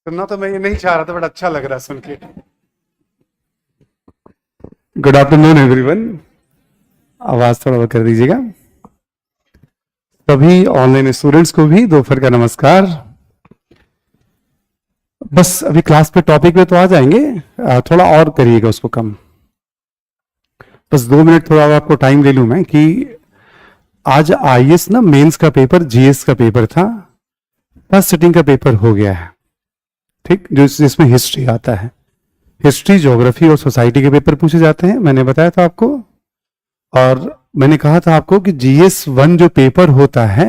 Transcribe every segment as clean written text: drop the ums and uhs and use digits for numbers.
सुनना तो मैं ये नहीं चाह रहा था, बट अच्छा लग रहा है सुन के। Good afternoon everyone. आवाज थोड़ा कर दीजिएगा। सभी ऑनलाइन स्टूडेंट्स को भी दोपहर का नमस्कार। बस अभी क्लास पे टॉपिक पे तो आ जाएंगे, थोड़ा और करिएगा उसको कम। बस 2 मिनट थोड़ा और आपको टाइम ले लूं मैं कि आज आईएएस ना मेंस का पेपर, जीएस का पेपर था, फर्स्ट सिटिंग का पेपर हो गया है, ठीक, जो जिसमें हिस्ट्री आता है। हिस्ट्री, ज्योग्राफी और सोसाइटी के पेपर पूछे जाते हैं, मैंने बताया था आपको। और मैंने कहा था आपको कि जीएस 1 जो पेपर होता है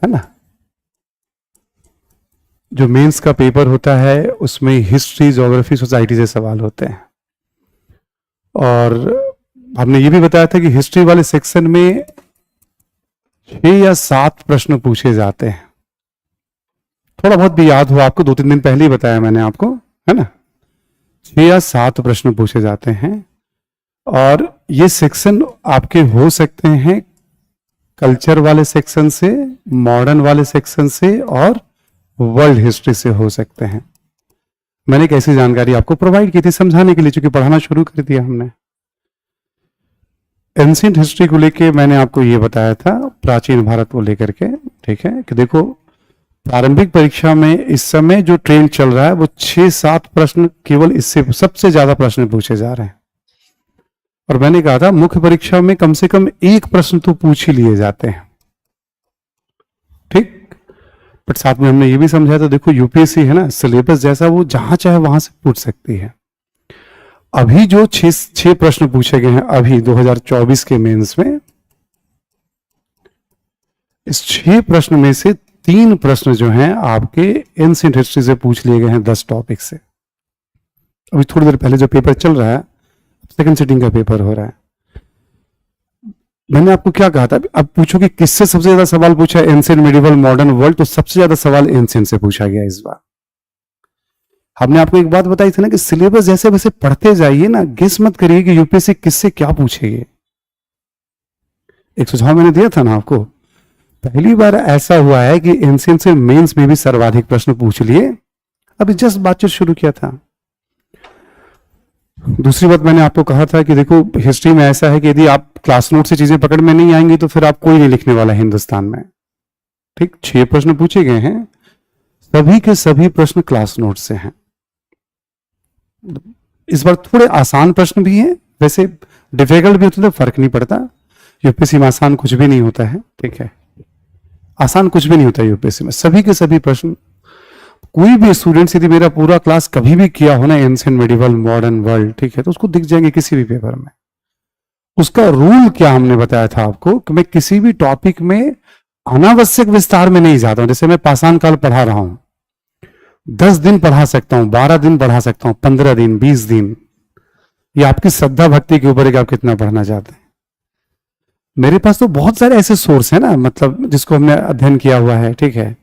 ना, जो मेंस का पेपर होता है, उसमें हिस्ट्री, ज्योग्राफी, सोसाइटी से सवाल होते हैं। और हमने ये भी बताया था कि हिस्ट्री वाले सेक्शन में 6 या 7 प्रश्न पूछे जाते हैं। थोड़ा बहुत भी याद हो आपको, 2-3 दिन पहले ही बताया मैंने आपको, है ना। 6 या 7 प्रश्न पूछे जाते हैं। और ये सेक्शन आपके हो सकते हैं कल्चर वाले सेक्शन से, मॉडर्न वाले सेक्शन से और वर्ल्ड हिस्ट्री से हो सकते हैं। मैंने एक ऐसी जानकारी आपको प्रोवाइड की थी समझाने के लिए, चूंकि पढ़ाना शुरू कर दिया हमने। एंशिएंट हिस्ट्री को लेके मैंने आपको ये बताया था, प्राचीन भारत को लेकर के, ठीक है, कि देखो प्रारंभिक परीक्षा में इस समय जो ट्रेंड चल रहा है वो 6-7 प्रश्न, केवल इससे सबसे ज्यादा प्रश्न पूछे जा रहे हैं। और मैंने कहा था मुख्य परीक्षा में कम से कम 1 प्रश्न तो पूछ ही लिए जाते हैं, ठीक। बट साथ में हमने ये भी समझाया था, देखो यूपीएससी है ना, सिलेबस जैसा वो जहां चाहे वहां से पूछ सकती है। अभी जो 6 प्रश्न पूछे गए हैं अभी 2024 के मेंस में, इस 6 प्रश्न में से 3 प्रश्न जो हैं आपके एंशिएंट हिस्ट्री से पूछ लिए गए हैं 10 टॉपिक से। अभी थोड़ी देर पहले जो पेपर चल रहा है, सेकंड सिटिंग का पेपर हो रहा है। मैंने आपको क्या कहा था, अब पूछो कि किससे सबसे ज्यादा सवाल पूछा, एंशिएंट, मिडिवल, मॉडर्न, वर्ल्ड, तो सबसे ज्यादा सवाल एंशिएंट से पूछा गया इस बार। हमने आपको एक बात बताई थी ना कि सिलेबस जैसे वैसे पढ़ते जाइए ना, गेस मत करिए कि यूपीएससी किससे क्या पूछेगी। एक सुझाव मैंने दिया था ना आपको, पहली बार ऐसा हुआ है कि एंशिएंट से मेंस में भी सर्वाधिक प्रश्न पूछ लिए। अभी जस्ट बातचीत शुरू किया था। दूसरी बात मैंने आपको कहा था कि देखो हिस्ट्री में ऐसा है कि यदि आप क्लास नोट से चीजें पकड़ में नहीं आएंगी तो फिर आप कोई नहीं लिखने वाला हिंदुस्तान में, ठीक। 6 प्रश्न पूछे गए हैं, सभी के सभी प्रश्न क्लास नोट से हैं। इस बार थोड़े आसान प्रश्न भी हैं, वैसे डिफिकल्ट भी होते तो फर्क नहीं पड़ता। यूपीएससी में आसान कुछ भी नहीं होता है, ठीक है, आसान कुछ भी नहीं होता यूपीएससी में। सभी के सभी प्रश्न, कोई भी स्टूडेंट यदि मेरा पूरा क्लास कभी भी किया हो ना, एंशिएंट, मिडिवल, मॉडर्न, वर्ल्ड, ठीक है, तो उसको दिख जाएंगे किसी भी पेपर में। उसका रूल क्या हमने बताया था आपको कि मैं किसी भी टॉपिक में अनावश्यक विस्तार में नहीं जाता हूं। जैसे मैं पाषाण काल पढ़ा रहा हूं, 10 दिन पढ़ा सकता हूं, 12 दिन पढ़ा सकता हूं, 15 दिन, 20 दिन। ये आपकी श्रद्धा भक्ति के ऊपर है कि आप कितना पढ़ना चाहते हैं। मेरे पास तो बहुत सारे ऐसे सोर्स है ना, मतलब जिसको हमने अध्ययन किया हुआ है, ठीक है।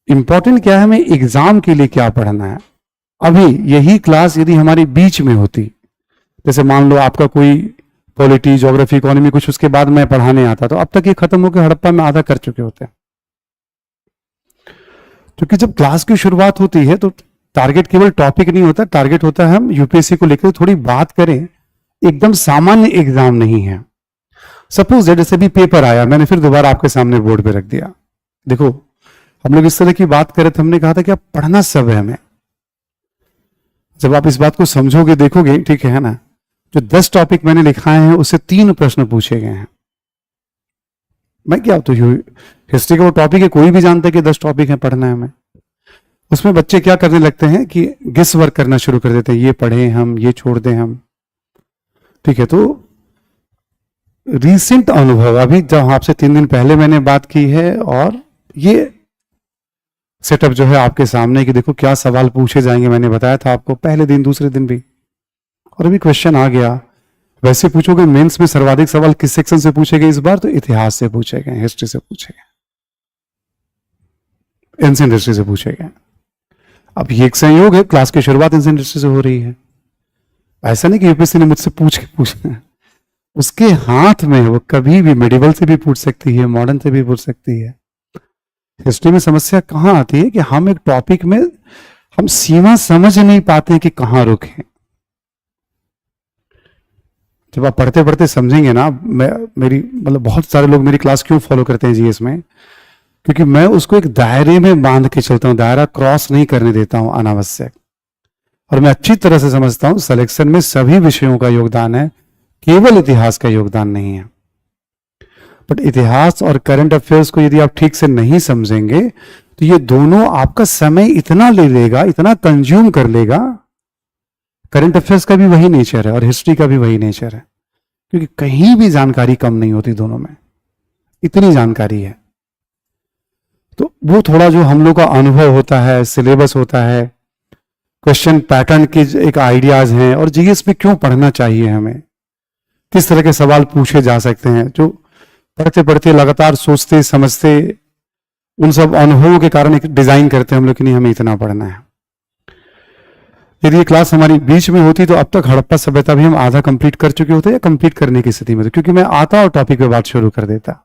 इंपॉर्टेंट क्या है, हमें एग्जाम के लिए क्या पढ़ना है। अभी यही क्लास यदि हमारी बीच में होती, जैसे मान लो आपका कोई पॉलिटी, ज्योग्राफी, इकोनॉमी कुछ उसके बाद मैं पढ़ाने आता, तो अब तक ये खत्म होकर हड़प्पा में आधा कर चुके होते हैं। क्योंकि जब क्लास की शुरुआत होती है तो टारगेट केवल टॉपिक नहीं होता, टारगेट होता है हम यूपीएससी को लेकर थोड़ी बात करें। एकदम सामान्य एग्जाम नहीं है। सपोज जैसे भी पेपर आया, मैंने फिर दोबारा आपके सामने बोर्ड पे रख दिया, देखो हम लोग इस तरह की बात करें तो हमने कहा था कि आप पढ़ना सब है हमें। जब आप इस बात को समझोगे, देखोगे, ठीक है ना, जो 10 टॉपिक मैंने लिखाए हैं उससे 3 प्रश्न पूछे गए हैं। मैं क्या, तो हिस्ट्री का वो टॉपिक है, कोई भी जानता है कि 10 टॉपिक है, पढ़ना है हमें। उसमें बच्चे क्या करने लगते हैं कि गेस वर्क करना शुरू कर देते हैं, ये पढ़े हम, ये छोड़ दें हम, ठीक है। तो रीसेंट अनुभव, अभी जब आपसे 3 दिन पहले मैंने बात की है, और ये सेटअप जो है आपके सामने कि देखो क्या सवाल पूछे जाएंगे, मैंने बताया था आपको पहले दिन, दूसरे दिन भी। और अभी क्वेश्चन आ गया। वैसे पूछोगे मेंस में सर्वाधिक सवाल किस सेक्शन से पूछे गए इस बार, तो इतिहास से पूछे गए, हिस्ट्री से पूछे गए, एंशिएंट हिस्ट्री से पूछे गए। अब ये एक संयोग है, क्लास की शुरुआत एंशिएंट हिस्ट्री से हो रही है। ऐसा नहीं कि यूपीएससी ने मुझसे पूछना है, उसके हाथ में, वो कभी भी मिडिवल से भी पूछ सकती है, मॉडर्न से भी पूछ सकती है। हिस्ट्री में समस्या कहाँ आती है कि हम एक टॉपिक में हम सीमा समझ नहीं पाते कि कहाँ रुके। जब आप पढ़ते पढ़ते समझेंगे ना, मेरी मतलब बहुत सारे लोग मेरी क्लास क्यों फॉलो करते हैं जीएस में, क्योंकि मैं उसको एक दायरे में बांध के चलता हूं, दायरा क्रॉस नहीं करने देता हूं अनावश्यक। और मैं अच्छी तरह से समझता हूं सिलेक्शन में सभी विषयों का योगदान है, केवल इतिहास का योगदान नहीं है। बट इतिहास और करंट अफेयर्स को यदि आप ठीक से नहीं समझेंगे तो ये दोनों आपका समय इतना ले लेगा, इतना कंज्यूम कर लेगा। करंट अफेयर्स का भी वही नेचर है और हिस्ट्री का भी वही नेचर है, क्योंकि कहीं भी जानकारी कम नहीं होती, दोनों में इतनी जानकारी है। तो वो थोड़ा जो हम लोग का अनुभव होता है, सिलेबस होता है, क्वेश्चन पैटर्न के एक आइडियाज हैं, और जीएस में क्यों पढ़ना चाहिए हमें, किस तरह के सवाल पूछे जा सकते हैं, जो पढ़ते पढ़ते लगातार सोचते समझते उन सब अनुभवों के कारण एक डिजाइन करते हैं हम लोग कि नहीं हमें इतना पढ़ना है। यदि ये क्लास हमारी बीच में होती तो अब तक हड़प्पा सभ्यता भी हम आधा कंप्लीट कर चुके होते या कंप्लीट करने की स्थिति में, क्योंकि मैं आता और टॉपिक पे बात शुरू कर देता।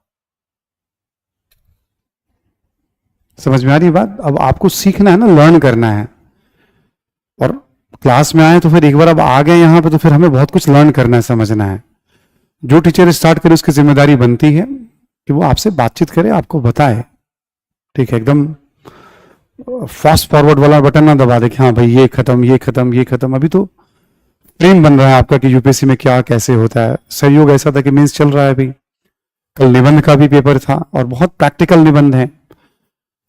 समझ में आ रही बात? अब आपको सीखना है ना, लर्न करना है। और क्लास में आए तो फिर एक बार अब आ गए यहां पे तो फिर हमें बहुत कुछ लर्न करना है, समझना है। जो टीचर स्टार्ट करे उसकी जिम्मेदारी बनती है कि वो आपसे बातचीत करे, आपको बताए, ठीक है। एकदम फास्ट फॉरवर्ड वाला बटन ना दबा दे कि हाँ भाई ये खत्म ये खत्म ये खत्म। अभी तो फ्रेम बन रहा है आपका कि यूपीएससी में क्या कैसे होता है। सहयोग ऐसा था कि मेंस चल रहा है अभी, कल निबंध का भी पेपर था और बहुत प्रैक्टिकल निबंध है।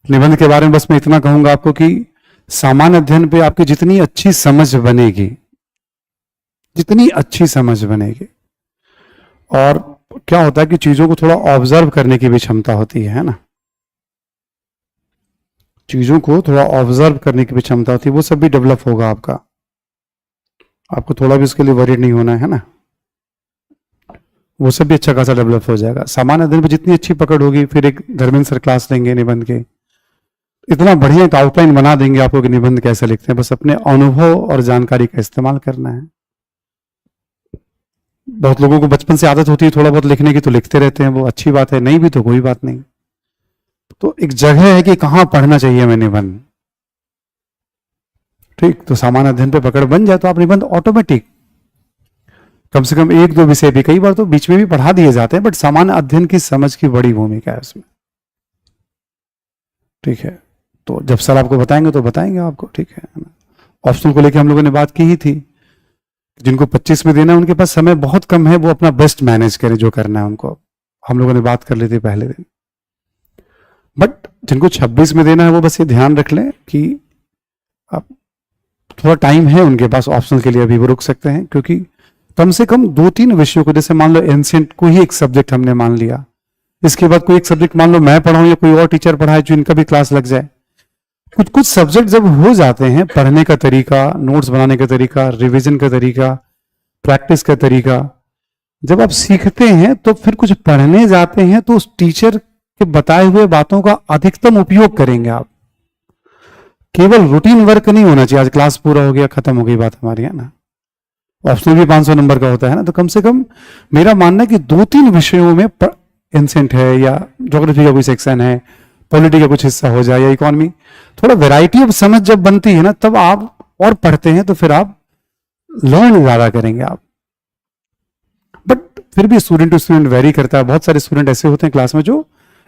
निबंध के बारे में बस मैं इतना कहूंगा आपको कि सामान्य अध्ययन पे आपकी जितनी अच्छी समझ बनेगी, जितनी अच्छी समझ बनेगी, और क्या होता है कि चीजों को थोड़ा ऑब्जर्व करने की भी क्षमता होती है ना, चीजों को थोड़ा ऑब्जर्व करने की भी क्षमता होती है, वो सब भी डेवलप होगा आपका। आपको थोड़ा भी उसके लिए वरीड नहीं होना है ना, वो सब भी अच्छा खासा डेवलप हो जाएगा। सामान्य अध्ययन पे जितनी अच्छी पकड़ होगी, फिर एक धर्मेंद्र सर क्लास लेंगे निबंध के, इतना बढ़िया एक आउटलाइन बना देंगे आपको कि निबंध कैसे लिखते हैं। बस अपने अनुभव और जानकारी का इस्तेमाल करना है। बहुत लोगों को बचपन से आदत होती है थोड़ा बहुत लिखने की, तो लिखते रहते हैं, वो अच्छी बात है, नहीं भी तो कोई बात नहीं। तो एक जगह है कि कहां पढ़ना चाहिए हमें निबंध, ठीक। तो सामान्य अध्ययन पे पकड़ बन जाए तो आप निबंध ऑटोमेटिक कम से कम एक दो विषय भी, कई बार तो बीच में भी पढ़ा दिए जाते हैं, बट सामान्य अध्ययन की समझ की बड़ी भूमिका है उसमें, ठीक है। तो जब सर आपको बताएंगे तो बताएंगे आपको, ठीक है। ऑप्शनल को लेकर हम लोगों ने बात की ही थी, जिनको 25 में देना है उनके पास समय बहुत कम है, वो अपना बेस्ट मैनेज करें, जो करना है उनको, हम लोगों ने बात कर ली थी पहले दिन। बट जिनको 26 में देना है वो बस ये ध्यान रख लें कि अब थोड़ा टाइम है उनके पास ऑप्शनल के लिए, अभी वो रुक सकते हैं, क्योंकि कम से कम 2-3 विषयों को, जैसे मान लो एंशिएंट को ही एक सब्जेक्ट हमने मान लिया, इसके बाद कोई एक सब्जेक्ट मान लो मैं पढ़ाऊं या कोई और टीचर पढ़ाए जो इनका भी क्लास लग जाए। कुछ कुछ सब्जेक्ट जब हो जाते हैं, पढ़ने का तरीका, नोट्स बनाने का तरीका, रिवीजन का तरीका, प्रैक्टिस का तरीका, जब आप सीखते हैं तो फिर कुछ पढ़ने जाते हैं तो उस टीचर के बताए हुए बातों का अधिकतम उपयोग करेंगे आप। केवल रूटीन वर्क नहीं होना चाहिए, आज क्लास पूरा हो गया खत्म हो गई बात हमारी, है ना। ऑप्शनल भी 500 नंबर का होता है ना, तो कम से कम मेरा मानना है कि 2-3 विषयों में, एंशिएंट है या ज्योग्राफी का कोई सेक्शन है, पॉलिटी का कुछ हिस्सा हो जाए या इकोनॉमी, थोड़ा वैरायटी ऑफ समझ जब बनती है ना, तब आप और पढ़ते हैं तो फिर आप लर्न ज्यादा करेंगे आप। बट फिर भी स्टूडेंट टू स्टूडेंट वेरी करता है। बहुत सारे स्टूडेंट ऐसे होते हैं क्लास में जो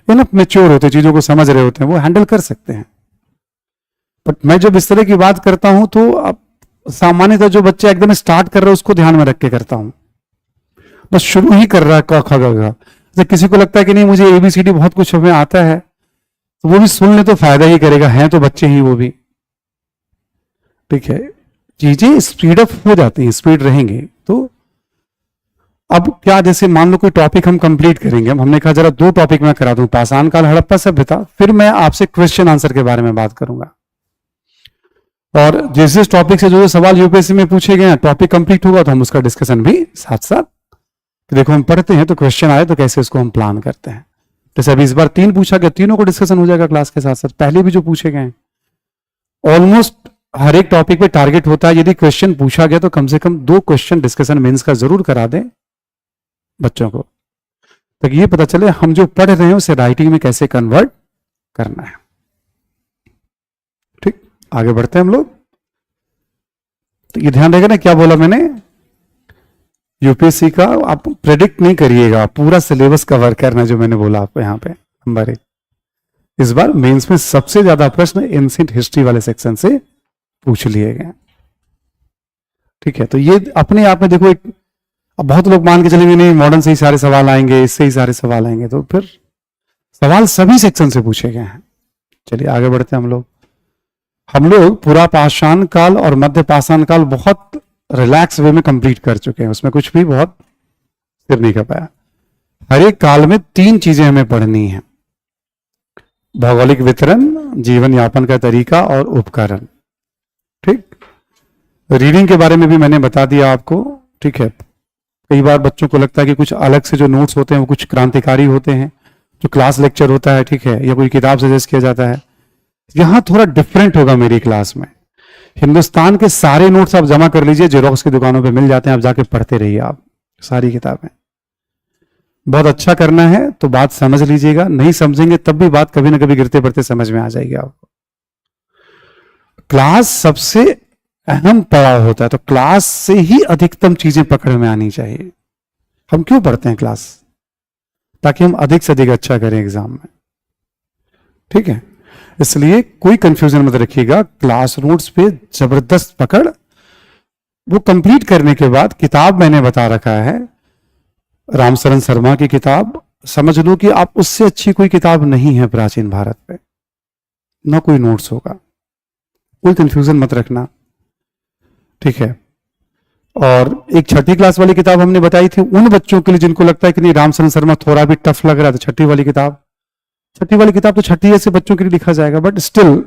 इनफ मैच्योर होते हैं, चीजों को समझ रहे होते हैं, वो हैंडल कर सकते हैं। बट मैं जब इस तरह की बात करता हूं तो अब सामान्यतः जो बच्चा एकदम स्टार्ट कर रहा है उसको ध्यान में रख के करता हूं, बस शुरू ही कर रहा है क ख ग घ। जैसे किसी को लगता है कि नहीं मुझे ABCD बहुत कुछ हमें आता है, तो वो भी सुन ले तो फायदा ही करेगा, हैं तो बच्चे ही वो भी, ठीक है। चीजें स्पीड अप हो जाती हैं, स्पीड रहेंगे तो। अब क्या, जैसे मान लो कोई टॉपिक हम कंप्लीट करेंगे, हमने कहा जरा 2 टॉपिक मैं करा दूं, पाषाण काल, हड़प्पा सभ्यता, फिर मैं आपसे क्वेश्चन आंसर के बारे में बात करूंगा। और जिस जिस टॉपिक से जो सवाल यूपीएससी में पूछे गए हैं, टॉपिक कंप्लीट होगा तो हम उसका डिस्कशन भी साथ साथ, देखो हम पढ़ते हैं तो क्वेश्चन आए तो कैसे उसको हम प्लान करते हैं। जैसे अभी इस बार 3 पूछा गया, तीनों को डिस्कशन हो जाएगा क्लास के साथ साथ, पहले भी जो पूछे गए हैं। ऑलमोस्ट हर एक टॉपिक पे टारगेट होता है, यदि क्वेश्चन पूछा गया तो कम से कम 2 क्वेश्चन डिस्कशन मेंस का जरूर करा दें बच्चों को, ताकि ये पता चले हम जो पढ़ रहे हैं उसे राइटिंग में कैसे कन्वर्ट करना है। ठीक, आगे बढ़ते हैं हम लोग। तो ये ध्यान रहेगा ना, क्या बोला मैंने, यूपीएससी का आप प्रेडिक्ट नहीं करिएगा, पूरा सिलेबस कवर करना, जो मैंने बोला आपको यहां पे। नंबर 1, इस बार मेंस में सबसे ज्यादा प्रश्न एंशिएंट हिस्ट्री वाले सेक्शन से पूछ लिए गए। ठीक है, तो ये अपने आप में देखो एक, अब बहुत लोग मान के चलेंगे नहीं मॉडर्न से ही सारे सवाल आएंगे, इससे ही सारे सवाल आएंगे, तो फिर सवाल सभी सेक्शन से पूछे गए हैं। चलिए आगे बढ़ते हैं हम लोग पूरा पाषाण काल और मध्य पाषाण काल बहुत रिलैक्स वे में कंप्लीट कर चुके हैं, उसमें कुछ भी बहुत सिर नहीं कर पाया। हर एक काल में 3 चीजें हमें पढ़नी है, भौगोलिक वितरण, जीवन यापन का तरीका और उपकरण। ठीक, रीडिंग के बारे में भी मैंने बता दिया आपको। ठीक है, कई बार बच्चों को लगता है कि कुछ अलग से जो नोट्स होते हैं वो कुछ क्रांतिकारी होते हैं, जो क्लास लेक्चर होता है, ठीक है, या कोई किताब सजेस्ट किया जाता है। यहां थोड़ा डिफरेंट होगा मेरी क्लास में। हिंदुस्तान के सारे नोट्स आप जमा कर लीजिए, जेरोक्स की दुकानों पे मिल जाते हैं, आप जाके पढ़ते रहिए, आप सारी किताबें। बहुत अच्छा करना है तो बात समझ लीजिएगा, नहीं समझेंगे तब भी बात कभी ना कभी गिरते पड़ते समझ में आ जाएगी आपको। क्लास सबसे अहम पड़ाव होता है, तो क्लास से ही अधिकतम चीजें पकड़ में आनी चाहिए। हम क्यों पढ़ते हैं क्लास? ताकि हम अधिक से अधिक अच्छा करें एग्जाम में। ठीक है, इसलिए कोई कंफ्यूजन मत रखिएगा, क्लास नोट्स पे जबरदस्त पकड़। वो कंप्लीट करने के बाद किताब मैंने बता रखा है, रामशरण शर्मा की किताब, समझ लो कि आप उससे अच्छी कोई किताब नहीं है प्राचीन भारत पे, ना कोई नोट्स होगा, कोई कंफ्यूजन मत रखना। ठीक है, और एक 6ठी क्लास वाली किताब हमने बताई थी उन बच्चों के लिए जिनको लगता है कि नहीं रामशरण शर्मा थोड़ा भी टफ लग रहा है, तो 6ठी वाली किताब, 6ठी वाली किताब तो 6ठी जैसे बच्चों के लिए लिखा जाएगा, बट स्टिल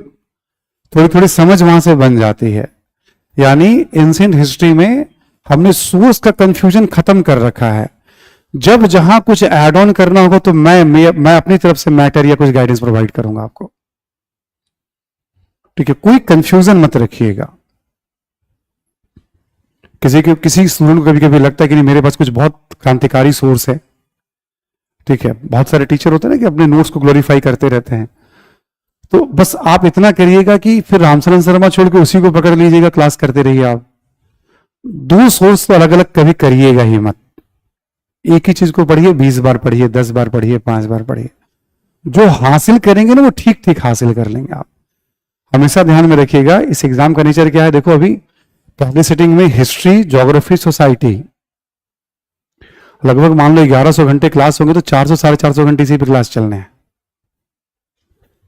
थोड़ी थोड़ी समझ वहां से बन जाती है। यानी एंशिएंट हिस्ट्री में हमने सोर्स का कंफ्यूजन खत्म कर रखा है। जब जहां कुछ ऐड ऑन करना होगा तो मैं अपनी तरफ से मैटर या कुछ गाइडेंस प्रोवाइड करूंगा आपको। ठीक है, कोई कंफ्यूजन मत रखिएगा। किसी स्टूडेंट को कभी कभी लगता है कि नहीं मेरे पास कुछ बहुत क्रांतिकारी सोर्स है। ठीक है, बहुत सारे टीचर होते हैं ना कि अपने नोट्स को ग्लोरीफाई करते रहते हैं, तो बस आप इतना करिएगा कि फिर रामशरण शर्मा छोड़ के उसी को पकड़ लीजिएगा, क्लास करते रहिए आप। 2 सोर्स तो अलग अलग कभी करिएगा ही मत। एक ही चीज को पढ़िए, 20 बार पढ़िए, 10 बार पढ़िए, 5 बार पढ़िए। जो हासिल करेंगे ना वो ठीक ठीक हासिल कर लेंगे आप। हमेशा ध्यान में रखिएगा, इस एग्जाम का नेचर क्या है। देखो अभी पहले सिटिंग में हिस्ट्री, ज्योग्राफी, सोसाइटी, लगभग मान लो 1100 घंटे क्लास होंगे, तो 400 साढ़े 400 घंटे इसी पे क्लास चलने हैं,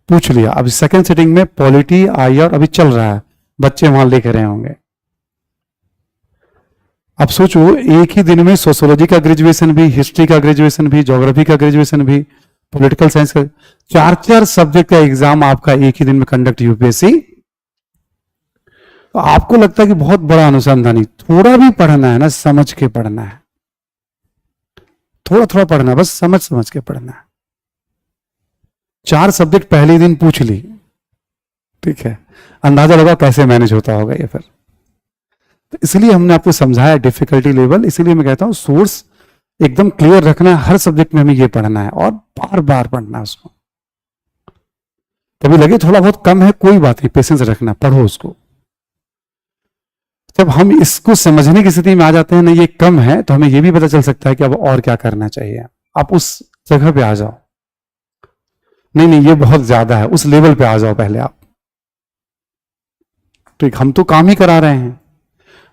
पूछ लिया। अब सेकंड सिटिंग में पॉलिटी, आईआर अभी चल रहा है, बच्चे वहां लेके रहे होंगे। अब सोचो एक ही दिन में सोशियोलॉजी का ग्रेजुएशन भी, हिस्ट्री का ग्रेजुएशन भी, ज्योग्राफी का ग्रेजुएशन भी, पॉलिटिकल साइंस का, 4 सब्जेक्ट का एग्जाम आपका एक ही दिन में कंडक्ट यूपीएससी। तो आपको लगता है कि बहुत बड़ा अनुसंधान, थोड़ा भी पढ़ना है ना, समझ के पढ़ना है, थोड़ा थोड़ा पढ़ना, बस समझ समझ के पढ़ना है। 4 सब्जेक्ट पहले दिन पूछ ली, ठीक है, अंदाजा लगा कैसे मैनेज होता होगा ये। फिर तो इसलिए हमने आपको समझाया डिफिकल्टी लेवल। इसीलिए मैं कहता हूं सोर्स एकदम क्लियर रखना है, हर सब्जेक्ट में हमें ये पढ़ना है और बार बार पढ़ना है उसको। कभी लगे थोड़ा बहुत कम है, कोई बात नहीं, पेशेंस रखना, पढ़ो उसको। जब हम इसको समझने की स्थिति में आ जाते हैं ना ये कम है, तो हमें ये भी पता चल सकता है कि अब और क्या करना चाहिए। आप उस जगह पे आ जाओ, नहीं नहीं ये बहुत ज्यादा है, उस लेवल पे आ जाओ पहले आप। ठीक, हम तो काम ही करा रहे हैं,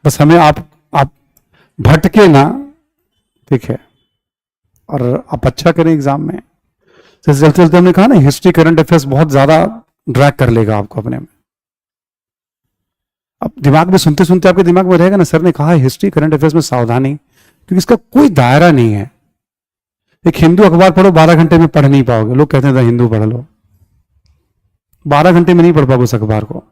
बस हमें आप भटके ना, ठीक है, और आप अच्छा करें एग्जाम में। जैसे चलते चलते हमने कहा ना, हिस्ट्री करंट अफेयर्स बहुत ज्यादा ड्रैग कर लेगा आपको अपने में। अब दिमाग में सुनते सुनते आपके दिमाग में रहेगा ना, सर ने कहा हिस्ट्री करंट अफेयर्स में सावधानी, क्योंकि इसका कोई दायरा नहीं है। एक हिंदू अखबार पढ़ो, 12 घंटे में पढ़ नहीं पाओगे। लोग कहते हैं हिंदू पढ़ लो, 12 घंटे में नहीं पढ़ पाओगे उस अखबार को,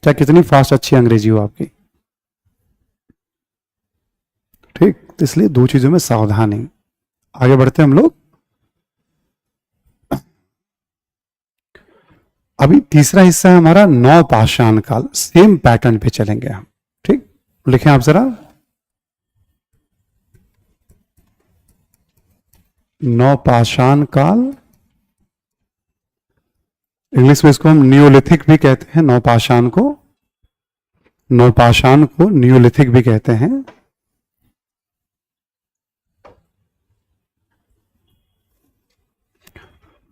चाहे कितनी फास्ट अच्छी अंग्रेजी हो आपकी। ठीक, तो इसलिए 2 चीजों में सावधानी। आगे बढ़ते हैं हम लोग। अभी तीसरा हिस्सा है हमारा नवपाषाण काल, सेम पैटर्न पे चलेंगे हम। ठीक, लिखें आप जरा, नवपाषाण काल, इंग्लिश में इसको हम नियोलिथिक भी कहते हैं। नवपाषाण को नियोलिथिक भी कहते हैं।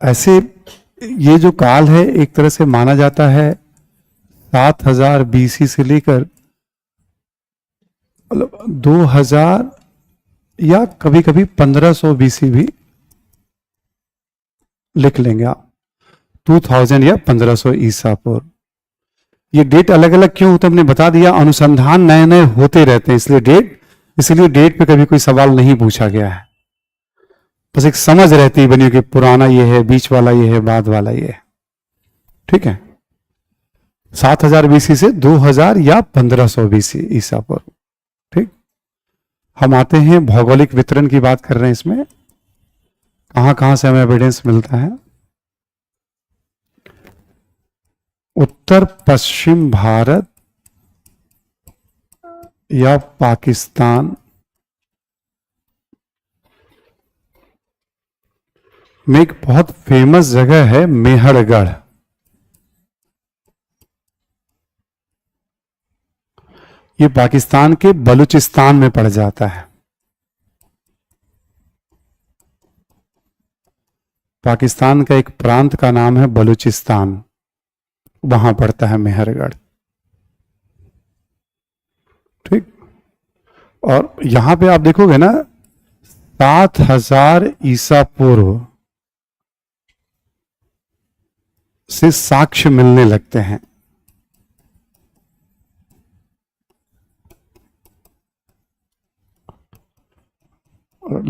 ऐसे ये जो काल है एक तरह से माना जाता है 7000 BC से लेकर मतलब 2000 या कभी कभी 1500 BC भी लिख लेंगे आप, 2000 या 1500 ईसा पूर्व। ये डेट अलग अलग क्यों होते हमने बता दिया, अनुसंधान नए नए होते रहते हैं, इसलिए डेट पे कभी कोई सवाल नहीं पूछा गया है। बस एक समझ रहती है बनी कि पुराना ये है, बीच वाला ये है, बाद वाला ये है। ठीक है, 7000 BC से 2000 या 1500 BC ईसा पूर्व। ठीक, हम आते हैं भौगोलिक वितरण की बात कर रहे हैं। इसमें कहां कहां से हमें एविडेंस मिलता है। उत्तर पश्चिम भारत या पाकिस्तान में एक बहुत फेमस जगह है मेहरगढ़। ये पाकिस्तान के बलूचिस्तान में पड़ जाता है। पाकिस्तान का एक प्रांत का नाम है बलूचिस्तान, वहां पड़ता है मेहरगढ़। ठीक, और यहां पे आप देखोगे ना 7000 ईसा पूर्व से साक्ष्य मिलने लगते हैं।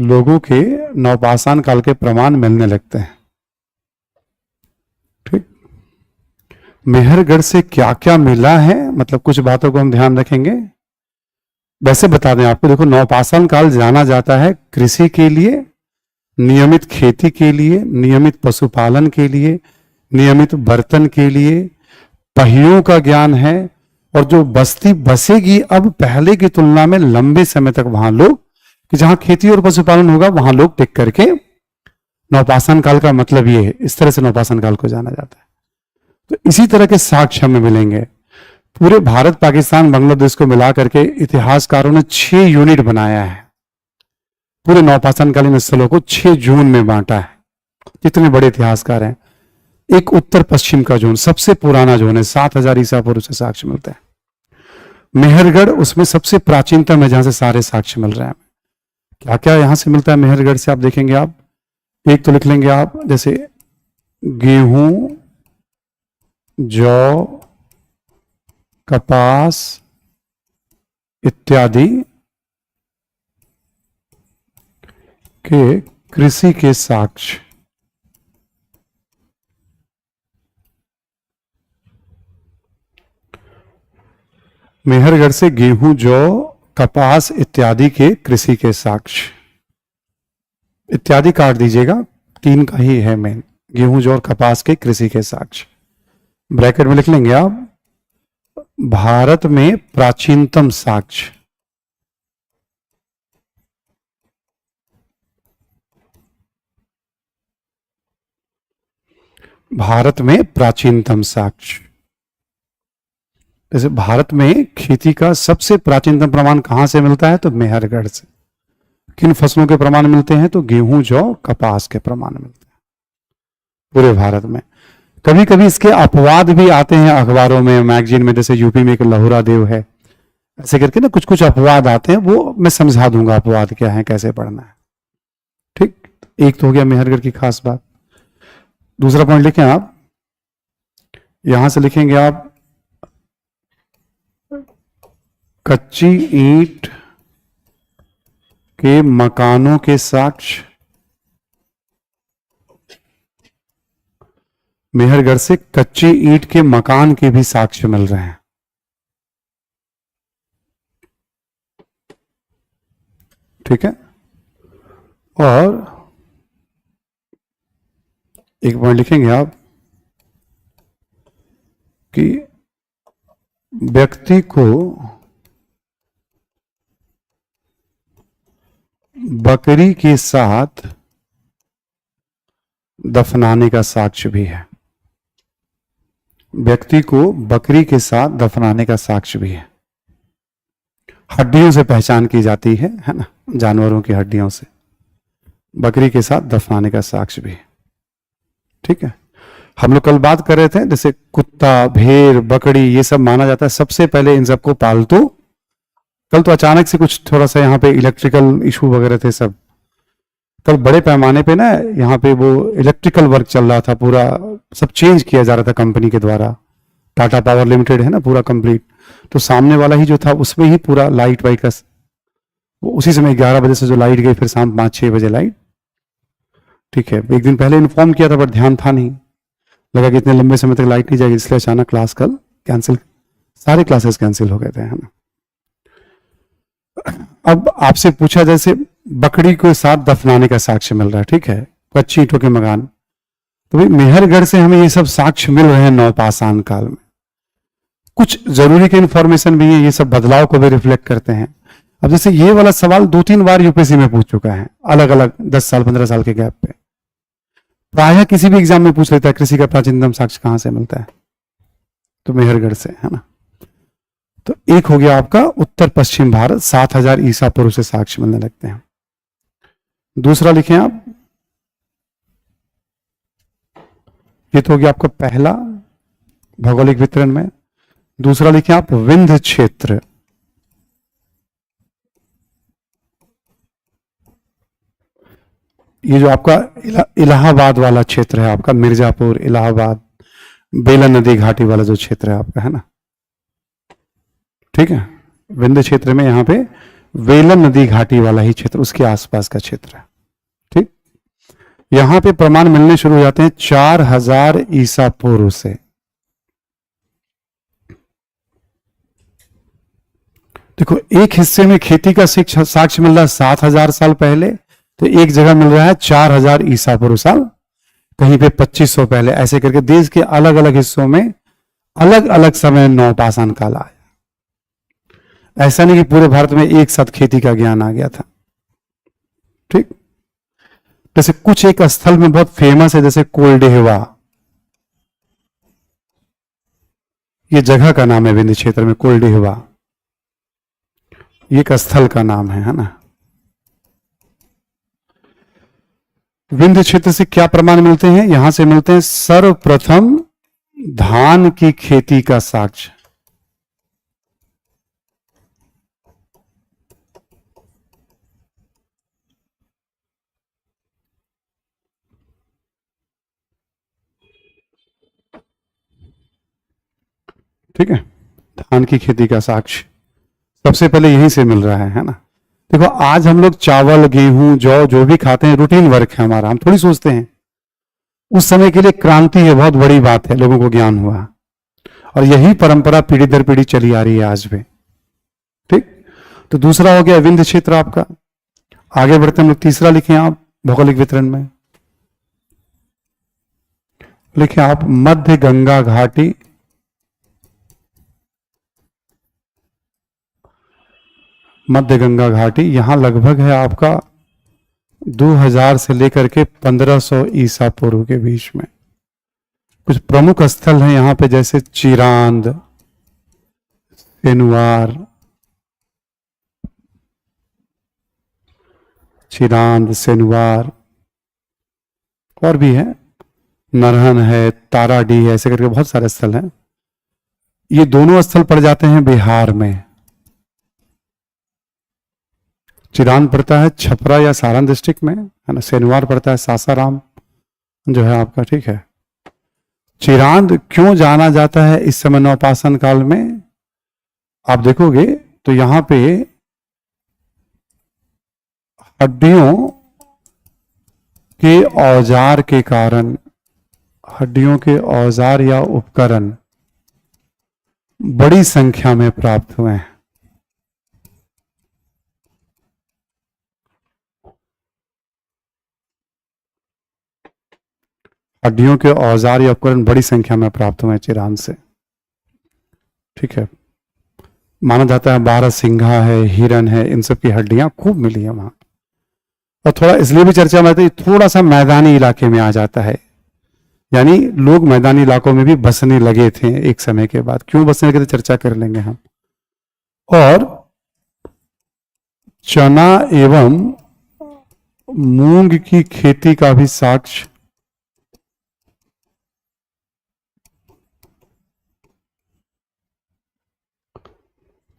लोगों के नवपाषाण काल के प्रमाण मिलने लगते हैं। ठीक, मेहरगढ़ से क्या क्या मिला है, मतलब कुछ बातों को हम ध्यान रखेंगे। वैसे बता दें आपको, देखो नवपाषाण काल जाना जाता है कृषि के लिए, नियमित खेती के लिए, नियमित पशुपालन के लिए, नियमित बर्तन के लिए, पहियों का ज्ञान है। और जो बस्ती बसेगी अब पहले की तुलना में लंबे समय तक वहां लोग, कि जहां खेती और पशुपालन होगा वहां लोग टिक करके, नवपाषाण काल का मतलब ये है, इस तरह से नवपाषाण काल को जाना जाता है। तो इसी तरह के साक्ष्य हमें मिलेंगे। पूरे भारत, पाकिस्तान, बांग्लादेश को मिला करके इतिहासकारों ने 6 यूनिट बनाया है। पूरे नवपाषाण कालीन स्थलों को 6 जोन में बांटा है। इतने बड़े इतिहासकार हैं। एक उत्तर पश्चिम का जोन सबसे पुराना जोन है, 7000 ईसा पूर्व से साक्ष्य मिलते हैं। मेहरगढ़ उसमें सबसे प्राचीनतम है, जहां से सारे साक्ष्य मिल रहे हैं। क्या क्या यहां से मिलता है मेहरगढ़ से, आप देखेंगे। आप एक तो लिख लेंगे आप, जैसे गेहूं, जौ, कपास इत्यादि के कृषि के साक्ष्य। मेहरगढ़ से गेहूं, जौ, कपास इत्यादि के कृषि के साक्ष्य। इत्यादि काट दीजिएगा, 3 का ही है मेन, गेहूं, जौ और कपास के कृषि के साक्ष्य। ब्रैकेट में लिख लेंगे आप, भारत में प्राचीनतम साक्ष्य। भारत में प्राचीनतम साक्ष्य। जैसे भारत में खेती का सबसे प्राचीनतम प्रमाण कहां से मिलता है, तो मेहरगढ़ से। किन फसलों के प्रमाण मिलते हैं, तो गेहूं, जौ, कपास के प्रमाण मिलते हैं पूरे भारत में। कभी कभी इसके अपवाद भी आते हैं अखबारों में, मैगजीन में, जैसे यूपी में एक लहुरा देव है, ऐसे करके ना कुछ कुछ अपवाद आते हैं, वो मैं समझा दूंगा अपवाद क्या है, कैसे पढ़ना है। ठीक, एक तो हो गया मेहरगढ़ की खास बात। दूसरा पॉइंट लिखें आप, यहां से लिखेंगे आप, कच्ची ईंट के मकानों के साक्ष्य। मेहरगढ़ से कच्ची ईंट के मकान के भी साक्ष्य मिल रहे हैं। ठीक है, और एक पॉइंट लिखेंगे आप कि व्यक्ति को बकरी के साथ दफनाने का साक्ष्य भी है। व्यक्ति को बकरी के साथ दफनाने का साक्ष्य भी है। हड्डियों से पहचान की जाती है ना, जानवरों की हड्डियों से। बकरी के साथ दफनाने का साक्ष्य भी है। ठीक है, हम लोग कल बात कर रहे थे जैसे कुत्ता, भेड़, बकरी, ये सब माना जाता है सबसे पहले इन सबको पालतू। कल तो अचानक से कुछ थोड़ा सा यहाँ पे इलेक्ट्रिकल इशू वगैरह थे सब। कल बड़े पैमाने पे ना यहाँ पे वो इलेक्ट्रिकल वर्क चल रहा था, पूरा सब चेंज किया जा रहा था कंपनी के द्वारा। टाटा पावर लिमिटेड है ना पूरा कंप्लीट, तो सामने वाला ही जो था उसमें ही पूरा लाइट वाइट का, उसी समय 11 बजे से जो लाइट गई, फिर शाम 5-6 बजे लाइट। ठीक है, एक दिन पहले इन्फॉर्म किया था बट ध्यान था नहीं, लगा कि इतने लंबे समय तक लाइट नहीं जाएगी, इसलिए अचानक क्लास कल कैंसिल, सारे क्लासेस कैंसिल हो गए थे, है ना। अब आपसे पूछा जैसे बकरी को साथ दफनाने का साक्ष्य मिल रहा है, ठीक है, कच्ची ईंटों के मकान, तो भाई मेहरगढ़ से हमें ये सब साक्ष्य मिल रहे हैं नवपाषाण काल में। कुछ जरूरी के इंफॉर्मेशन भी है, ये सब बदलाव को भी रिफ्लेक्ट करते हैं। अब जैसे ये वाला सवाल 2-3 बार यूपीएससी में पूछ चुका है, अलग अलग 10 साल 15 साल के गैप पे। प्रायः किसी भी एग्जाम में पूछ लेता है कृषि का प्राचीनतम साक्ष्य कहां से मिलता है, तो मेहरगढ़ से, है ना। तो एक हो गया आपका उत्तर पश्चिम भारत, 7000 ईसा पूर्व से साक्ष्य मिलने लगते हैं। दूसरा लिखें आप, ये तो हो गया आपका पहला भौगोलिक वितरण में। दूसरा लिखें आप विंध्य क्षेत्र, ये जो आपका इलाहाबाद वाला क्षेत्र है आपका, मिर्जापुर, इलाहाबाद, बेलन नदी घाटी वाला जो क्षेत्र है आपका, है ना। ठीक है, विंध्य क्षेत्र में यहां पे बेलन नदी घाटी वाला ही क्षेत्र, उसके आसपास का क्षेत्र है। ठीक, यहां पे प्रमाण मिलने शुरू हो जाते हैं 4000 ईसा पूर्व से। देखो, एक हिस्से में खेती का साक्ष्य मिल रहा है 7000 साल पहले, तो एक जगह मिल रहा है 4000 ईसा पूर्व साल, कहीं पे 2500 पहले, ऐसे करके देश के अलग अलग हिस्सों में अलग अलग समय नवपाषाण काल आया। ऐसा नहीं कि पूरे भारत में एक साथ खेती का ज्ञान आ गया था। ठीक, जैसे कुछ एक स्थल में बहुत फेमस है, जैसे कोलडेहवा, ये जगह का नाम है विंध्य क्षेत्र में, कोलडेहवा ये एक स्थल का नाम है ना। विंध्य क्षेत्र से क्या प्रमाण मिलते हैं, यहां से मिलते हैं सर्वप्रथम धान की खेती का साक्ष्य। ठीक है, धान की खेती का साक्ष्य सबसे पहले यहीं से मिल रहा है ना। देखो, आज हम लोग चावल, गेहूं, जौ जो भी खाते हैं, रूटीन वर्क है हमारा, हम थोड़ी सोचते हैं। उस समय के लिए क्रांति है, बहुत बड़ी बात है, लोगों को ज्ञान हुआ, और यही परंपरा पीढ़ी दर पीढ़ी चली आ रही है आज भी। ठीक, तो दूसरा हो गया विंध्य क्षेत्र आपका। आगे बढ़ते हम लोग, तीसरा लिखें आप भौगोलिक वितरण में, लिखें आप मध्य गंगा घाटी। मध्य गंगा घाटी यहां लगभग है आपका 2000 से लेकर के 1500 ईसा पूर्व के बीच में। कुछ प्रमुख स्थल हैं यहां पे, जैसे चिरांद, सेनुवार, चिरांद, सेनुवार, और भी है, नरहन है, ताराडी है, ऐसे करके बहुत सारे स्थल हैं। ये दोनों स्थल पड़ जाते हैं बिहार में। चिरांद पड़ता है छपरा या सारण डिस्ट्रिक्ट में, है ना। सेनुवार पड़ता है सासाराम जो है आपका। ठीक है, चिरांद क्यों जाना जाता है इस समय नवपाषाण काल में, आप देखोगे तो यहां पे हड्डियों के औजार के कारण, हड्डियों के औजार या उपकरण बड़ी संख्या में प्राप्त हुए हैं। हड्डियों के औजार या उपकरण बड़ी संख्या में प्राप्त हुए हैं चिरांद से। ठीक है, माना जाता है 12 सिंघा है, हिरन है, इन सब की हड्डियां खूब मिली है वहां। और थोड़ा इसलिए भी चर्चा में आता है, थोड़ा सा मैदानी इलाके में आ जाता है, यानी लोग मैदानी इलाकों में भी बसने लगे थे एक समय के बाद। क्यों बसने लगे थे चर्चा कर लेंगे हम। और चना एवं मूंग की खेती का भी साक्ष्य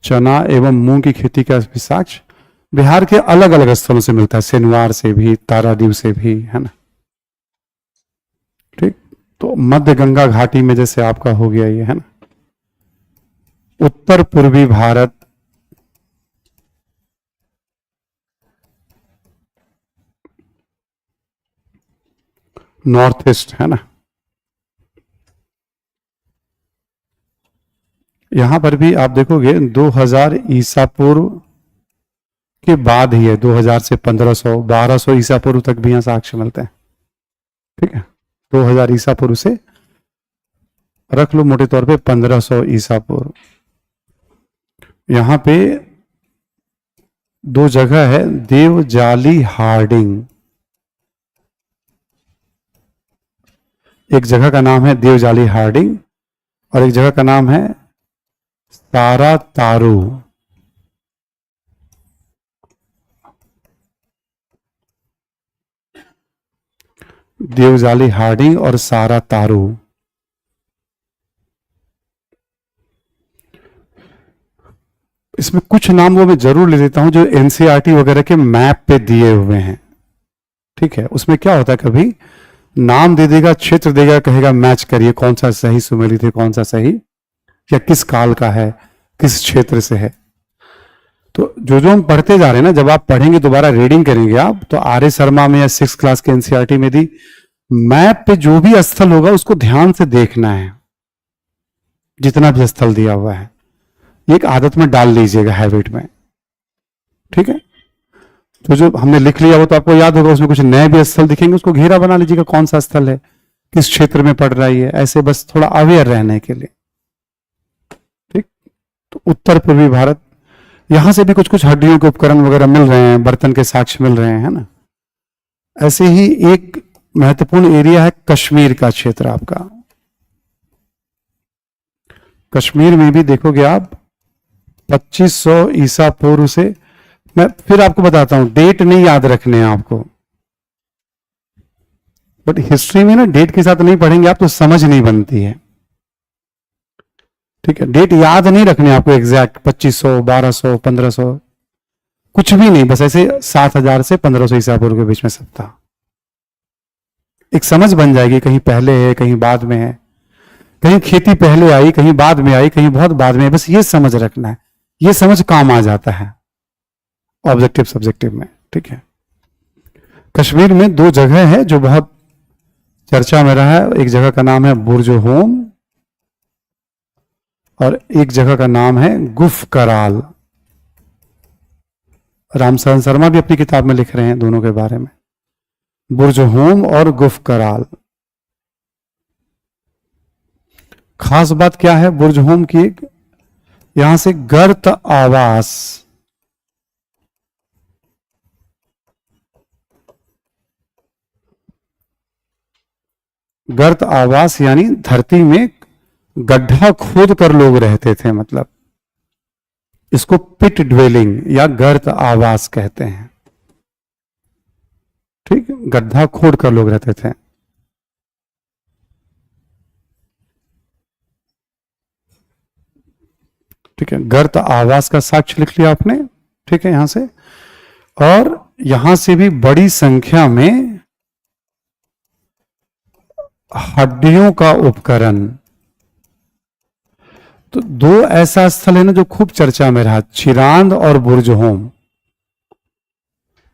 चना एवं मूंग की खेती का भी साक्ष्य बिहार के अलग अलग स्थलों से मिलता है, सेनवार से भी, ताराडीव से भी, है ना। ठीक, तो मध्य गंगा घाटी में जैसे आपका हो गया ये, है ना। उत्तर पूर्वी भारत, नॉर्थ ईस्ट, है ना। यहां पर भी आप देखोगे 2000 ईसा पूर्व के बाद ही है, 2000 से 1500 1200 ईसा पूर्व तक भी यहां साक्ष्य मिलते हैं। ठीक है, 2000 ईसा पूर्व से रख लो मोटे तौर पे 1500 ईसा पूर्व। यहां पे दो जगह है, देवजाली हार्डिंग, एक जगह का नाम है देवजाली हार्डिंग और एक जगह का नाम है सारा तारू। देवजाली हार्डिंग और सारा तारू। इसमें कुछ नाम वो मैं जरूर ले लेता हूं जो एनसीईआरटी वगैरह के मैप पे दिए हुए हैं। ठीक है, उसमें क्या होता है, कभी नाम दे देगा, क्षेत्र देगा, कहेगा मैच करिए कौन सा सही सुमेलित है, कौन सा सही, या किस काल का है, किस क्षेत्र से है। तो जो जो हम पढ़ते जा रहे हैं ना, जब आप पढ़ेंगे दोबारा रीडिंग करेंगे आप, तो आर्य शर्मा में या 6th क्लास के एनसीईआरटी में दी मैप पे जो भी स्थल होगा उसको ध्यान से देखना है, जितना भी स्थल दिया हुआ है एक आदत में डाल लीजिएगा, हैबिट में। ठीक है, तो जो हमने लिख लिया वो तो आपको याद होगा, उसमें कुछ नए भी स्थल दिखेंगे, उसको घेरा बना लीजिएगा, कौन सा स्थल है, किस क्षेत्र में पड़ रहा है, ऐसे बस थोड़ा अवेयर रहने के लिए। ठीक, तो उत्तर पूर्वी भारत, यहां से भी कुछ कुछ हड्डियों के उपकरण वगैरह मिल रहे हैं, बर्तन के साक्ष्य मिल रहे हैं, है ना। ऐसे ही एक महत्वपूर्ण एरिया है कश्मीर का क्षेत्र आपका। कश्मीर में भी देखोगे आप 2500 ईसा पूर्व से, मैं फिर आपको बताता हूं, डेट नहीं याद रखने हैं आपको, बट हिस्ट्री में ना डेट के साथ नहीं पढ़ेंगे आप तो समझ नहीं बनती है। ठीक है, डेट याद नहीं रखने आपको एग्जैक्ट, 2500 1200 1500 कुछ भी नहीं, बस ऐसे 7000 से 1500 ईसा पूर्व के बीच में सब था। एक समझ बन जाएगी, कहीं पहले है कहीं बाद में है, कहीं खेती पहले आई कहीं बाद में आई, कहीं बहुत बाद में आई, बस ये समझ रखना है, ये समझ काम आ जाता है ऑब्जेक्टिव सब्जेक्टिव में। ठीक है, कश्मीर में दो जगह है जो बहुत चर्चा में रहा है, एक जगह का नाम है बुर्ज होम और एक जगह का नाम है गुफ कराल। रामशरण शर्मा भी अपनी किताब में लिख रहे हैं दोनों के बारे में, बुर्ज होम और गुफ कराल। खास बात क्या है बुर्ज होम की, एक यहां से गर्त आवास, गर्त आवास यानी धरती में गड्ढा खोद कर लोग रहते थे, मतलब इसको पिट ड्वेलिंग या गर्त आवास कहते हैं। ठीक, गड्ढा खोद कर लोग रहते थे। ठीक है, गर्त आवास का साक्ष्य लिख लिया आपने। ठीक है, यहां से, और यहां से भी बड़ी संख्या में हड्डियों का उपकरण। तो दो ऐसा स्थल है ना जो खूब चर्चा में रहा, चिरांद और बुर्ज होम।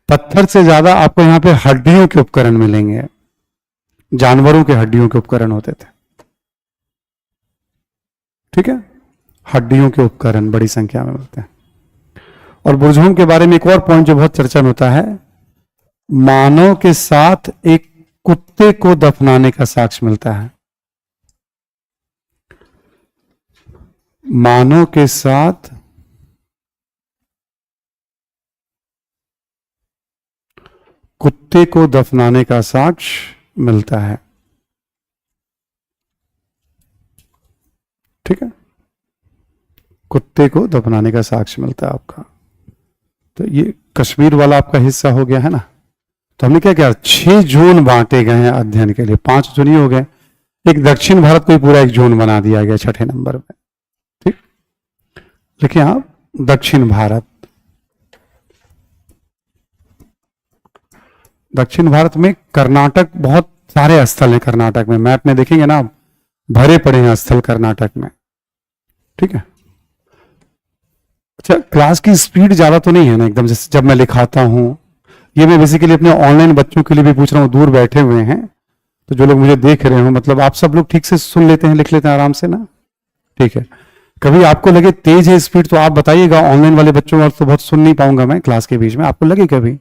पत्थर से ज्यादा आपको यहां पे हड्डियों के उपकरण मिलेंगे, जानवरों के हड्डियों के उपकरण होते थे। ठीक है, हड्डियों के उपकरण बड़ी संख्या में मिलते हैं। और बुर्ज होम के बारे में एक और पॉइंट जो बहुत चर्चा में होता है, मानव के साथ एक कुत्ते को दफनाने का साक्ष्य मिलता है। मानव के साथ कुत्ते को दफनाने का साक्ष्य मिलता है। ठीक है, कुत्ते को दफनाने का साक्ष्य मिलता है आपका। तो ये कश्मीर वाला आपका हिस्सा हो गया है ना। तो हमने क्या किया, 6 जोन बांटे गए हैं अध्ययन के लिए, 5 जोन ही हो गए। एक दक्षिण भारत को ही पूरा एक जोन बना दिया गया 6ठे नंबर पे। ठीक, लिखिए आप दक्षिण भारत। दक्षिण भारत में कर्नाटक, बहुत सारे स्थल हैं कर्नाटक में, मैप में देखेंगे ना आप, भरे पड़े हैं स्थल कर्नाटक में। ठीक है, अच्छा क्लास की स्पीड ज्यादा तो नहीं है ना एकदम, जैसे जब मैं लिखाता हूं, ये मैं बेसिकली अपने ऑनलाइन बच्चों के लिए भी पूछ रहा हूं, दूर बैठे हुए हैं, तो जो लोग मुझे देख रहे हो, मतलब आप सब लोग ठीक से सुन लेते हैं, लिख लेते हैं आराम से ना। ठीक है, कभी आपको लगे तेज है स्पीड तो आप बताइएगा, ऑनलाइन वाले बच्चों और तो बहुत सुन नहीं पाऊंगा मैं क्लास के बीच में, आपको लगे कभी।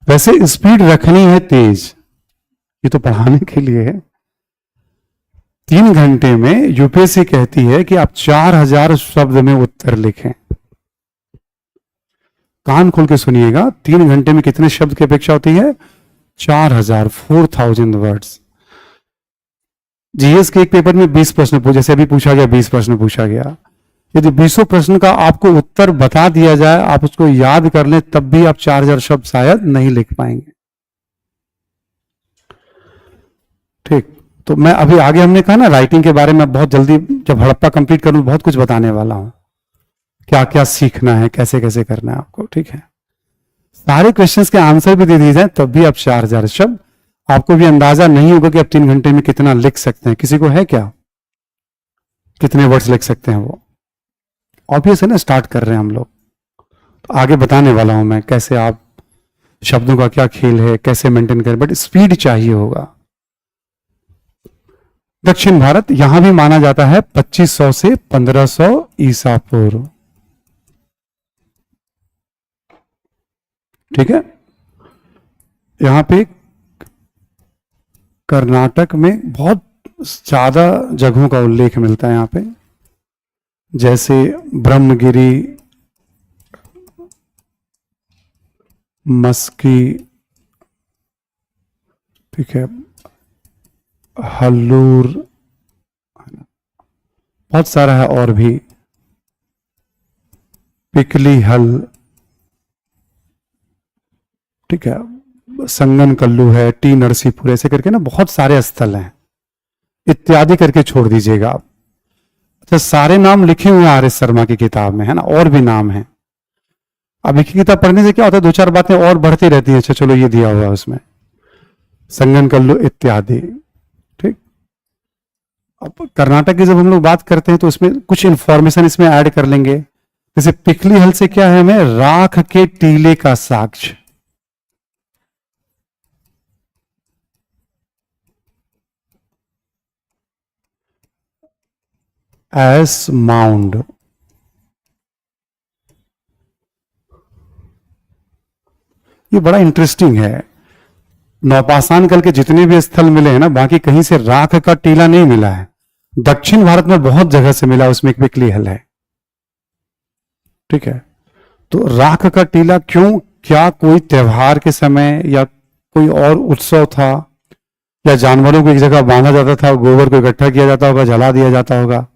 वैसे स्पीड रखनी है तेज, ये तो पढ़ाने के लिए है। 3 घंटे में यूपीएससी कहती है कि आप 4000 शब्द में उत्तर लिखें। कान खोल के सुनिएगा, 3 घंटे में कितने शब्द की अपेक्षा होती है? 4000 वर्ड्स। जीएस के एक पेपर में 20 प्रश्न पूछे, जैसे अभी पूछा गया 20 प्रश्न पूछा गया, यदि 20 प्रश्न का आपको उत्तर बता दिया जाए, आप उसको याद कर लें, तब भी आप 4000 शब्द शायद नहीं लिख पाएंगे। ठीक, तो मैं अभी आगे, हमने कहा ना राइटिंग के बारे में, बहुत जल्दी जब हड़प्पा कंप्लीट करूं बहुत कुछ बताने वाला हूं, क्या क्या सीखना है, कैसे कैसे करना है आपको। ठीक है, सारे क्वेश्चंस के आंसर भी दे दिए जाए तब भी आप 4000 शब्द, आपको भी अंदाजा नहीं होगा कि आप 3 घंटे में कितना लिख सकते हैं। किसी को है क्या, कितने वर्ड्स लिख सकते हैं? वो ऑब्वियस है ना, स्टार्ट कर रहे हैं हम लोग, तो आगे बताने वाला हूं मैं कैसे आप शब्दों का क्या खेल है, कैसे मेंटेन करें, बट स्पीड चाहिए होगा। दक्षिण भारत यहां भी माना जाता है 2500 से 1500 ईसा पूर्व। ठीक है, यहां पे कर्नाटक में बहुत ज्यादा जगहों का उल्लेख मिलता है यहां पे, जैसे ब्रह्मगिरी, मस्की, ठीक है, हल्लूर, बहुत सारा है और भी, पिकली हल, ठीक है, संगन कल्लू है, टी नरसीपुर, ऐसे करके ना बहुत सारे स्थल हैं, इत्यादि करके छोड़ दीजिएगा आप। अच्छा, सारे नाम लिखे हुए हैं आर एस शर्मा की किताब में, है ना, और भी नाम है। अब एक ही किताब पढ़ने से क्या होता है, 2-4 बातें और बढ़ती रहती हैं। अच्छा चलो, ये दिया हुआ है उसमें, संगन कल्लू इत्यादि। ठीक, अब कर्नाटक की जब हम लोग बात करते हैं तो इसमें कुछ इंफॉर्मेशन इसमें ऐड कर लेंगे। जैसे पिकली हल से क्या है, हमें राख के टीले का साक्ष्य, एस माउंड, ये बड़ा इंटरेस्टिंग है। नौपाषाण काल के जितने भी स्थल मिले हैं ना, बाकी कहीं से राख का टीला नहीं मिला है। दक्षिण भारत में बहुत जगह से मिला, उसमें एक पिकली हल है। ठीक है, तो राख का टीला क्यों? क्या कोई त्योहार के समय या कोई और उत्सव था, या जानवरों को एक जगह बांधा जाता था, गोबर को इकट्ठा किया जाता होगा, जला दिया जाता होगा।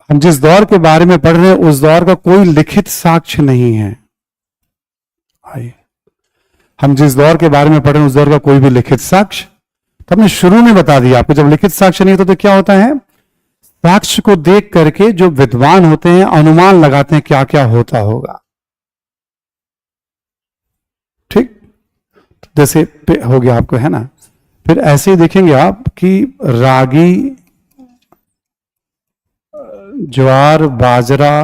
हम जिस दौर के बारे में पढ़ रहे हैं उस दौर का कोई लिखित साक्ष्य नहीं है। आइए, हम जिस दौर के बारे में पढ़ रहे हैं उस दौर का कोई भी लिखित साक्ष्य, तो हमने शुरू में बता दिया आपको, जब लिखित साक्ष्य नहीं होता तो क्या होता है, साक्ष्य को देख करके जो विद्वान होते हैं अनुमान लगाते हैं क्या क्या होता होगा। ठीक, जैसे हो गया आपको, है ना। फिर ऐसे ही देखेंगे आप कि रागी, ज्वार, बाजरा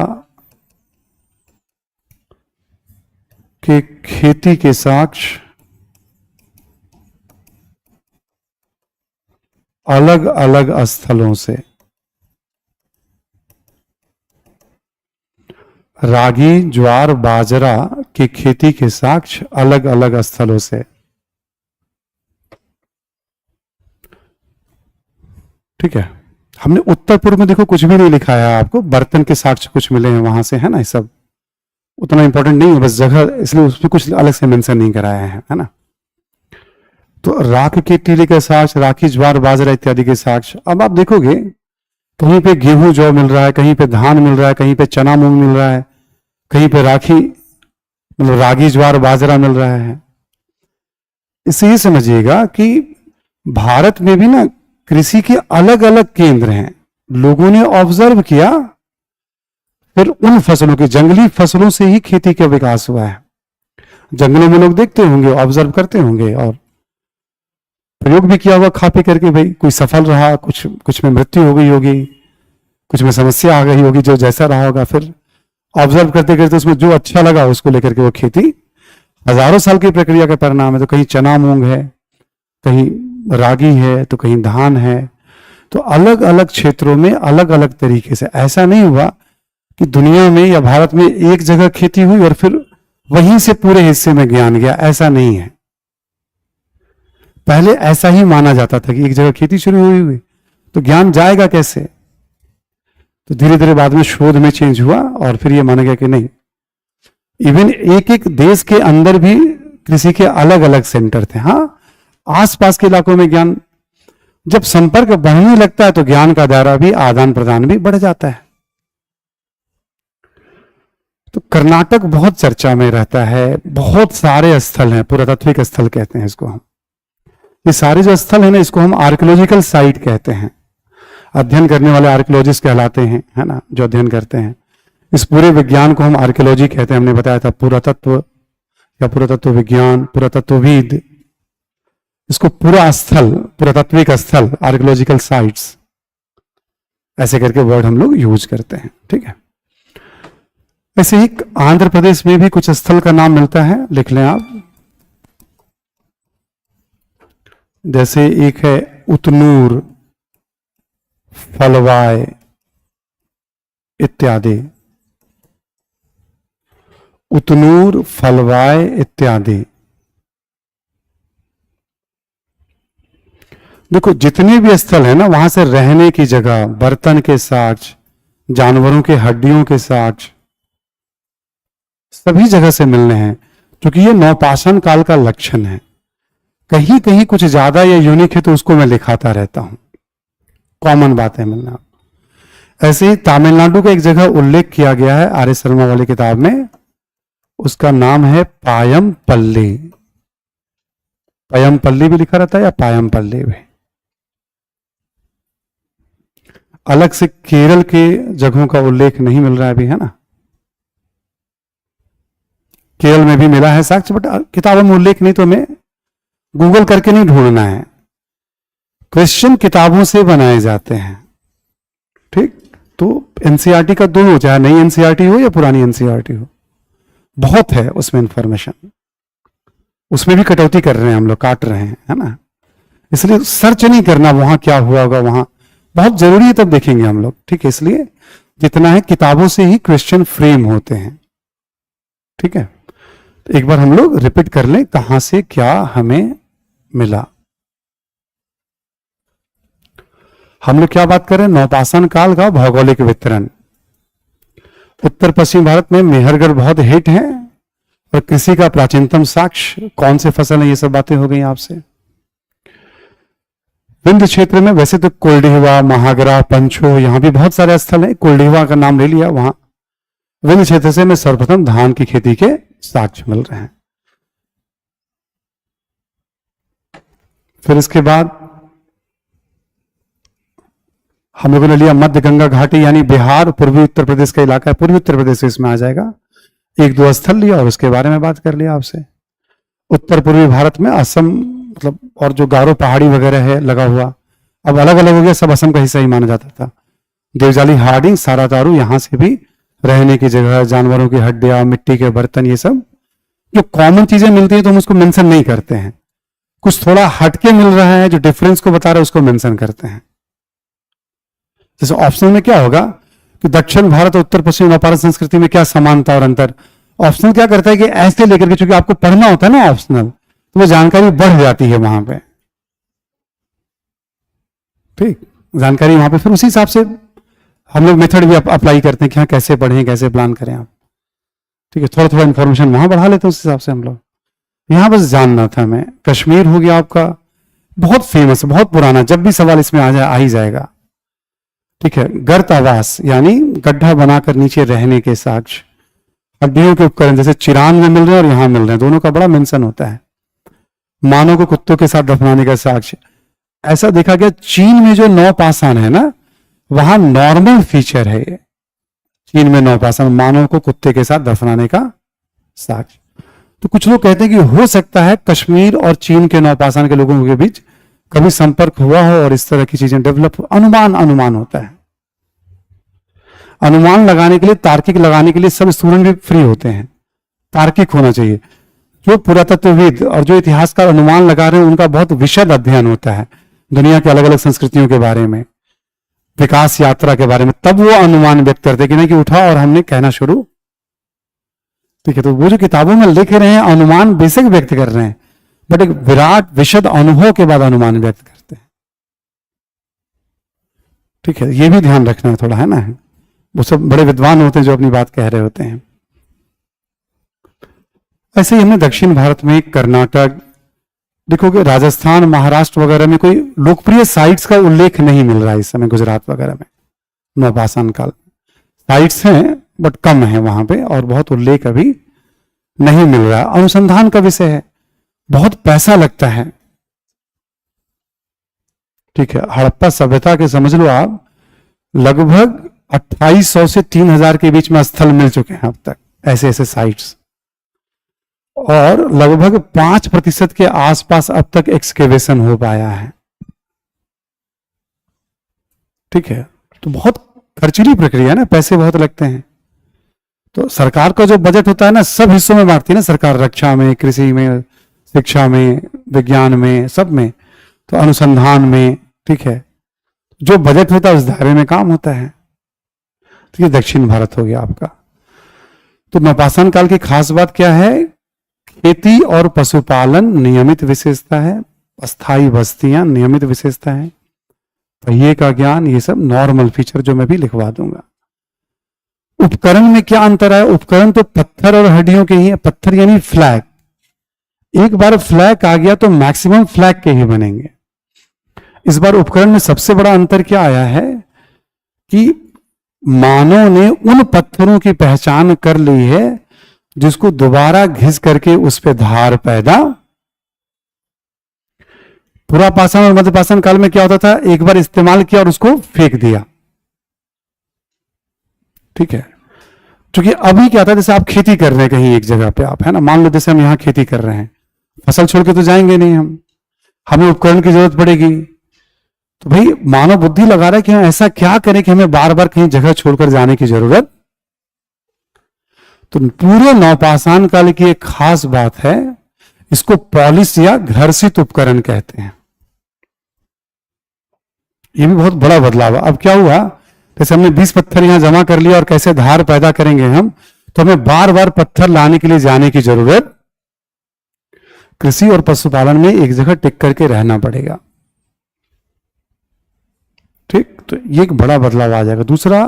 के खेती के साक्ष्य अलग अलग स्थलों से, रागी, ज्वार, बाजरा की खेती के साक्ष्य अलग अलग स्थलों से। ठीक है, हमने उत्तर पूर्व में देखो कुछ भी नहीं लिखा है आपको, बर्तन के साक्ष्य कुछ मिले हैं वहां से, है ना, ये सब उतना इंपॉर्टेंट नहीं है, बस जगह, इसलिए उसमें कुछ अलग से मेंशन नहीं कराया है ना। तो राख के टीले के साक्ष, राखी ज्वार बाजरा इत्यादि के साक्ष। अब आप देखोगे कहीं पे गेहूं जौ मिल रहा है, कहीं पे धान मिल रहा है, कहीं पे चना मूंग मिल रहा है, कहीं पे राखी मतलब रागी ज्वार बाजरा मिल रहा है। इससे ये समझिएगा कि भारत में भी ना कृषि के अलग अलग केंद्र हैं। लोगों ने ऑब्जर्व किया, फिर उन फसलों की, जंगली फसलों से ही खेती का विकास हुआ है। जंगलों में लोग देखते होंगे, ऑब्जर्व करते होंगे और प्रयोग भी किया होगा खा पी करके, भाई कोई सफल रहा, कुछ में मृत्यु हो गई होगी, कुछ में समस्या आ गई होगी, जो जैसा रहा होगा। फिर ऑब्जर्व करते करते उसमें जो अच्छा लगा उसको लेकर के वो खेती हजारों साल की प्रक्रिया का परिणाम है। तो कहीं चना मूंग है, कहीं रागी है, तो कहीं धान है। तो अलग अलग क्षेत्रों में अलग अलग तरीके से, ऐसा नहीं हुआ कि दुनिया में या भारत में एक जगह खेती हुई और फिर वहीं से पूरे हिस्से में ज्ञान गया, ऐसा नहीं है। पहले ऐसा ही माना जाता था कि एक जगह खेती शुरू हुई तो ज्ञान जाएगा कैसे। तो धीरे धीरे बाद में शोध में चेंज हुआ और फिर ये माना गया कि नहीं, इवन एक एक देश के अंदर भी कृषि के अलग अलग सेंटर थे। हाँ, आसपास के इलाकों में ज्ञान, जब संपर्क बढ़ने लगता है तो ज्ञान का दायरा भी, आदान प्रदान भी बढ़ जाता है। तो कर्नाटक बहुत चर्चा में रहता है, बहुत सारे स्थल हैं, पुरातात्विक स्थल कहते हैं इसको हम। ये सारे जो स्थल है ना, इसको हम आर्कियोलॉजिकल साइट कहते हैं। अध्ययन करने वाले आर्कियोलॉजिस्ट कहलाते हैं, है ना, जो अध्ययन करते हैं। इस पूरे विज्ञान को हम आर्कियोलॉजी कहते हैं। हमने बताया था पुरातत्व या पुरातत्व विज्ञान, पुरातत्वविद, इसको पूरा स्थल, पुरातात्विक स्थल, आर्कियोलॉजिकल साइट्स, ऐसे करके वर्ड हम लोग यूज करते हैं। ठीक है। ऐसे ही आंध्र प्रदेश में भी कुछ स्थल का नाम मिलता है, लिख लें आप। जैसे एक है उतनूर, फलवाय इत्यादि। उतनूर, फलवाय इत्यादि। देखो जितने भी स्थल है ना, वहां से रहने की जगह, बर्तन के साक्ष्य, जानवरों के हड्डियों के साक्ष्य, सभी जगह से मिलने हैं। क्योंकि ये नवपाषाण काल का लक्षण है। कहीं कहीं कुछ ज्यादा या यूनिक है तो उसको मैं लिखाता रहता हूं, कॉमन बात है मिलना। ऐसे ही तमिलनाडु का एक जगह उल्लेख किया गया है आर्य शर्मा वाली किताब में, उसका नाम है पायमपल्ली। पायमपल्ली भी लिखा रहता है या पायमपल्ली भी। अलग से केरल के जगहों का उल्लेख नहीं मिल रहा है अभी, है ना। केरल में भी मिला है साक्ष्य, बट किताबों में उल्लेख नहीं, तो हमें गूगल करके नहीं ढूंढना है। क्वेश्चन किताबों से बनाए जाते हैं। ठीक, तो एनसीईआरटी का दो हो, चाहे नई एनसीईआरटी हो या पुरानी एनसीईआरटी हो, बहुत है उसमें इंफॉर्मेशन। उसमें भी कटौती कर रहे हैं हम लोग, काट रहे हैं, है ना। इसलिए सर्च नहीं करना वहां क्या हुआ होगा, वहां बहुत जरूरी है, तब देखेंगे हम लोग। ठीक है, इसलिए जितना है किताबों से ही क्वेश्चन फ्रेम होते हैं। ठीक है, तो एक बार हम लोग रिपीट कर लें कहां से क्या हमें मिला। हम लोग क्या बात कर रहे हैं, नवपाषाण काल का भौगोलिक वितरण। उत्तर पश्चिम भारत में मेहरगढ़ बहुत हिट है, और कृषि का प्राचीनतम साक्ष्य, कौन से फसल है, ये सब बातें हो गई आपसे। विंध्य क्षेत्र में वैसे तो कुलडीहवा, महागरा, पंचो, यहां भी बहुत सारे स्थल हैं। कुलडीहवा का नाम ले लिया, वहां विंध्य क्षेत्र से में सर्वप्रथम धान की खेती के साक्ष्य मिल रहे हैं। फिर इसके बाद हम लोगों ने लिया मध्य गंगा घाटी, यानी बिहार, पूर्वी उत्तर प्रदेश का इलाका है, पूर्वी उत्तर प्रदेश इसमें आ जाएगा। एक दो स्थल लिया और उसके बारे में बात कर लिया आपसे। उत्तर पूर्वी भारत में असम, मतलब और जो गारो पहाड़ी वगैरह है लगा हुआ, अब अलग अलग हो गया, सब असम का हिस्सा ही माना जाता था। देवजाली, हार्डिंग, सारातारू, यहां से भी रहने की जगह, जानवरों की हड्डियां, मिट्टी के बर्तन, ये सब जो कॉमन चीजें मिलती है तो हम उसको मेंशन नहीं करते हैं। कुछ थोड़ा हटके मिल रहा है जो डिफरेंस को बता रहा है, उसको मेंशन करते हैं। जैसे ऑप्शनल में क्या होगा कि दक्षिण भारत और उत्तर पश्चिम व्यापार संस्कृति में क्या समानता और अंतर। ऑप्शनल क्या करता है कि ऐसे लेकर के, चूंकि आपको पढ़ना होता है ना ऑप्शनल, तो वो जानकारी बढ़ जाती है वहां पे। ठीक, जानकारी वहां पे फिर उसी हिसाब से हम लोग मेथड भी अप्लाई करते हैं कि हाँ कैसे पढ़ें, कैसे प्लान करें आप। ठीक है, थोड़ा थोड़ा इंफॉर्मेशन वहां बढ़ा लेते हैं उस हिसाब से हम लोग। यहां बस जानना था मैं, कश्मीर हो गया आपका, बहुत फेमस है, बहुत पुराना, जब भी सवाल इसमें आ ही जाएगा। ठीक है, गर्त आवास यानी गड्ढा बनाकर नीचे रहने के साक्ष्य, हड्डियों के उपकरण जैसे चिरान में मिल रहे हैं और यहां मिल रहे हैं, दोनों का बड़ा मेंशन होता है। मानव को कुत्तों के साथ दफनाने का साक्ष्य, ऐसा देखा गया चीन में जो नौपाषाण है ना, वहां नॉर्मल फीचर है ये। चीन में नौपाषाण मानव को कुत्ते के साथ दफनाने का साक्ष्य। तो कुछ लोग कहते हैं कि हो सकता है कश्मीर और चीन के नौपाषाण के लोगों के बीच कभी संपर्क हुआ हो और इस तरह की चीजें डेवलप, अनुमान होता है। अनुमान लगाने के लिए, तार्किक लगाने के लिए सब स्टूडेंट भी फ्री होते हैं। तार्किक होना चाहिए। जो पुरातत्वविद और जो इतिहासकार अनुमान लगा रहे हैं उनका बहुत विशद अध्ययन होता है दुनिया के अलग अलग संस्कृतियों के बारे में, विकास यात्रा के बारे में, तब वो अनुमान व्यक्त करते कि नहीं कि उठा और हमने कहना शुरू। ठीक है, तो वो जो किताबों में लिख रहे हैं अनुमान बेसिक व्यक्त कर रहे हैं, बट एक विराट विशद अनुभव के बाद अनुमान व्यक्त करते हैं। ठीक है, ये भी ध्यान रखना है थोड़ा, है ना। वो सब बड़े विद्वान होते हैं जो अपनी बात कह रहे होते हैं। ऐसे ही हमने दक्षिण भारत में कर्नाटक देखोगे, राजस्थान, महाराष्ट्र वगैरह में कोई लोकप्रिय साइट्स का उल्लेख नहीं मिल रहा है इस समय। गुजरात वगैरह में नौपाषाण काल साइट्स हैं बट कम है वहां पे, और बहुत उल्लेख अभी नहीं मिल रहा। अनुसंधान का विषय है, बहुत पैसा लगता है। ठीक है, हड़प्पा सभ्यता के समझ लो आप, लगभग 2800 से 3000 के बीच में स्थल मिल चुके हैं अब तक, ऐसे ऐसे साइट्स, और लगभग 5% के आसपास अब तक एक्सकेवेशन हो पाया है। ठीक है, तो बहुत खर्चीली प्रक्रिया है ना, पैसे बहुत लगते हैं। तो सरकार का जो बजट होता है ना, सब हिस्सों में बांटती है ना सरकार, रक्षा में, कृषि में, शिक्षा में, विज्ञान में, सब में, तो अनुसंधान में। ठीक है, जो बजट होता है उस दायरे में काम होता है। तो ये दक्षिण भारत हो गया आपका। तो नौपाषाण काल की खास बात क्या है? खेती और पशुपालन नियमित विशेषता है, अस्थायी बस्तियां नियमित विशेषता है, पहिए का ज्ञान, ये सब नॉर्मल फीचर जो मैं भी लिखवा दूंगा। उपकरण में क्या अंतर है? उपकरण तो पत्थर और हड्डियों के ही है। पत्थर यानी फ्लैग, एक बार फ्लैग आ गया तो मैक्सिमम फ्लैग के ही बनेंगे। इस बार उपकरण में सबसे बड़ा अंतर क्या आया है कि मानव ने उन पत्थरों की पहचान कर ली है जिसको दोबारा घिस करके उस पर धार पैदा। पुरापाषाण और मध्यपाषाण काल में क्या होता था? एक बार इस्तेमाल किया और उसको फेंक दिया। ठीक है, क्योंकि अभी क्या था, जैसे आप खेती कर रहे हैं कहीं एक जगह पे, आप है ना, मान लो जैसे हम यहां खेती कर रहे हैं, फसल छोड़ के तो जाएंगे नहीं हम, हमें उपकरण की जरूरत पड़ेगी। तो भाई मानव बुद्धि लगा रहा है कि हम ऐसा क्या करें कि हमें बार बार कहीं जगह छोड़कर जाने की जरूरत। तो पूरे नौपाषाण काल की एक खास बात है, इसको पॉलिश या घर्षित उपकरण कहते हैं। ये भी बहुत बड़ा बदलाव है। अब क्या हुआ, जैसे हमने 20 पत्थर यहां जमा कर लिया और कैसे धार पैदा करेंगे हम, तो हमें बार बार पत्थर लाने के लिए जाने की जरूरत। कृषि और पशुपालन में एक जगह टिक करके रहना पड़ेगा। ठीक, तो ये एक बड़ा बदलाव आ जाएगा। दूसरा,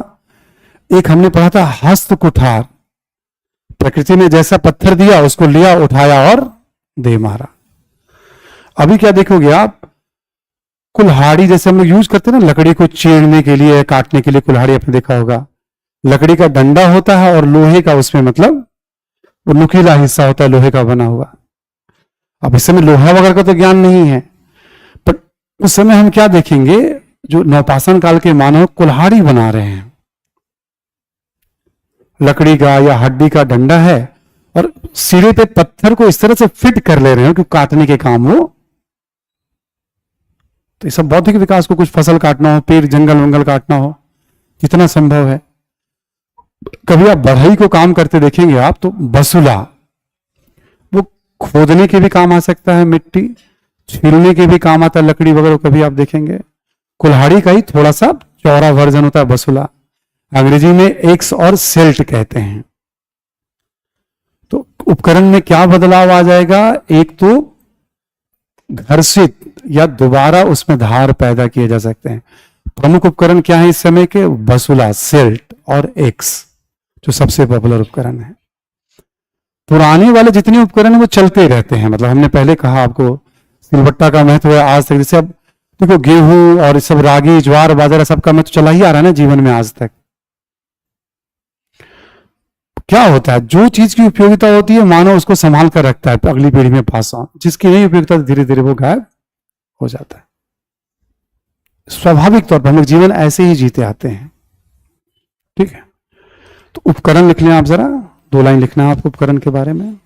एक हमने पढ़ा था हस्त कुठार, प्रकृति ने जैसा पत्थर दिया उसको लिया, उठाया और दे मारा। अभी क्या देखोगे आप, कुल्हाड़ी जैसे हम लोग यूज करते हैं ना, लकड़ी को चीरने के लिए, काटने के लिए कुल्हाड़ी आपने देखा होगा। लकड़ी का डंडा होता है और लोहे का उसमें मतलब वो नुकीला हिस्सा होता है लोहे का बना हुआ। अब इस समय लोहा वगैरह का तो ज्ञान नहीं है, पर उस समय हम क्या देखेंगे, जो नौपाषाण काल के मानव कुल्हाड़ी बना रहे हैं, लकड़ी का या हड्डी का डंडा है और सिरे पे पत्थर को इस तरह से फिट कर ले रहे हैं कि काटने के काम हो। तो ये सब बौद्धिक विकास को, कुछ फसल काटना हो, पेड़ जंगल वंगल काटना हो, कितना संभव है। कभी आप बढ़ई को काम करते देखेंगे आप, तो बसुला वो खोदने के भी काम आ सकता है, मिट्टी छीलने के भी काम आता है, लकड़ी वगैरह कभी आप देखेंगे। कुल्हाड़ी का ही थोड़ा सा चौड़ा वर्जन होता है बसुला, अंग्रेजी में एक्स और सेल्ट कहते हैं। तो उपकरण में क्या बदलाव आ जाएगा, एक तो घर्षित या दोबारा उसमें धार पैदा किए जा सकते हैं। प्रमुख उपकरण क्या है इस समय के? बसुला, सेल्ट और एक्स, जो सबसे पॉपुलर उपकरण है। पुराने वाले जितने उपकरण हैं वो चलते रहते हैं, मतलब हमने पहले कहा आपको सिलबट्टा का महत्व है आज तक। जैसे अब देखो गेहूं और सब रागी ज्वार बाजरा सबका महत्व चला ही आ रहा है ना जीवन में आज तक। क्या होता है, जो चीज की उपयोगिता होती है मानव उसको संभाल कर रखता है अगली पीढ़ी में पास ऑन, जिसकी नहीं उपयोगिता धीरे धीरे वो गायब हो जाता है। स्वाभाविक तौर पर हम लोग जीवन ऐसे ही जीते आते हैं। ठीक है, तो उपकरण लिख लें आप जरा, 2 लाइन लिखना है आपको उपकरण के बारे में।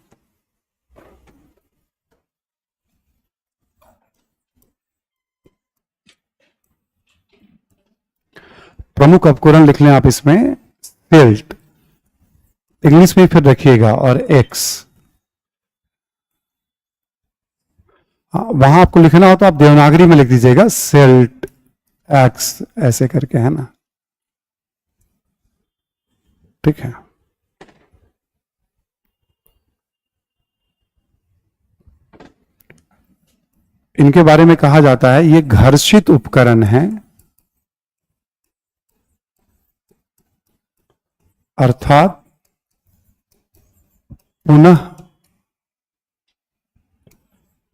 प्रमुख उपकरण लिख लें आप इसमें, सिल्ट इंग्लिश में फिर रखिएगा और एक्स। वहां आपको लिखना हो तो आप देवनागरी में लिख दीजिएगा सिल्ट एक्स ऐसे करके, है ना। ठीक है, इनके बारे में कहा जाता है ये घर्षित उपकरण है, अर्थात पुनः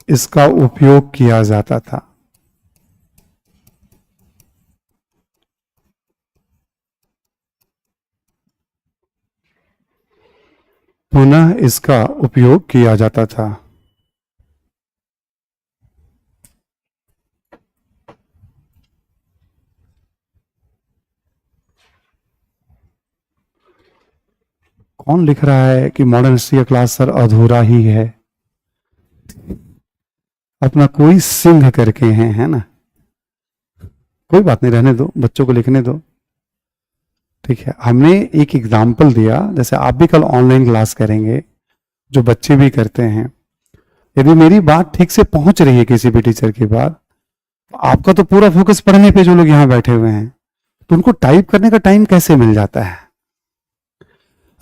इसका उपयोग किया जाता था। पुनः इसका उपयोग किया जाता था। कौन लिख रहा है कि मॉडर्न हिस्ट्री का क्लास सर अधूरा ही है? अपना कोई सिंह करके हैं, है ना। कोई बात नहीं, रहने दो, बच्चों को लिखने दो। ठीक है, हमने एक एग्जाम्पल दिया, जैसे आप भी कल ऑनलाइन क्लास करेंगे, जो बच्चे भी करते हैं, यदि मेरी बात ठीक से पहुंच रही है किसी भी टीचर की बात, तो आपका तो पूरा फोकस पढ़ने पे, जो लोग यहां बैठे हुए हैं तो उनको टाइप करने का टाइम कैसे मिल जाता है?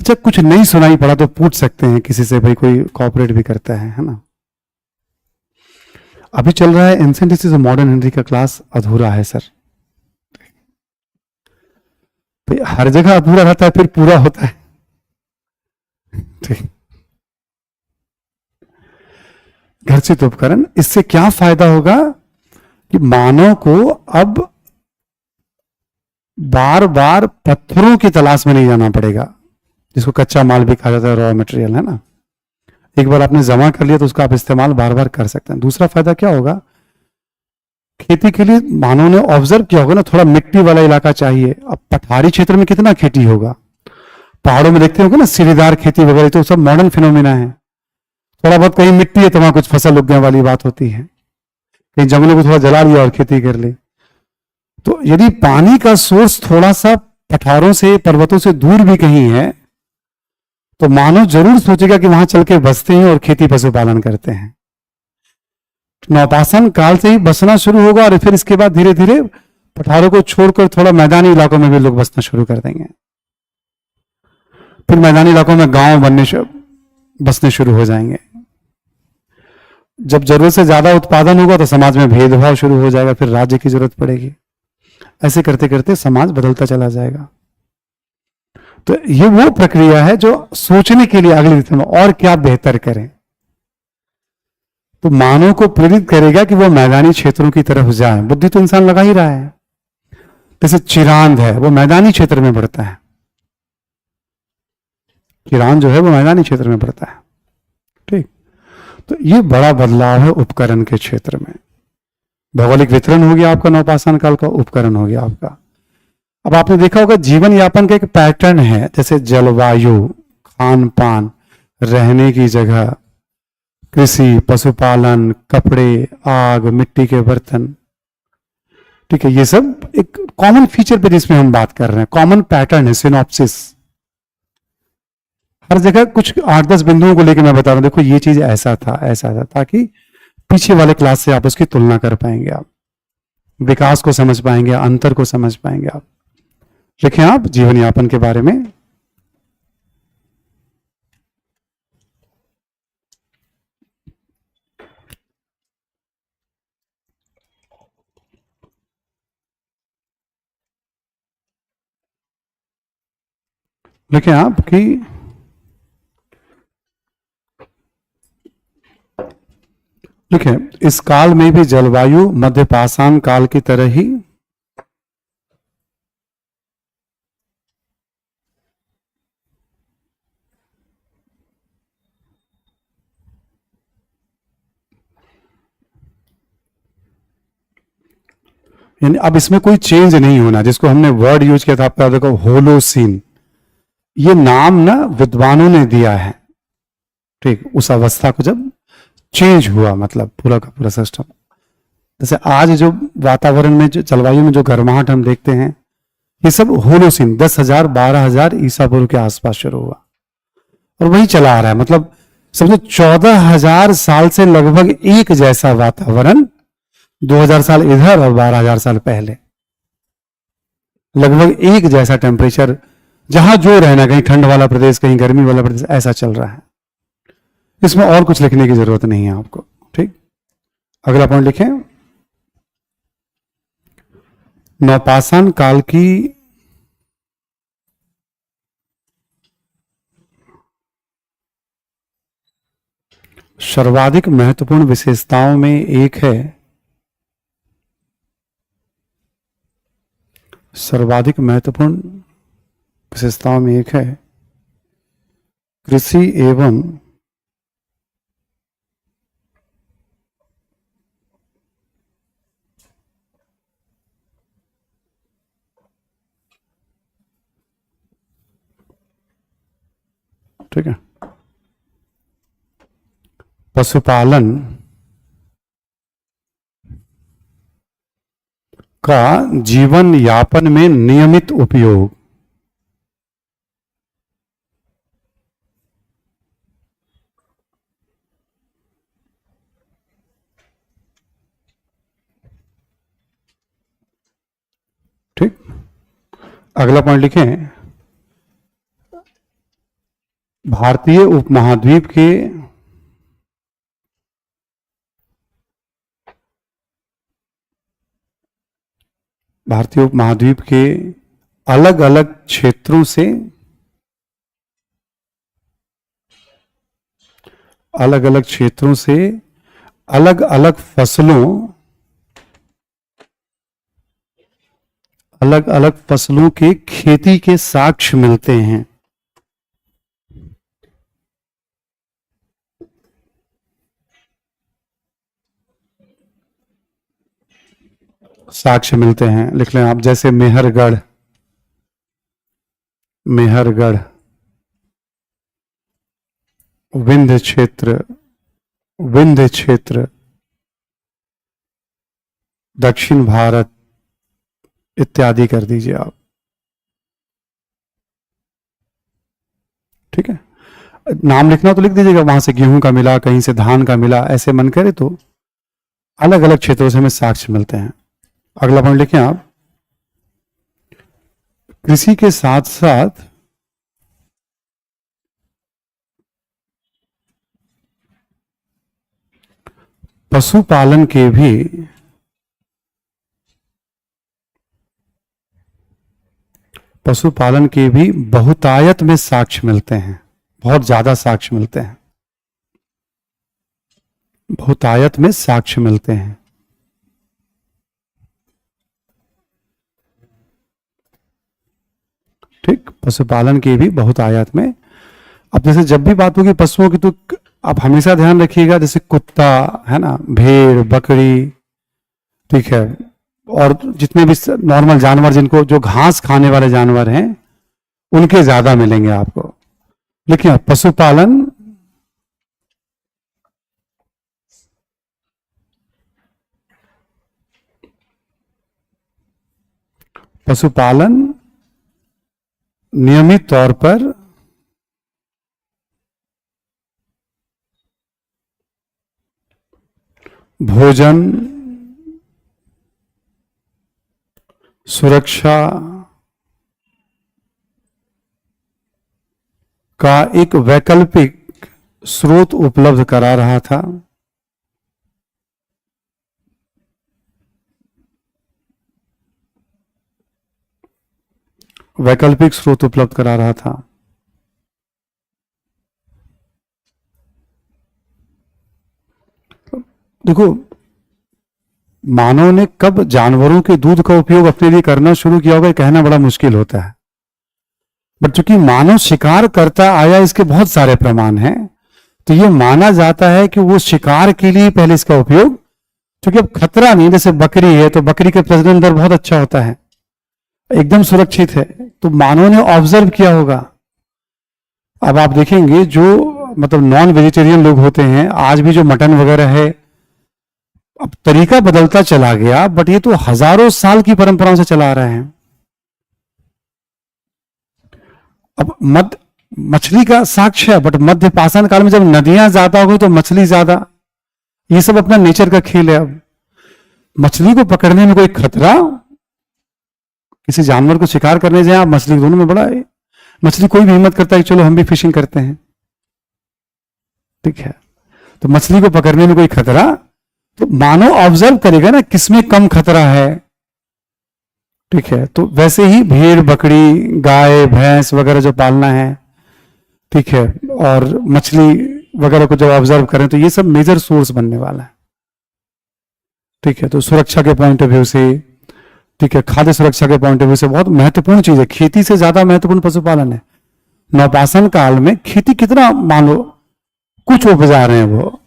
अच्छा, कुछ नहीं सुनाई पड़ा तो पूछ सकते हैं किसी से, भाई कोई कॉपरेट भी करता है ना। अभी चल रहा है एंशिएंट हिस्ट्री मॉडर्न हिस्ट्री का क्लास अधूरा है सर। भाई हर जगह अधूरा रहता है फिर पूरा होता है। ठीक, घर्षित उपकरण, इससे क्या फायदा होगा कि मानव को अब बार बार पत्थरों की तलाश में नहीं जाना पड़ेगा, जिसको कच्चा माल भी कहा जाता है, रॉ मटेरियल, है ना। एक बार आपने जमा कर लिया तो उसका आप इस्तेमाल बार बार कर सकते हैं। दूसरा फायदा क्या होगा, खेती के लिए मानव ने ऑब्जर्व किया होगा ना, थोड़ा मिट्टी वाला इलाका चाहिए। अब पठारी क्षेत्र में कितना खेती होगा, पहाड़ों में देखते होंगे ना सीढ़ीदार खेती वगैरह, तो सब मॉडर्न फिनोमिना है। थोड़ा बहुत कहीं मिट्टी है तो वहां कुछ फसल उग गया वाली बात होती है, कहीं जंगलों को थोड़ा जला लिया और खेती कर ली। तो यदि पानी का सोर्स थोड़ा सा पठारों से पर्वतों से दूर भी कहीं है तो मानव जरूर सोचेगा कि वहां चल के बसते हैं और खेती पशुपालन करते हैं। नवपाषाण काल से ही बसना शुरू होगा और फिर इसके बाद धीरे धीरे पठारों को छोड़कर थोड़ा मैदानी इलाकों में भी लोग बसना शुरू कर देंगे। फिर मैदानी इलाकों में गांव बसने शुरू हो जाएंगे। जब जरूरत से ज्यादा उत्पादन होगा तो समाज में भेदभाव शुरू हो जाएगा, फिर राज्य की जरूरत पड़ेगी। ऐसे करते करते समाज बदलता चला जाएगा। तो ये वो प्रक्रिया है जो सोचने के लिए अगले दिन में और क्या बेहतर करें, तो मानव को प्रेरित करेगा कि वो मैदानी क्षेत्रों की तरफ जाए। बुद्धि तो इंसान लगा ही रहा है, जैसे चिरांद है वो मैदानी क्षेत्र में बढ़ता है, चिरांद जो है वो मैदानी क्षेत्र में बढ़ता है। ठीक, तो ये बड़ा बदलाव है उपकरण के क्षेत्र में। भौगोलिक वितरण हो गया आपका, नवपाषाण काल का उपकरण हो गया आपका। अब आपने देखा होगा जीवन यापन का एक पैटर्न है, जैसे जलवायु, खान पान, रहने की जगह, कृषि, पशुपालन, कपड़े, आग, मिट्टी के बर्तन। ठीक है, ये सब एक कॉमन फीचर पे जिसमें हम बात कर रहे हैं, कॉमन पैटर्न है, सिनॉप्सिस। हर जगह कुछ 8-10 बिंदुओं को लेकर मैं बता रहा हूं, देखो ये चीज ऐसा था ऐसा था, ताकि पीछे वाले क्लास से आप उसकी तुलना कर पाएंगे, आप विकास को समझ पाएंगे, अंतर को समझ पाएंगे। आप लिखें आप जीवन यापन के बारे में। लिखें आप कि देखिए, इस काल में भी जलवायु मध्य पाषाण काल की तरह ही यानी अब इसमें कोई चेंज नहीं होना। जिसको हमने वर्ड यूज किया था आपका, देखो होलोसीन, ये नाम ना विद्वानों ने दिया है, ठीक, उस अवस्था को जब चेंज हुआ, मतलब पूरा का पूरा सिस्टम। जैसे आज जो वातावरण में, जो जलवायु में जो गर्माहट हम देखते हैं, ये सब होलोसीन 10,000 12,000 ईसा पूर्व के आसपास शुरू हुआ और वही चला आ रहा है। मतलब समझो 14,000 साल से लगभग एक जैसा वातावरण, 2,000 साल इधर और 12,000 साल पहले, लगभग एक जैसा टेम्परेचर, जहां जो रहना, कहीं ठंड वाला प्रदेश, कहीं गर्मी वाला प्रदेश, ऐसा चल रहा है। इसमें और कुछ लिखने की जरूरत नहीं है आपको, ठीक। अगला पॉइंट लिखें, नवपाषाण काल की सर्वाधिक महत्वपूर्ण विशेषताओं में एक है, सर्वाधिक महत्वपूर्ण विशेषताओं में एक है कृषि एवं ठीक है, पशुपालन का जीवन यापन में नियमित उपयोग। ठीक, अगला पॉइंट लिखें, भारतीय उपमहाद्वीप के भारतीय उपमहाद्वीप के अलग अलग क्षेत्रों से, अलग अलग क्षेत्रों से अलग अलग फसलों, अलग अलग फसलों के खेती के साक्ष्य मिलते हैं। साक्ष्य मिलते हैं, लिख लें आप, जैसे मेहरगढ़, मेहरगढ़, विंध्य क्षेत्र, विंध्य क्षेत्र, दक्षिण भारत इत्यादि कर दीजिए आप। ठीक है, नाम लिखना तो लिख दीजिएगा, वहां से गेहूं का मिला, कहीं से धान का मिला, ऐसे मन करे तो अलग अलग क्षेत्रों से हमें साक्ष्य मिलते हैं। अगला पॉइंट लिखें आप, कृषि के साथ साथ पशुपालन के भी बहुतायत में साक्ष्य मिलते हैं, बहुत ज्यादा साक्ष्य मिलते हैं, बहुतायत में साक्ष्य मिलते हैं। ठीक, पशुपालन की भी बहुतायत में। अब जैसे जब भी बात होगी पशुओं की, तो आप हमेशा ध्यान रखिएगा, जैसे कुत्ता है ना, भेड़, बकरी, ठीक है, और जितने भी नॉर्मल जानवर, जिनको जो घास खाने वाले जानवर हैं, उनके ज्यादा मिलेंगे आपको। लेकिन पशुपालन, पशुपालन नियमित तौर पर भोजन, सुरक्षा का एक वैकल्पिक स्रोत उपलब्ध करा रहा था। वैकल्पिक स्रोत उपलब्ध करा रहा था। देखो, मानव ने कब जानवरों के दूध का उपयोग अपने लिए करना शुरू किया होगा, कहना बड़ा मुश्किल होता है। बट चूंकि मानव शिकार करता आया, इसके बहुत सारे प्रमाण हैं, तो ये माना जाता है कि वो शिकार के लिए पहले इसका उपयोग, क्योंकि अब खतरा नहीं, जैसे बकरी है तो बकरी का प्रजनन दर बहुत अच्छा होता है, एकदम सुरक्षित है, तो मानव ने ऑब्जर्व किया होगा। अब आप देखेंगे जो मतलब नॉन वेजिटेरियन लोग होते हैं, आज भी जो मटन वगैरह है, अब तरीका बदलता चला गया, बट ये तो हजारों साल की परंपराओं से चला आ रहे हैं। अब मछली का साक्ष्य है, बट मध्य पाषाण काल में जब नदियां ज्यादा हो गई तो मछली ज्यादा, ये सब अपना नेचर का खेल है। अब मछली को पकड़ने में कोई खतरा, किसी जानवर को शिकार करने जाए आप, मछली दोनों में बड़ा है, मछली कोई भी हिम्मत करता है कि चलो हम भी फिशिंग करते हैं, ठीक है, तो मछली को पकड़ने में कोई खतरा, तो मानव ऑब्जर्व करेगा ना किसमें कम खतरा है, ठीक है। तो वैसे ही भेड़ बकरी गाय भैंस वगैरह जो पालना है, ठीक है, और मछली वगैरह को जब ऑब्जर्व करें तो ये सब मेजर सोर्स बनने वाला है, ठीक है। तो सुरक्षा के पॉइंट ऑफ व्यू से, ठीक है, खाद्य सुरक्षा के पॉइंट ऑफ व्यू से बहुत महत्वपूर्ण चीज है। खेती से ज्यादा महत्वपूर्ण पशुपालन है। नवपाषाण काल में खेती कितना, मान लो कुछ उपजा रहे हैं वो,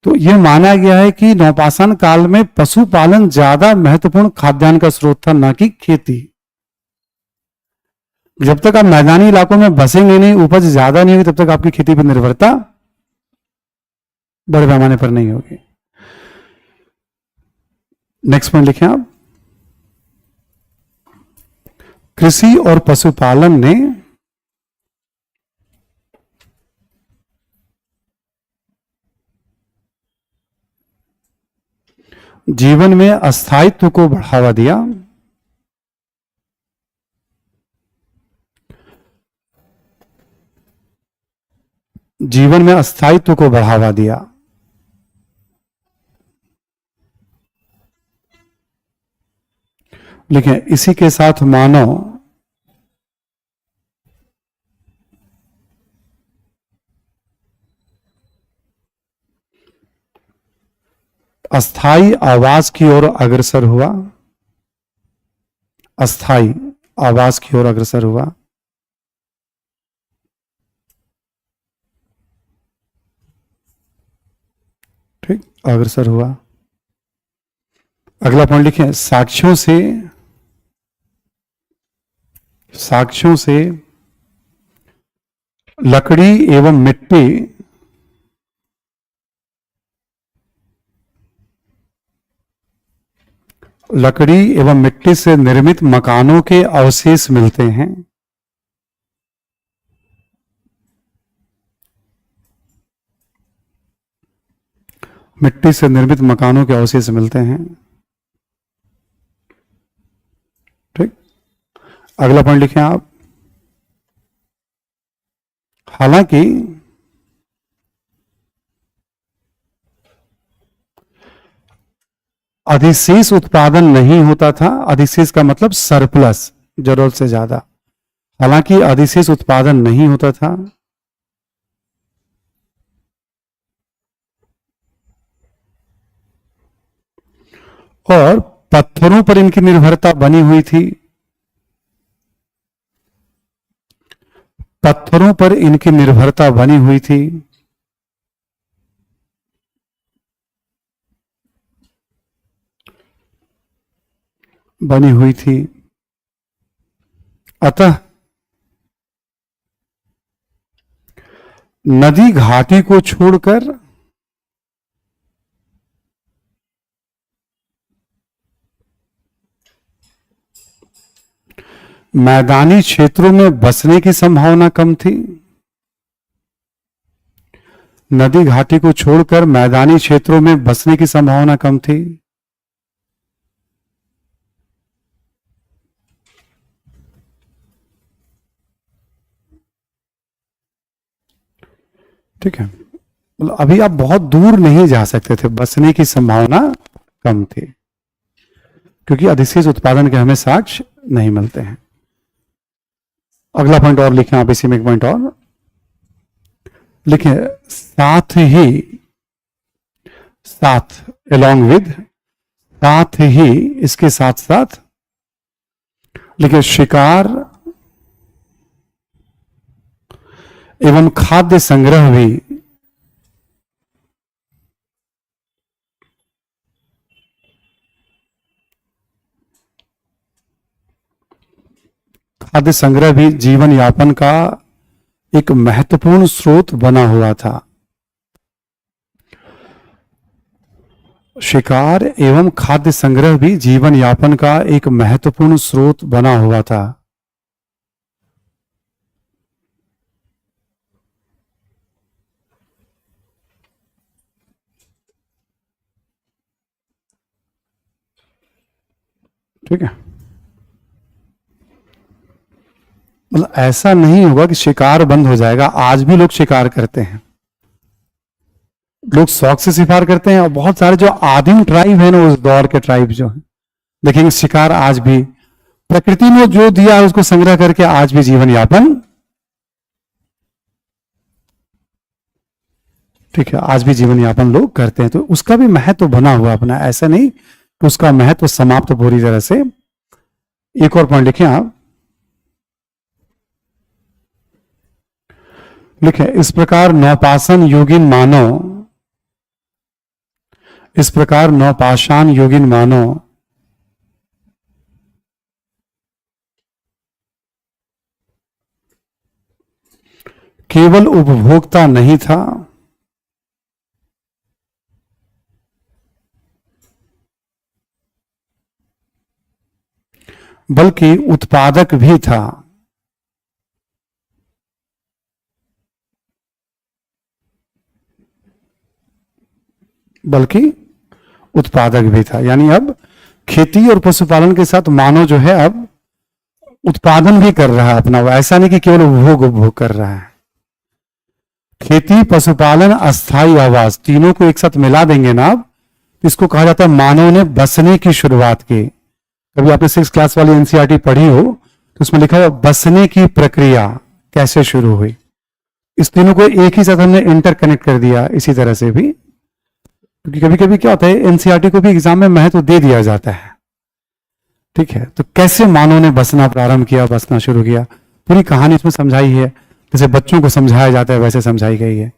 तो यह माना गया है कि नवपाषाण काल में पशुपालन ज्यादा महत्वपूर्ण खाद्यान्न का स्रोत था, ना कि खेती। जब तक आप मैदानी इलाकों में बसेंगे नहीं, उपज ज्यादा नहीं होगी, तब तक आपकी खेती पर निर्भरता बड़े पैमाने पर नहीं होगी। नेक्स्ट पॉइंट लिखें आप, कृषि और पशुपालन ने जीवन में अस्थायित्व को बढ़ावा दिया। जीवन में अस्थायित्व को बढ़ावा दिया। लेकिन इसी के साथ मानव अस्थाई आवास की ओर अग्रसर हुआ। अस्थाई आवास की ओर अग्रसर हुआ। ठीक, अग्रसर हुआ। अगला पॉइंट लिखें, साक्ष्यों से लकड़ी एवं मिट्टी से निर्मित मकानों के अवशेष मिलते हैं। मिट्टी से निर्मित मकानों के अवशेष मिलते हैं। ठीक, अगला पॉइंट लिखें आप, हालांकि अधिशेष उत्पादन नहीं होता था। अधिशेष का मतलब सरप्लस, जरूरत से ज्यादा। हालांकि अधिशेष उत्पादन नहीं होता था, और पत्थरों पर इनकी निर्भरता बनी हुई थी। पत्थरों पर इनकी निर्भरता बनी हुई थी। अतः नदी घाटी को छोड़कर मैदानी क्षेत्रों में बसने की संभावना कम थी। नदी घाटी को छोड़कर मैदानी क्षेत्रों में बसने की संभावना कम थी। ठीक है, मतलब अभी आप बहुत दूर नहीं जा सकते थे, बसने की संभावना कम थी, क्योंकि अधिशेष उत्पादन के हमें साक्ष्य नहीं मिलते हैं। अगला पॉइंट और लिखें आप, इसी में एक पॉइंट और लिखें, साथ ही साथ, along with, साथ ही, इसके साथ साथ, लेकिन शिकार एवं खाद्य संग्रह भी खाद्य संग्रह भी जीवन यापन का एक महत्वपूर्ण स्रोत बना हुआ था। शिकार एवं खाद्य संग्रह भी जीवन यापन का एक महत्वपूर्ण स्रोत बना हुआ था। ठीक है, मतलब ऐसा नहीं होगा कि शिकार बंद हो जाएगा। आज भी लोग शिकार करते हैं, लोग शौक से शिकार करते हैं, और बहुत सारे जो आदिम ट्राइब है ना, उस दौर के ट्राइब जो है, देखेंगे शिकार आज भी प्रकृति ने जो दिया है उसको संग्रह करके आज भी जीवन यापन, ठीक है, आज भी जीवन यापन लोग करते हैं। तो उसका भी महत्व बना हुआ अपना, ऐसा नहीं कि उसका महत्व समाप्त पूरी तरह से। एक और पॉइंट लिखें आप, लिखे, इस प्रकार नौपाषाण योगिन मानव, इस प्रकार नौपाषाण योगिन मानव केवल उपभोक्ता नहीं था, बल्कि उत्पादक भी था। बल्कि उत्पादक भी था, यानी अब खेती और पशुपालन के साथ मानव जो है अब उत्पादन भी कर रहा है अपना। ऐसा नहीं कि केवल उपभोग कर रहा है। खेती, पशुपालन, अस्थाई आवास, तीनों को एक साथ मिला देंगे ना आप, इसको कहा जाता है मानव ने बसने की शुरुआत की। कभी आपने 6 क्लास वाली एनसीईआरटी पढ़ी हो तो उसमें लिखा है बसने की प्रक्रिया कैसे शुरू हुई। इस तीनों को एक ही साथ हमने इंटरकनेक्ट कर दिया। इसी तरह से भी, क्योंकि कभी कभी क्या होता है, एनसीईआरटी को भी एग्जाम में महत्व दे दिया जाता है। ठीक है, तो कैसे मानव ने बसना प्रारंभ किया, बसना शुरू किया, पूरी कहानी इसमें समझाई है। जैसे बच्चों को समझाया जाता है वैसे समझाई गई है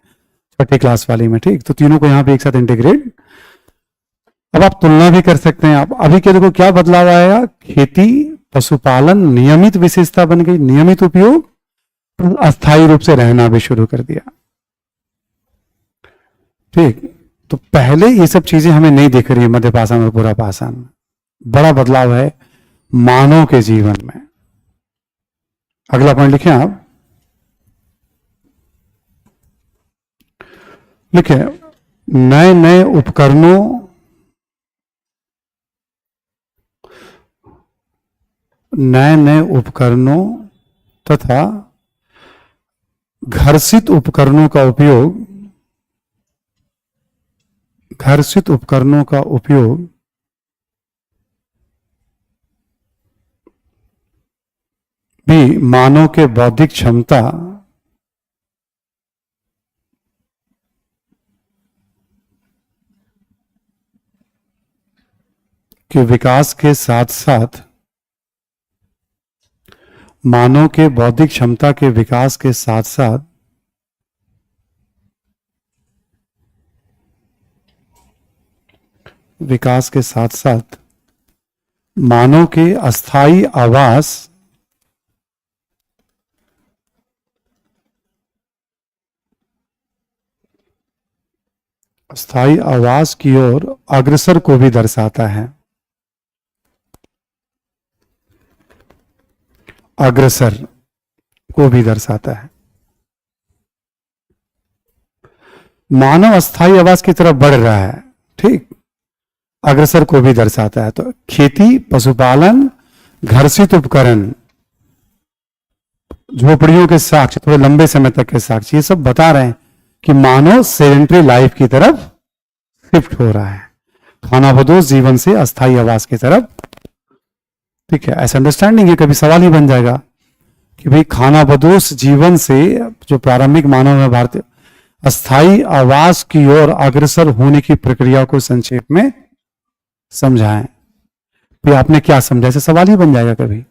6ठी क्लास वाली में। ठीक, तो तीनों को यहां पे एक साथ इंटीग्रेट। अब आप तुलना भी कर सकते हैं। आप अभी के देखो क्या बदलाव आया, खेती, पशुपालन नियमित विशेषता बन गई, नियमित उपयोग, अस्थायी रूप से रहना भी शुरू कर दिया। ठीक, तो पहले ये सब चीजें हमें नहीं दिख रही है मध्य पाषाण और पूरा पाषाण में। बड़ा बदलाव है मानव के जीवन में। अगला पॉइंट लिखें आप, लिखे, नए नए उपकरणों, नए नए उपकरणों तथा घर्षित उपकरणों का उपयोग, घर्षित उपकरणों का उपयोग भी मानव के बौद्धिक क्षमता के विकास के साथ साथ, मानव के बौद्धिक क्षमता के विकास के साथ साथ विकास के साथ साथ मानव के अस्थायी आवास, अस्थायी आवास की ओर अग्रसर को भी दर्शाता है। अग्रसर को भी दर्शाता है। मानव अस्थायी आवास की तरफ बढ़ रहा है। ठीक, अग्रसर को भी दर्शाता है। तो खेती, पशुपालन, घर्षित उपकरण, झोपड़ियों के साक्ष्य, थोड़े लंबे समय तक के साक्ष्य, ये सब बता रहे हैं कि मानव सेडेंटरी लाइफ की तरफ शिफ्ट हो रहा है, खानाबदोश जीवन से अस्थायी आवास की तरफ। ठीक है, ऐसा अंडरस्टैंडिंग है। कभी सवाल ही बन जाएगा कि भाई खानाबदोश जीवन से जो प्रारंभिक मानव है भारतीय, अस्थाई आवास की ओर अग्रसर होने की प्रक्रिया को संक्षेप में समझाएं। तो आपने क्या समझा, ऐसे सवाल ही बन जाएगा कभी।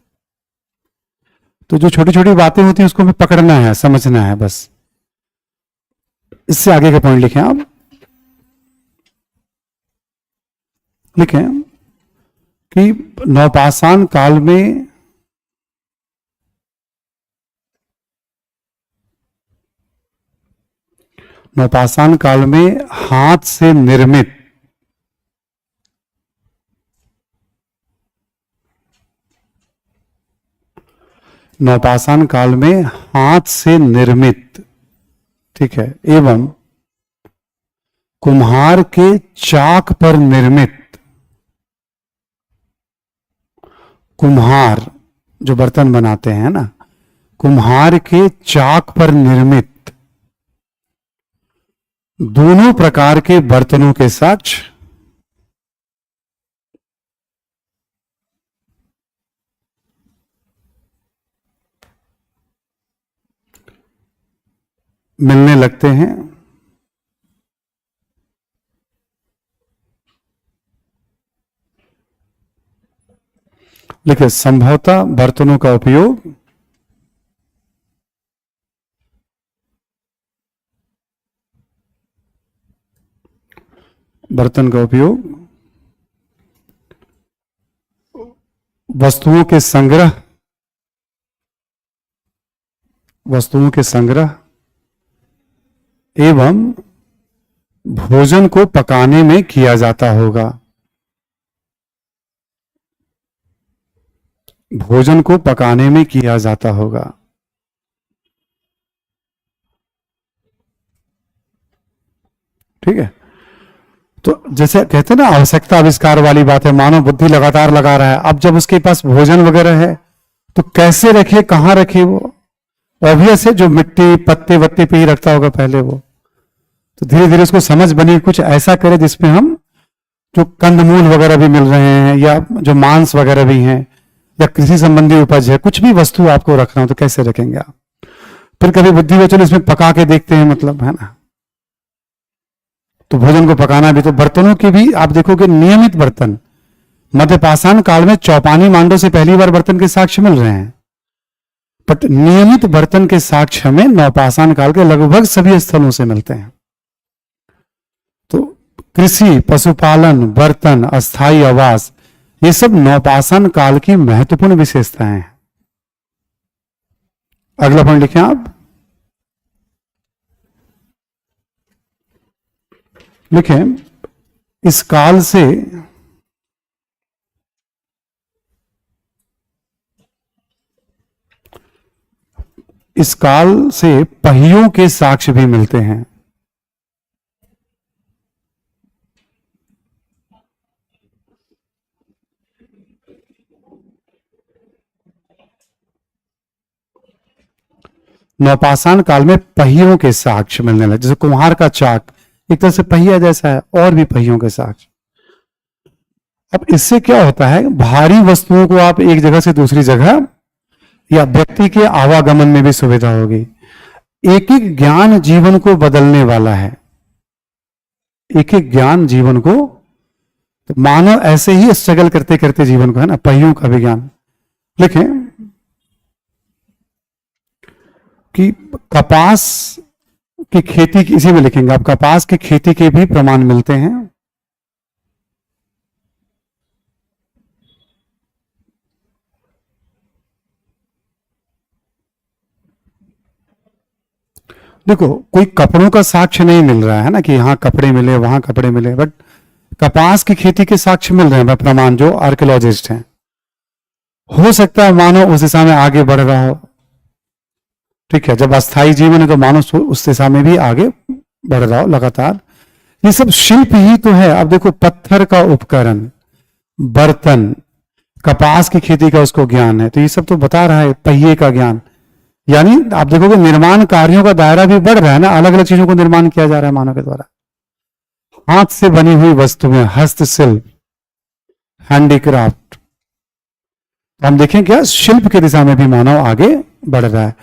तो जो छोटी छोटी बातें होती हैं उसको हमें पकड़ना है, समझना है बस। इससे आगे के पॉइंट लिखें आप। लिखें कि नवपाषाण काल में नवपाषाण काल में हाथ से निर्मित नवपाषाण काल में हाथ से निर्मित, ठीक है, एवं कुम्हार के चाक पर निर्मित, कुम्हार जो बर्तन बनाते हैं ना, कुम्हार के चाक पर निर्मित दोनों प्रकार के बर्तनों के साक्ष्य मिलने लगते हैं। लेकिन संभवतः बर्तनों का उपयोग वस्तुओं के संग्रह एवं भोजन को पकाने में किया जाता होगा। भोजन को पकाने में किया जाता होगा। ठीक है। तो जैसे कहते हैं ना, आवश्यकता आविष्कार वाली बात है, मानव बुद्धि लगातार लगा रहा है। अब जब उसके पास भोजन वगैरह है तो कैसे रखे, कहां रखे, वो ऑब्वियस है, जो मिट्टी पत्ते वत्ते पे ही रखता होगा पहले वो, तो धीरे धीरे उसको समझ बनी, कुछ ऐसा करे जिसमें हम जो कंदमूल वगैरह भी मिल रहे हैं या जो मांस वगैरह भी हैं या कृषि संबंधी उपज है, कुछ भी वस्तु आपको रखना हो तो कैसे रखेंगे आप। फिर कभी बुद्धि में चलो इसमें पका के देखते हैं, मतलब है ना, तो भोजन को पकाना भी, तो बर्तनों के भी आप देखोगे नियमित बर्तन, मध्यपाषाण काल में चौपानी मांडो से पहली बार बर्तन के साक्ष्य मिल रहे हैं, बट नियमित बर्तन के साक्ष्य हमें नवपाषाण काल के लगभग सभी स्थलों से मिलते हैं। तो कृषि, पशुपालन, बर्तन, अस्थाई आवास, ये सब नवपाषाण काल की महत्वपूर्ण विशेषताएं हैं। अगला पॉइंट लिखें आप। लिखें, इस काल से पहियों के साक्ष्य भी मिलते हैं। नवपाषाण काल में पहियों के साक्ष्य मिलने लगे, जैसे कुम्हार का चाक एक तरह से पहिया जैसा है, और भी पहियों के साक्ष्य। अब इससे क्या होता है, भारी वस्तुओं को आप एक जगह से दूसरी जगह या व्यक्ति के आवागमन में भी सुविधा होगी। एक एक ज्ञान जीवन को बदलने वाला है, एक एक ज्ञान जीवन को, तो मानव ऐसे ही स्ट्रगल करते करते जीवन को, है ना, पहियों का भी ज्ञान। लिखें कि कपास की खेती की, इसी में लिखेंगे आप, कपास की खेती के भी प्रमाण मिलते हैं। देखो, कोई कपड़ों का साक्ष्य नहीं मिल रहा है ना, कि यहां कपड़े मिले वहां कपड़े मिले, बट कपास की खेती के साक्ष्य मिल रहे हैं प्रमाण, जो आर्कियोलॉजिस्ट हैं। हो सकता है मानव उस दिशा में आगे बढ़ रहा हो। ठीक है, जब अस्थाई जीवन है तो मानव उस दिशा में भी आगे बढ़ रहा हो लगातार। ये सब शिल्प ही तो है। अब देखो, पत्थर का उपकरण, बर्तन, कपास की खेती का उसको ज्ञान है, तो ये सब तो बता रहा है पहिए का ज्ञान। यानी आप देखोगे निर्माण कार्यों का दायरा भी बढ़ रहा है ना, अलग अलग चीजों को निर्माण किया जा रहा है मानव के द्वारा। हाथ से बनी हुई वस्तुएं, हस्तशिल्प, हैंडीक्राफ्ट, हम देखें क्या शिल्प की दिशा में भी मानव आगे बढ़ रहा है।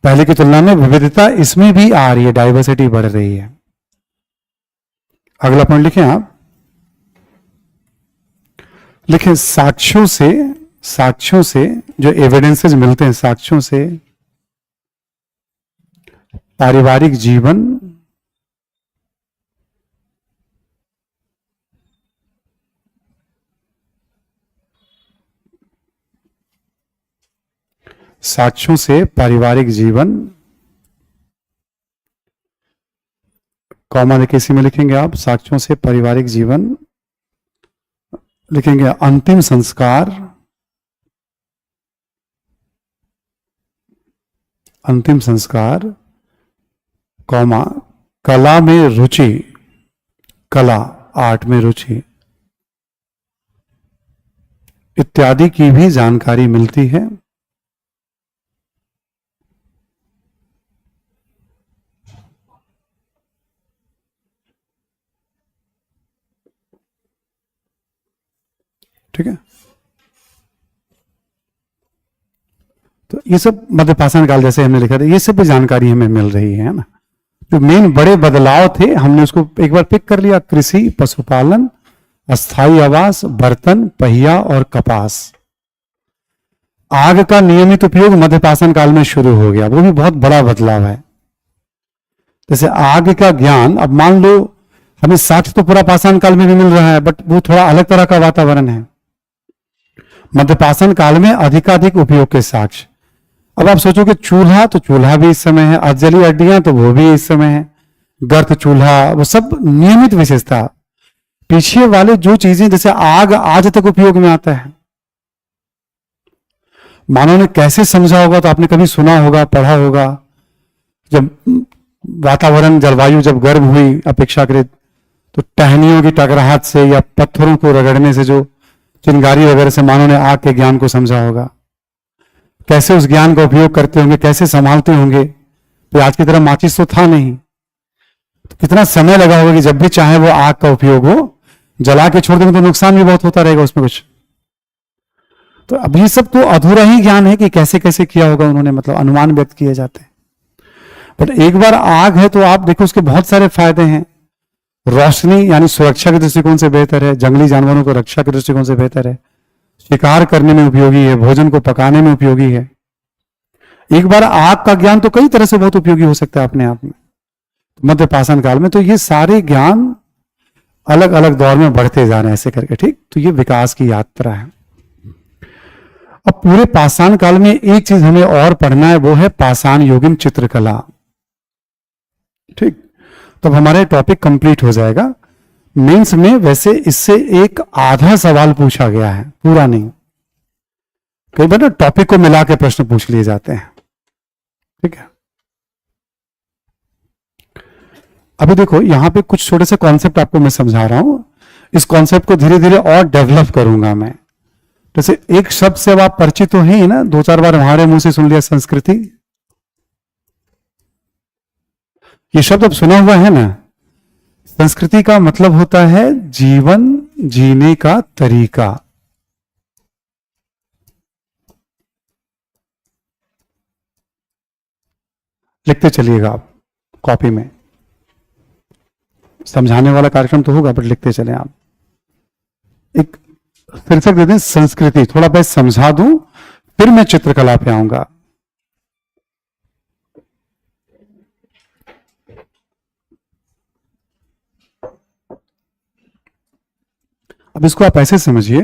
पहले की तुलना में विविधता इसमें भी आ रही है, डाइवर्सिटी बढ़ रही है। अगला पॉइंट लिखें आप, लिखें साक्ष्यों से जो एविडेंसेस मिलते हैं, साक्ष्यों से पारिवारिक जीवन साक्ष्यों से पारिवारिक जीवन, कॉमा देखिए इसी में लिखेंगे आप, साक्ष्यों से पारिवारिक जीवन, लिखेंगे अंतिम संस्कार, अंतिम संस्कार, कॉमा कला में रुचि, कला आर्ट में रुचि इत्यादि की भी जानकारी मिलती है। ठीक है, तो ये सब मध्यपाषाण काल जैसे हमने लिखा था, ये सब भी जानकारी हमें मिल रही है ना। जो मेन बड़े बदलाव थे हमने उसको एक बार पिक कर लिया, कृषि, पशुपालन, अस्थायी आवास, बर्तन, पहिया और कपास। आग का नियमित उपयोग मध्यपाषाण काल में शुरू हो गया, वो भी बहुत बड़ा बदलाव है। जैसे आग का ज्ञान, अब मान लो हमें साक्ष्य तो पूरा पाषाण काल में भी मिल रहा है, बट वो थोड़ा अलग तरह का वातावरण है। मध्यपाषाण काल में अधिकाधिक उपयोग के साक्ष्य। अब आप सोचो कि चूल्हा, तो चूल्हा भी इस समय है, अजली हड्डियां तो वो भी इस समय है, गर्त चूल्हा, वो सब नियमित विशेषता। पीछे वाले जो चीजें, जैसे आग आज तक उपयोग में आता है। मानव ने कैसे समझा होगा, तो आपने कभी सुना होगा, पढ़ा होगा, जब वातावरण जलवायु जब गर्म हुई अपेक्षाकृत, तो टहनियों की टकराहट से या पत्थरों को रगड़ने से, जो चिंगारी वगैरह से मानव ने आग के ज्ञान को समझा होगा। कैसे उस ज्ञान का उपयोग करते होंगे, कैसे संभालते होंगे। तो आज की तरह माचिस तो था नहीं, तो कितना समय लगा होगा कि जब भी चाहे वो आग का उपयोग हो, जला के छोड़ देंगे तो नुकसान भी बहुत होता रहेगा उसमें कुछ। तो अब ये सब तो अधूरा ही ज्ञान है कि कैसे कैसे किया होगा उन्होंने, मतलब अनुमान व्यक्त किए जाते हैं। बट एक बार आग है तो आप देखो उसके बहुत सारे फायदे हैं। रोशनी यानी सुरक्षा के दृष्टिकोण से बेहतर है, जंगली जानवरों को रक्षा के दृष्टिकोण से बेहतर है, शिकार करने में उपयोगी है, भोजन को पकाने में उपयोगी है। एक बार आग का ज्ञान तो कई तरह से बहुत उपयोगी हो सकता है अपने आप में, मध्यपाषाण काल में। तो ये सारे ज्ञान अलग अलग दौर में बढ़ते जा रहे हैं ऐसे करके, ठीक। तो ये विकास की यात्रा है। अब पूरे पाषाण काल में एक चीज हमें और पढ़ना है, वो है पाषाण युगीन चित्रकला, ठीक। तब हमारा टॉपिक कंप्लीट हो जाएगा। मेंस में वैसे इससे एक आधा सवाल पूछा गया है, पूरा नहीं। कई बार ना टॉपिक को मिला के प्रश्न पूछ लिए जाते हैं, ठीक है। अभी देखो यहां पे कुछ छोटे से कॉन्सेप्ट आपको मैं समझा रहा हूं, इस कॉन्सेप्ट को धीरे धीरे और डेवलप करूंगा मैं। जैसे एक शब्द से अब आप परिचित तो हैं ना, दो चार बार हमारे मुंह से सुन लिया, संस्कृति। ये शब्द अब सुना हुआ है ना। संस्कृति का मतलब होता है जीवन जीने का तरीका। लिखते चलिएगा आप कॉपी में, समझाने वाला कार्यक्रम तो होगा बट लिखते चले आप। एक शीर्षक दे दें संस्कृति, थोड़ा मैं समझा दूं फिर मैं चित्रकला पे आऊंगा। अब इसको आप ऐसे समझिए,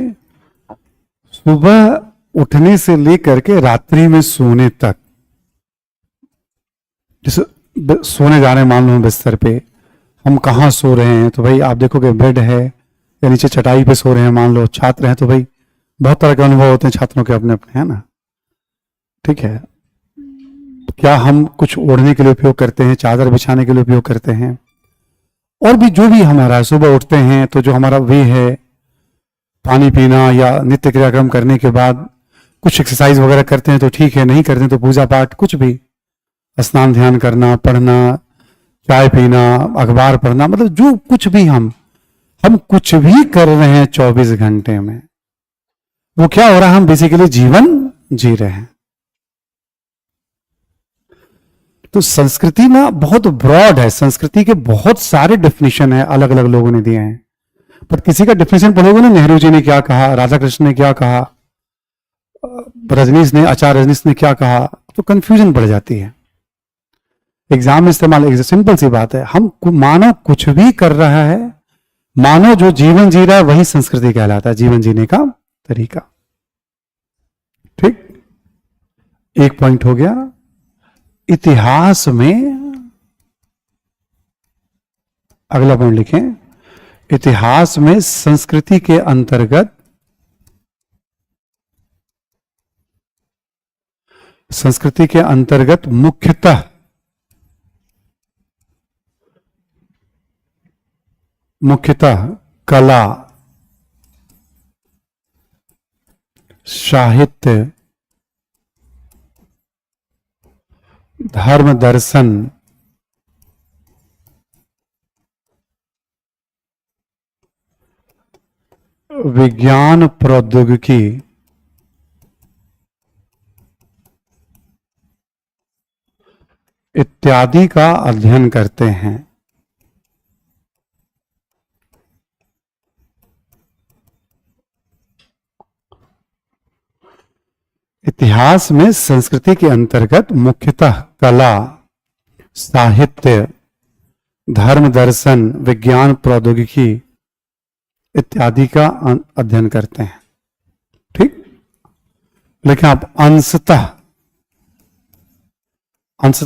सुबह उठने से लेकर के रात्रि में सोने तक, जैसे सोने जा रहे हैं मान लो बिस्तर पे, हम कहाँ सो रहे हैं, तो भाई आप देखोगे बेड है या नीचे चटाई पे सो रहे हैं। मान लो छात्र हैं तो भाई बहुत तरह के अनुभव होते हैं छात्रों के अपने अपने, है ना, ठीक है। क्या हम कुछ ओढ़ने के लिए उपयोग करते हैं, चादर बिछाने के लिए उपयोग करते हैं, और भी जो भी हमारा सुबह उठते हैं तो जो हमारा वे है, पानी पीना या नित्य क्रियाक्रम करने के बाद कुछ एक्सरसाइज वगैरह करते हैं तो ठीक है, नहीं करते हैं तो पूजा पाठ, कुछ भी स्नान ध्यान करना, पढ़ना, चाय पीना, अखबार पढ़ना, मतलब जो कुछ भी हम कुछ भी कर रहे हैं 24 घंटे में, वो क्या हो रहा है, हम बेसिकली जीवन जी रहे हैं। तो संस्कृति ना बहुत ब्रॉड है, संस्कृति के बहुत सारे डेफिनेशन है, अलग अलग लोगों ने दिए हैं। पर किसी का डेफिनेशन पढ़ोगे ना, नेहरू जी ने क्या कहा, राधा कृष्ण ने क्या कहा, रजनीश ने, आचार्य रजनीश ने क्या कहा, तो कंफ्यूजन बढ़ जाती है। एग्जाम में इस्तेमाल, सिंपल सी बात है, हम मानव कुछ भी कर रहा है, मानव जो जीवन जी रहा है वही संस्कृति कहलाता है, जीवन जीने का तरीका। ठीक, एक पॉइंट हो गया। इतिहास में अगला पॉइंट लिखें, इतिहास में संस्कृति के अंतर्गत मुख्यतः कला, साहित्य, धर्म दर्शन, विज्ञान प्रौद्योगिकी इत्यादि का अध्ययन करते हैं। इतिहास में संस्कृति के अंतर्गत मुख्यतः कला, साहित्य, धर्म दर्शन, विज्ञान प्रौद्योगिकी इत्यादि का अध्ययन करते हैं। ठीक, लेकिन आप अंशतः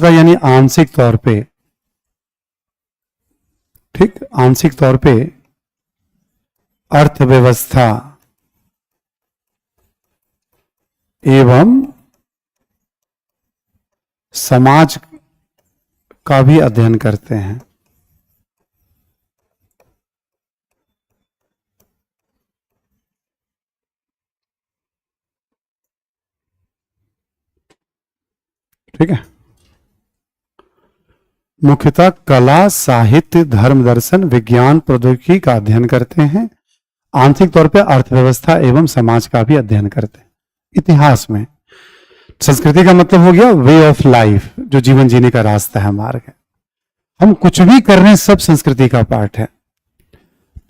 यानी आंशिक तौर पे, ठीक, आंशिक तौर पे अर्थव्यवस्था एवं समाज का भी अध्ययन करते हैं। ठीक है, मुख्यतः कला, साहित्य, धर्म दर्शन, विज्ञान प्रौद्योगिकी का अध्ययन करते हैं। आंशिक तौर पे अर्थव्यवस्था एवं समाज का भी अध्ययन करते हैं। इतिहास में संस्कृति का मतलब हो गया वे ऑफ लाइफ, जो जीवन जीने का रास्ता है, मार्ग है। हम कुछ भी कर रहे हैं, सब संस्कृति का पार्ट है।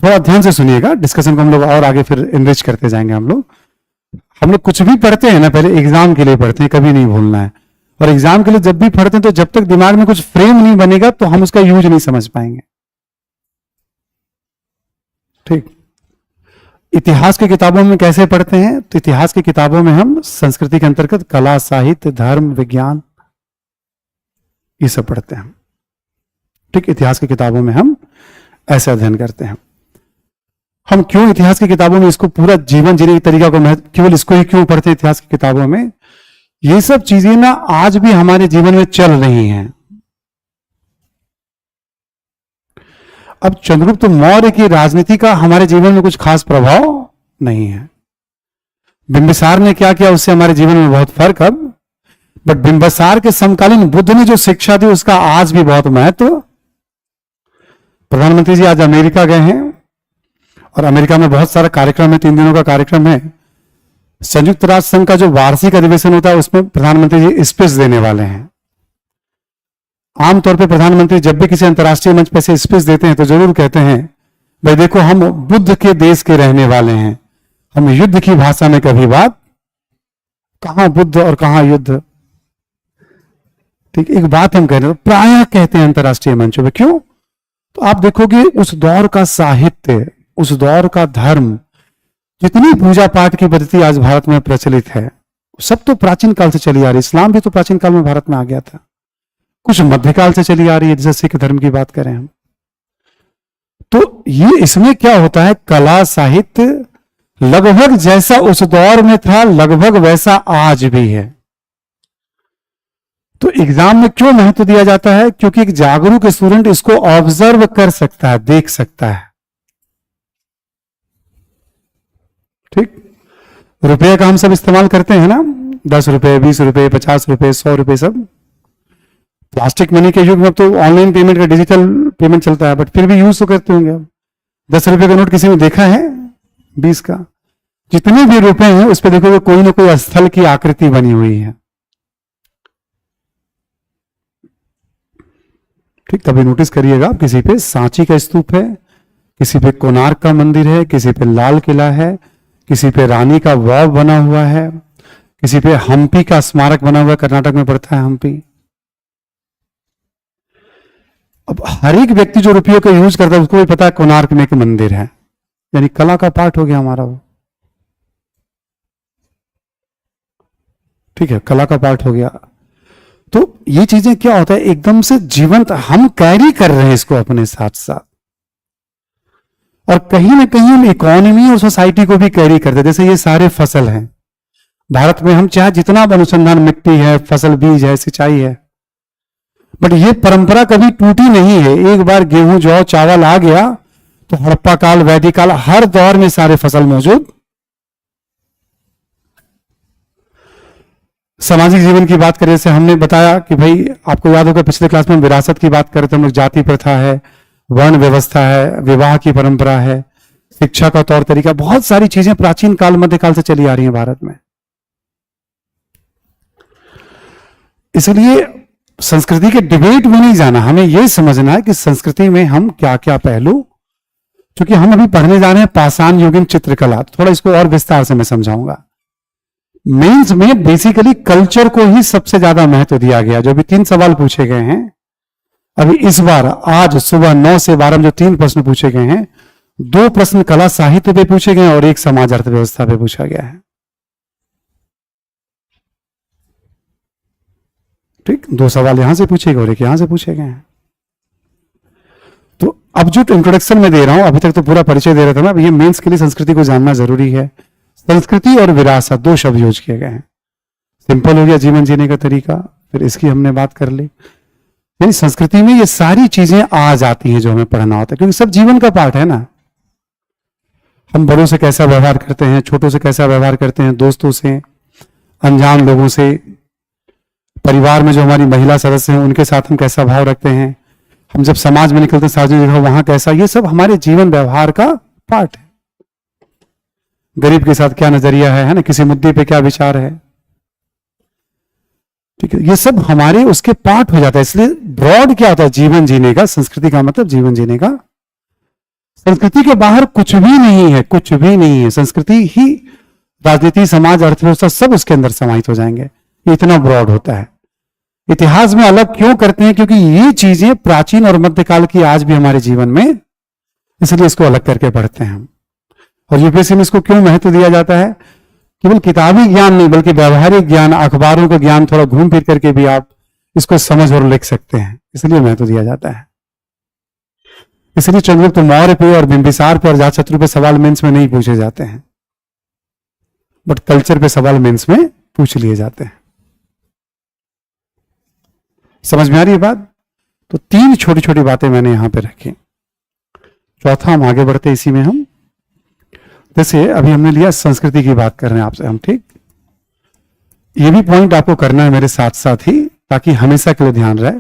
थोड़ा ध्यान से सुनिएगा, डिस्कशन को हम लोग और आगे फिर इनरिच करते जाएंगे। हम लोग कुछ भी पढ़ते हैं ना, पहले एग्जाम के लिए पढ़ते हैं, कभी नहीं भूलना है। और एग्जाम के लिए जब भी पढ़ते हैं तो जब तक दिमाग में कुछ फ्रेम नहीं बनेगा तो हम उसका यूज नहीं समझ पाएंगे। ठीक, इतिहास की किताबों में कैसे पढ़ते हैं, तो इतिहास की किताबों में हम संस्कृति के अंतर्गत कला, साहित्य, धर्म, विज्ञान ये सब पढ़ते हैं। ठीक, इतिहास की किताबों में हम ऐसे अध्ययन करते हैं। हम क्यों इतिहास की किताबों में इसको पूरा जीवन जीने के तरीका को केवल इसको ही क्यों पढ़ते हैं इतिहास की किताबों में? ये सब चीजें ना आज भी हमारे जीवन में चल रही हैं। अब चंद्रगुप्त मौर्य की राजनीति का हमारे जीवन में कुछ खास प्रभाव नहीं है। बिंबिसार ने क्या किया उससे हमारे जीवन में बहुत फर्क अब, बट बिंबिसार के समकालीन बुद्ध ने जो शिक्षा दी उसका आज भी बहुत महत्व। प्रधानमंत्री जी आज अमेरिका गए हैं और अमेरिका में बहुत सारा कार्यक्रम है, 3 दिनों का कार्यक्रम है। संयुक्त राष्ट्र संघ का जो वार्षिक अधिवेशन होता है उसमें प्रधानमंत्री जी स्पीच देने वाले हैं। आमतौर पे प्रधानमंत्री जब भी किसी अंतर्राष्ट्रीय मंच पे से स्पीच देते हैं तो जरूर कहते हैं भाई देखो हम बुद्ध के देश के रहने वाले हैं, हम युद्ध की भाषा में कभी बात, कहां बुद्ध और कहां युद्ध। ठीक, एक बात हम कह रहे हैं, प्रायः कहते हैं अंतर्राष्ट्रीय मंचों पे। क्यों? तो आप देखोगे उस दौर का साहित्य, उस दौर का धर्म, जितनी पूजा पाठ की पद्धति आज भारत में प्रचलित है सब तो प्राचीन काल से चली आ रही। इस्लाम भी तो प्राचीन काल में भारत में आ गया था, कुछ मध्यकाल से चली आ रही है, जैसे सिख धर्म की बात करें हम। तो ये इसमें क्या होता है, कला साहित्य लगभग जैसा उस दौर में था लगभग वैसा आज भी है। तो एग्जाम में क्यों महत्व दिया जाता है? क्योंकि एक जागरूक स्टूडेंट इसको ऑब्जर्व कर सकता है, देख सकता है। ठीक, रुपये का हम सब इस्तेमाल करते हैं ना, 10 रुपए, 20 रुपए, 50 रुपए, 100 रुपए, सब प्लास्टिक मनी के युग में। अब तो ऑनलाइन पेमेंट का, डिजिटल पेमेंट चलता है, बट फिर भी यूज तो करते होंगे। अब 10 रुपए का नोट किसी ने देखा है? 20 का, जितने भी रुपए हैं उस पर देखोगे कोई ना कोई स्थल की आकृति बनी हुई है। ठीक, कभी नोटिस करिएगा, किसी पे सांची का स्तूप है, किसी पे कोणार्क का मंदिर है, किसी पे लाल किला है, किसी पे रानी का वाव बना हुआ है, किसी पे हम्पी का स्मारक बना हुआ है, कर्नाटक में पड़ता है हम्पी। अब हर एक व्यक्ति जो रुपयों का यूज करता है उसको भी पता है कोणार्क में एक मंदिर है, यानी कला का पार्ट हो गया हमारा वो। ठीक है, कला का पार्ट हो गया। तो ये चीजें क्या होता है, एकदम से जीवंत हम कैरी कर रहे हैं इसको अपने साथ साथ, और कहीं ना कहीं हम इकोनॉमी और सोसाइटी को भी कैरी करते हैं। जैसे ये सारे फसल हैं भारत में, हम चाहे जितना अनुसंधान, मिट्टी है, फसल बीज है, सिंचाई है, बट ये परंपरा कभी टूटी नहीं है। एक बार गेहूं, जौ, चावल आ गया तो हड़प्पा काल, वैदिक काल, हर दौर में सारे फसल मौजूद। सामाजिक जीवन की बात करें, जैसे हमने बताया कि भाई आपको याद होगा पिछले क्लास में हम विरासत की बात करते हैं, हम लोग जाति प्रथा है, वर्ण व्यवस्था है, विवाह की परंपरा है, शिक्षा का तौर तरीका, बहुत सारी चीजें प्राचीन काल, मध्यकाल से चली आ रही हैं भारत में। इसलिए संस्कृति के डिबेट में नहीं जाना, हमें यह समझना है कि संस्कृति में हम क्या क्या पहलू, क्योंकि हम अभी पढ़ने जा रहे हैं पाषाण युगीन चित्रकला, थोड़ा इसको और विस्तार से मैं समझाऊंगा। मेंस में बेसिकली कल्चर को ही सबसे ज्यादा महत्व दिया गया। जो भी 3 सवाल पूछे गए हैं अभी इस बार, आज सुबह 9 से 12 में जो 3 प्रश्न पूछे गए हैं, 2 प्रश्न कला साहित्य पे पूछे गए और 1 समाज अर्थव्यवस्था पे पूछा गया है। ठीक, 2 सवाल यहां से पूछे गए और 1 यहां से पूछे गए हैं। तो अब जो इंट्रोडक्शन में दे रहा हूं, अभी तक तो पूरा परिचय दे रहा था मैं, अब ये मेंस के लिए संस्कृति को जानना जरूरी है। संस्कृति और विरासत 2 शब्द यूज किए गए हैं। सिंपल हो गया जीवन जीने का तरीका, फिर इसकी हमने बात कर ली। यानी संस्कृति में ये सारी चीजें आ जाती हैं जो हमें पढ़ना होता है, क्योंकि सब जीवन का पार्ट है ना। हम बड़ों से कैसा व्यवहार करते हैं, छोटों से कैसा व्यवहार करते हैं, दोस्तों से, अनजान लोगों से, परिवार में जो हमारी महिला सदस्य हैं उनके साथ हम कैसा भाव रखते हैं, हम जब समाज में निकलते हैं सार्वजनिक जगह वहां कैसा, ये सब हमारे जीवन व्यवहार का पार्ट है। गरीब के साथ क्या नजरिया है ना, किसी मुद्दे पे क्या विचार है, ठीक है, ये सब हमारे उसके पार्ट हो जाता है। इसलिए ब्रॉड क्या होता है जीवन जीने का, संस्कृति का मतलब जीवन जीने का। संस्कृति के बाहर कुछ भी नहीं है, कुछ भी नहीं है। संस्कृति ही राजनीति, समाज, अर्थव्यवस्था सब उसके अंदर समाहित हो जाएंगे। ये इतना ब्रॉड होता है। इतिहास में अलग क्यों करते हैं, क्योंकि ये चीजें प्राचीन और मध्यकाल की आज भी हमारे जीवन में, इसलिए इसको अलग करके पढ़ते हैं हम। और यूपीएससी में इसको क्यों महत्व दिया जाता है, केवल किताबी ज्ञान नहीं बल्कि व्यवहारिक ज्ञान, अखबारों का ज्ञान, थोड़ा घूम फिर करके भी आप इसको समझ और लिख सकते हैं, इसलिए महत्व दिया जाता है। इसलिए चंद्रगुप्त मौर्य पे और बिंबिसार पे और अजातशत्रु पे सवाल मेंस में नहीं पूछे जाते हैं, बट कल्चर पे सवाल मेंस में पूछ लिए जाते हैं। समझ में आ रही है बात? तो 3 छोटी छोटी बातें मैंने यहां पे रखी। चौथा हम आगे बढ़ते इसी में हम, जैसे अभी हमने लिया संस्कृति की बात कर रहे हैं आपसे हम, ठीक। ये भी पॉइंट आपको करना है मेरे साथ साथ ही, ताकि हमेशा के लिए ध्यान रहे।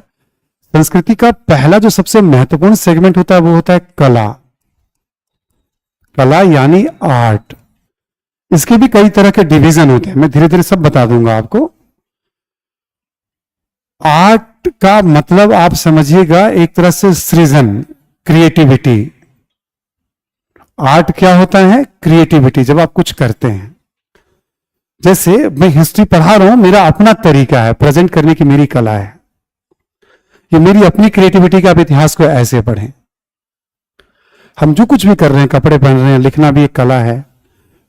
संस्कृति का पहला जो सबसे महत्वपूर्ण सेगमेंट होता है वो होता है कला। कला यानी आर्ट। इसके भी कई तरह के डिवीजन होते हैं, मैं धीरे धीरे सब बता दूंगा आपको। आर्ट का मतलब आप समझिएगा एक तरह से सृजन, क्रिएटिविटी। आर्ट क्या होता है? क्रिएटिविटी, जब आप कुछ करते हैं। जैसे मैं हिस्ट्री पढ़ा रहा हूं, मेरा अपना तरीका है प्रेजेंट करने की, मेरी कला है, ये मेरी अपनी क्रिएटिविटी का। आप इतिहास को ऐसे पढ़ें। हम जो कुछ भी कर रहे हैं, कपड़े पहन रहे हैं, लिखना भी एक कला है।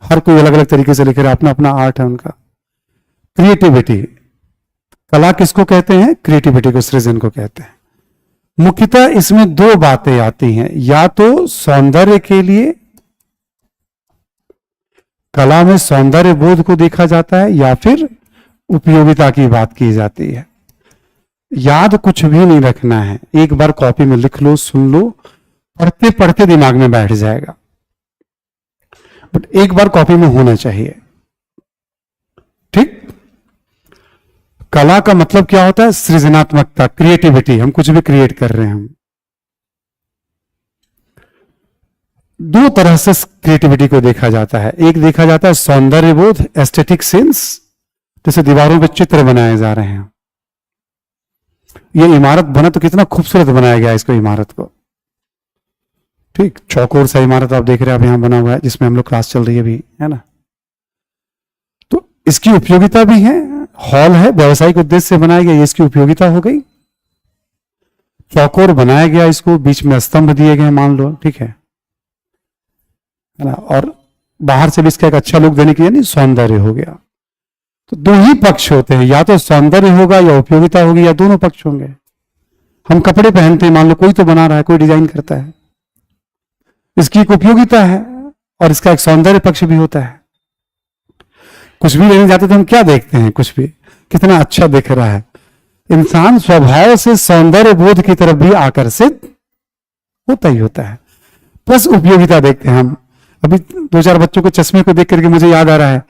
हर कोई अलग अलग तरीके से लिख रहा है, अपना अपना आर्ट है उनका। क्रिएटिविटी, कला किसको कहते हैं? क्रिएटिविटी को, सृजन को कहते हैं। मुख्यतः इसमें 2 बातें आती हैं, या तो सौंदर्य के लिए, कला में सौंदर्य बोध को देखा जाता है, या फिर उपयोगिता की बात की जाती है। याद कुछ भी नहीं रखना है, एक बार कॉपी में लिख लो, सुन लो, पढ़ते पढ़ते दिमाग में बैठ जाएगा, बट एक बार कॉपी में होना चाहिए, ठीक। कला का मतलब क्या होता है? सृजनात्मकता, क्रिएटिविटी। हम कुछ भी क्रिएट कर रहे हैं हम। 2 तरह से क्रिएटिविटी को देखा जाता है। एक देखा जाता है सौंदर्य बोध, एस्थेटिक सेंस, जैसे दीवारों पे चित्र बनाए जा रहे हैं, ये इमारत बना तो कितना खूबसूरत बनाया गया इसको, इमारत को। ठीक, चौकोर सा इमारत आप देख रहे हैं, आप यहां बना हुआ है, जिसमें हम लोग क्लास चल रही है अभी, है ना। तो इसकी उपयोगिता भी है, हॉल है, व्यावसायिक उद्देश्य से बनाया गया, ये इसकी उपयोगिता हो गई। चौकोर बनाया गया, इसको बीच में स्तंभ दिए गए मान लो, ठीक है ना। और बाहर से भी इसका एक अच्छा लुक देने के लिए नहीं, सौंदर्य हो गया। तो दो ही पक्ष होते हैं, या तो सौंदर्य होगा या उपयोगिता होगी, या दोनों पक्ष होंगे। हम कपड़े पहनते हैं, मान लो कोई तो बना रहा है, कोई डिजाइन करता है, इसकी एक उपयोगिता है और इसका एक सौंदर्य पक्ष भी होता है। कुछ भी लेने जाते तो हम क्या देखते हैं, कुछ भी कितना अच्छा दिख रहा है। इंसान स्वभाव से सौंदर्य बोध की तरफ भी आकर्षित होता ही होता है, प्लस उपयोगिता देखते हैं हम। अभी दो चार बच्चों के चश्मे को देख करके मुझे याद आ रहा है,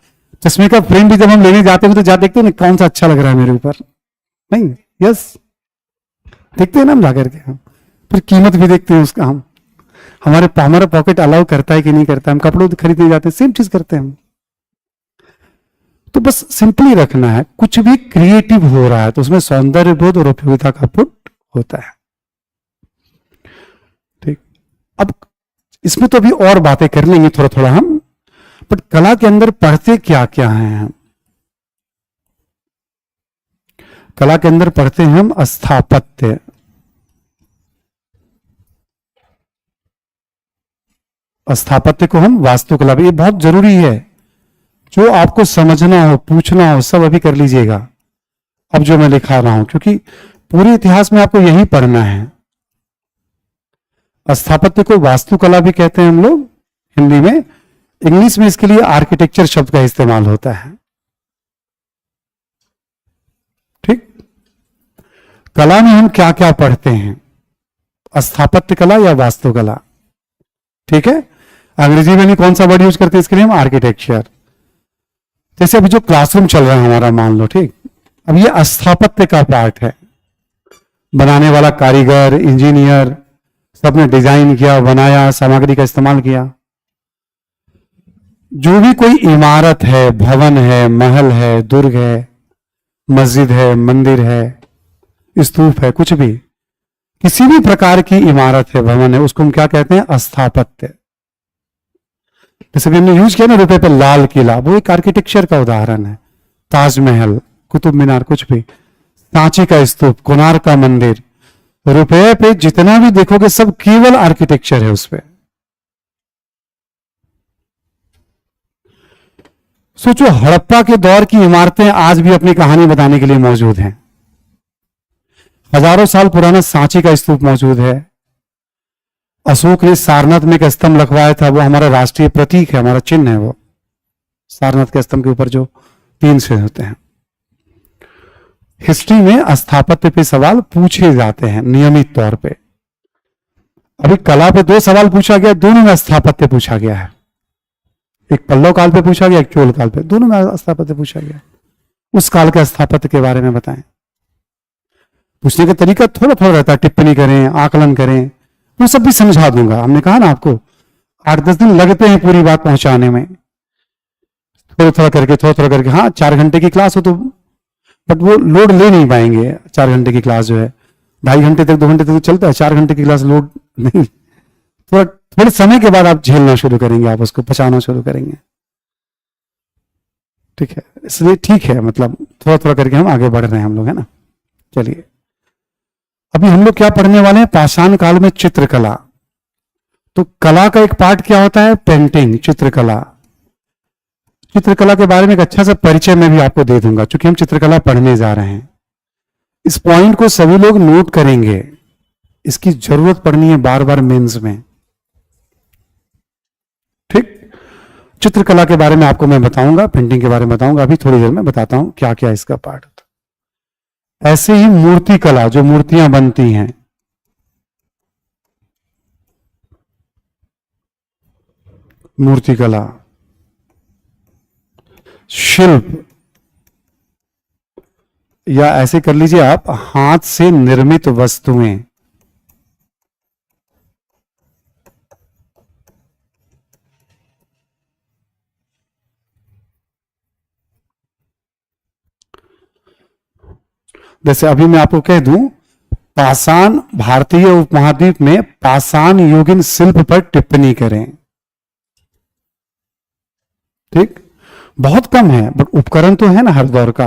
चश्मे का फ्रेम भी जब हम लेने जाते हैं तो देखते हैं ना कौन सा अच्छा लग रहा है मेरे ऊपर, नहीं, यस, देखते हैं ना हम जाकर के, हम फिर कीमत भी देखते हैं उसका। हम हमारा पॉकेट अलाउ करता है कि नहीं करता है। हम कपड़ों खरीदने जाते हैं, सेम चीज करते हैं हम। तो बस सिंपली रखना है, कुछ भी क्रिएटिव हो रहा है तो उसमें सौंदर्य बोध और उपयोगिता का पुट होता है। ठीक, अब इसमें तो अभी और बातें कर लेंगे थोड़ा थोड़ा हम, बट कला के अंदर पढ़ते क्या क्या हैं हम। कला के अंदर पढ़ते हैं हम स्थापत्य, स्थापत्य को हम वास्तुकला भी, ये बहुत जरूरी है। जो आपको समझना हो, पूछना हो, सब अभी कर लीजिएगा, अब जो मैं लिखा रहा हूं, क्योंकि पूरे इतिहास में आपको यही पढ़ना है। स्थापत्य को वास्तुकला भी कहते हैं हम लोग हिंदी में, इंग्लिश में इसके लिए आर्किटेक्चर शब्द का इस्तेमाल होता है। ठीक, कला में हम क्या क्या पढ़ते हैं, स्थापत्य कला या वास्तुकला, ठीक है। अंग्रेजी में नहीं कौन सा वर्ड यूज करते हैं इसके लिए, हम आर्किटेक्चर। जैसे अभी जो क्लासरूम चल रहा है हमारा, मान लो, ठीक, अब ये स्थापत्य का पार्ट है। बनाने वाला कारीगर, इंजीनियर, सबने डिजाइन किया, बनाया, सामग्री का इस्तेमाल किया। जो भी कोई इमारत है, भवन है, महल है, दुर्ग है, मस्जिद है, मंदिर है, स्तूप है, कुछ भी, किसी भी प्रकार की इमारत है, भवन है, उसको हम क्या कहते हैं, स्थापत्य। जैसे भी हमने यूज किया ना रुपए पे लाल किला, वो एक आर्किटेक्चर का उदाहरण है। ताजमहल, कुतुब मीनार, कुछ भी, सांची का स्तूप, कोणार्क का मंदिर, रुपए पे जितना भी देखोगे सब केवल आर्किटेक्चर है उसपे। सोचो, हड़प्पा के दौर की इमारतें आज भी अपनी कहानी बताने के लिए मौजूद हैं। हजारों साल पुराना सांची का स्तूप मौजूद है। अशोक ने सारनाथ में एक स्तंभ रखवाया था, वो हमारा राष्ट्रीय प्रतीक है, हमारा चिन्ह है। वो सारनाथ के स्तंभ के ऊपर जो 3 सिर होते हैं। हिस्ट्री में स्थापत्य पे सवाल पूछे जाते हैं नियमित तौर पे। अभी कला पे 2 सवाल पूछा गया, दोनों में स्थापत्य पूछा गया है। एक पल्लव काल पे पूछा गया, एक चोल काल पे, दोनों में स्थापत्य पूछा गया। उस काल के स्थापत्य के बारे में बताएं। पूछने का तरीका थोड़ा थोड़ा रहता है, टिप्पणी करें, आकलन करें, वो सब भी समझा दूंगा। हमने कहा ना आपको 8-10 दिन लगते हैं पूरी बात पहुंचाने में, थोड़ा थोड़ा करके। हाँ, 4 घंटे की क्लास हो तो, बट वो लोड ले नहीं पाएंगे। 4 घंटे की क्लास जो है 2.5 घंटे तक, 2 घंटे तक तो चलता है, 4 घंटे की क्लास लोड नहीं। थोड़े समय के बाद आप झेलना शुरू करेंगे, आप उसको पचाना शुरू करेंगे, ठीक है। इसलिए ठीक है, मतलब थोड़ा थोड़ा करके हम आगे बढ़ रहे हैं हम लोग, है ना। चलिए, अभी हम लोग क्या पढ़ने वाले हैं, पाषाण काल में चित्रकला। तो कला का एक पार्ट क्या होता है, पेंटिंग, चित्रकला। चित्रकला के बारे में एक अच्छा सा परिचय मैं भी आपको दे दूंगा, क्योंकि हम चित्रकला पढ़ने जा रहे हैं। इस पॉइंट को सभी लोग नोट करेंगे, इसकी जरूरत पड़नी है बार बार मेंस में, ठीक। चित्रकला के बारे में आपको मैं बताऊंगा, पेंटिंग के बारे में बताऊंगा, अभी थोड़ी देर में बताता हूं क्या क्या इसका पार्ट होता है। ऐसे ही मूर्ति कला, जो मूर्तियां बनती हैं, मूर्ति कला, शिल्प, या ऐसे कर लीजिए आप, हाथ से निर्मित वस्तुएं, जैसे अभी मैं आपको कह दूं, पाषाण भारतीय उपमहाद्वीप में पाषाण युगीन शिल्प पर टिप्पणी करें। ठीक, बहुत कम है, बट उपकरण तो है ना हर दौर का,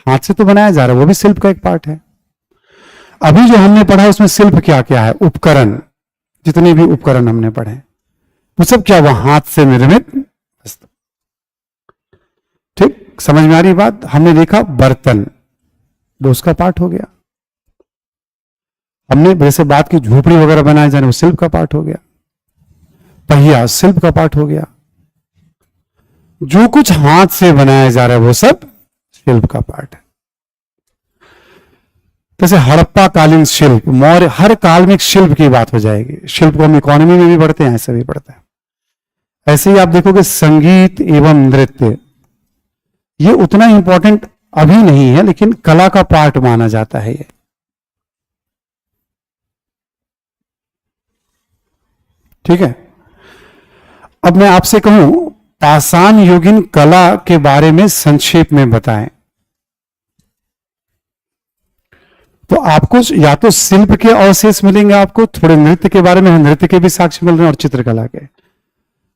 हाथ से तो बनाया जा रहा है, वो भी शिल्प का एक पार्ट है। अभी जो हमने पढ़ा उसमें शिल्प क्या क्या है, उपकरण, जितने भी उपकरण हमने पढ़े वो सब क्या हुआ, हाथ से निर्मित। ठीक, समझ में आ रही बात। हमने देखा बर्तन, वो उसका पार्ट हो गया। हमने जैसे बात की झोपड़ी वगैरह बनाए जाने, वो शिल्प का पार्ट हो गया। पहिया शिल्प का पार्ट हो गया। जो कुछ हाथ से बनाया जा रहा है वो सब शिल्प का पार्ट है। जैसे हड़प्पा कालीन शिल्प, मौर्य, हर काल में एक शिल्प की बात हो जाएगी। शिल्प को हम इकोनॉमी में भी पढ़ते हैं, ऐसे भी पढ़ते हैं। ऐसे ही आप देखोगे संगीत एवं नृत्य, ये उतना इंपॉर्टेंट अभी नहीं है, लेकिन कला का पार्ट माना जाता है ये। ठीक है, अब मैं आपसे कहूं पाषाण युगीन कला के बारे में संक्षेप में बताएं, तो आपको या तो शिल्प के अवशेष मिलेंगे, आपको थोड़े नृत्य के बारे में, नृत्य के भी साक्ष्य मिल रहे हैं, और चित्रकला के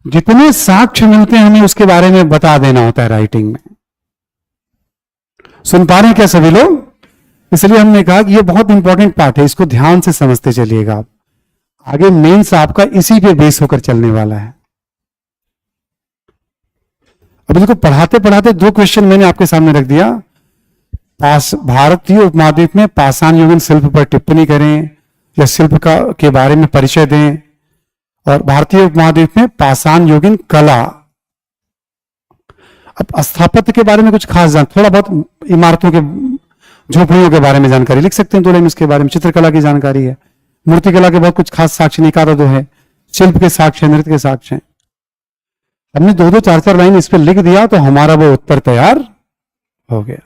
जितने साक्ष्य मिलते हैं हमें उसके बारे में बता देना होता है राइटिंग में। सुन पा रहे हैं क्या सभी लोग? इसलिए हमने कहा कि ये बहुत इंपॉर्टेंट पार्ट है, इसको ध्यान से समझते चलिएगा आप। आगे मेंस आपका इसी पे बेस होकर चलने वाला है। अब इसको पढ़ाते पढ़ाते दो क्वेश्चन मैंने आपके सामने रख दिया। भारतीय उपमहाद्वीप में पाषाण युगीन शिल्प पर टिप्पणी करें, या शिल्प का के बारे में परिचय दें, और भारतीय उपमहाद्वीप में पाषाण युगीन कला। अब स्थापत्य के बारे में कुछ खास जान, थोड़ा बहुत इमारतों के, झोपड़ियों के बारे में जानकारी लिख सकते हैं 2 लाइन उसके बारे में। चित्रकला की जानकारी है, मूर्तिकला के बहुत कुछ खास साक्ष्य निकाला दो है, शिल्प के साक्ष्य, नृत्य के साक्ष्य। हमने 2-2, 4-4 लाइन इस पर लिख दिया तो हमारा वो उत्तर तैयार हो गया।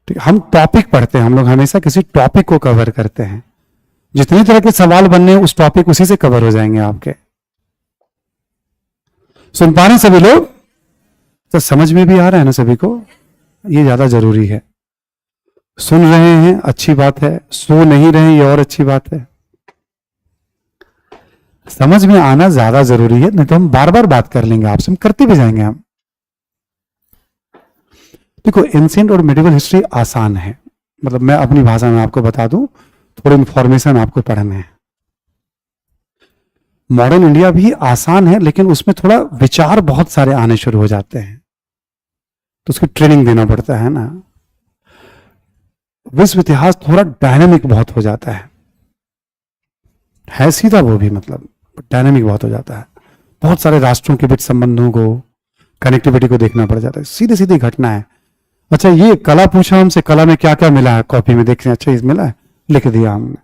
ठीक, हम टॉपिक पढ़ते हैं, हम लोग हमेशा किसी टॉपिक को कवर करते हैं। जितनी तरह के सवाल बनने उस टॉपिक उसी से कवर हो जाएंगे आपके। सुन पा रहे हैं सभी लोग? तो समझ में भी आ रहा है ना सभी को? ये ज्यादा जरूरी है। सुन रहे हैं अच्छी बात है, सो नहीं रहे ये और अच्छी बात है। समझ में आना ज्यादा जरूरी है, नहीं तो हम बार बार बात कर लेंगे आपसे, हम करते भी जाएंगे हम। देखो, एंशिएंट और मिडिवल हिस्ट्री आसान है, मतलब मैं अपनी भाषा में आपको बता दूं, थोड़ी इंफॉर्मेशन आपको पढ़ना है। मॉडर्न इंडिया भी आसान है, लेकिन उसमें थोड़ा विचार बहुत सारे आने शुरू हो जाते हैं, तो उसकी ट्रेनिंग देना पड़ता है ना। विश्व इतिहास थोड़ा डायनामिक बहुत हो जाता है सीधा वो भी, मतलब डायनामिक बहुत हो जाता है। बहुत सारे राष्ट्रों के बीच संबंधों को, कनेक्टिविटी को देखना पड़ जाता है। सीधी सीधी घटना है। अच्छा, ये कला पूछा हमसे, कला में क्या क्या मिला है, कॉपी में देख रहे हैं, अच्छा इस मिला है, लिख दिया हमने।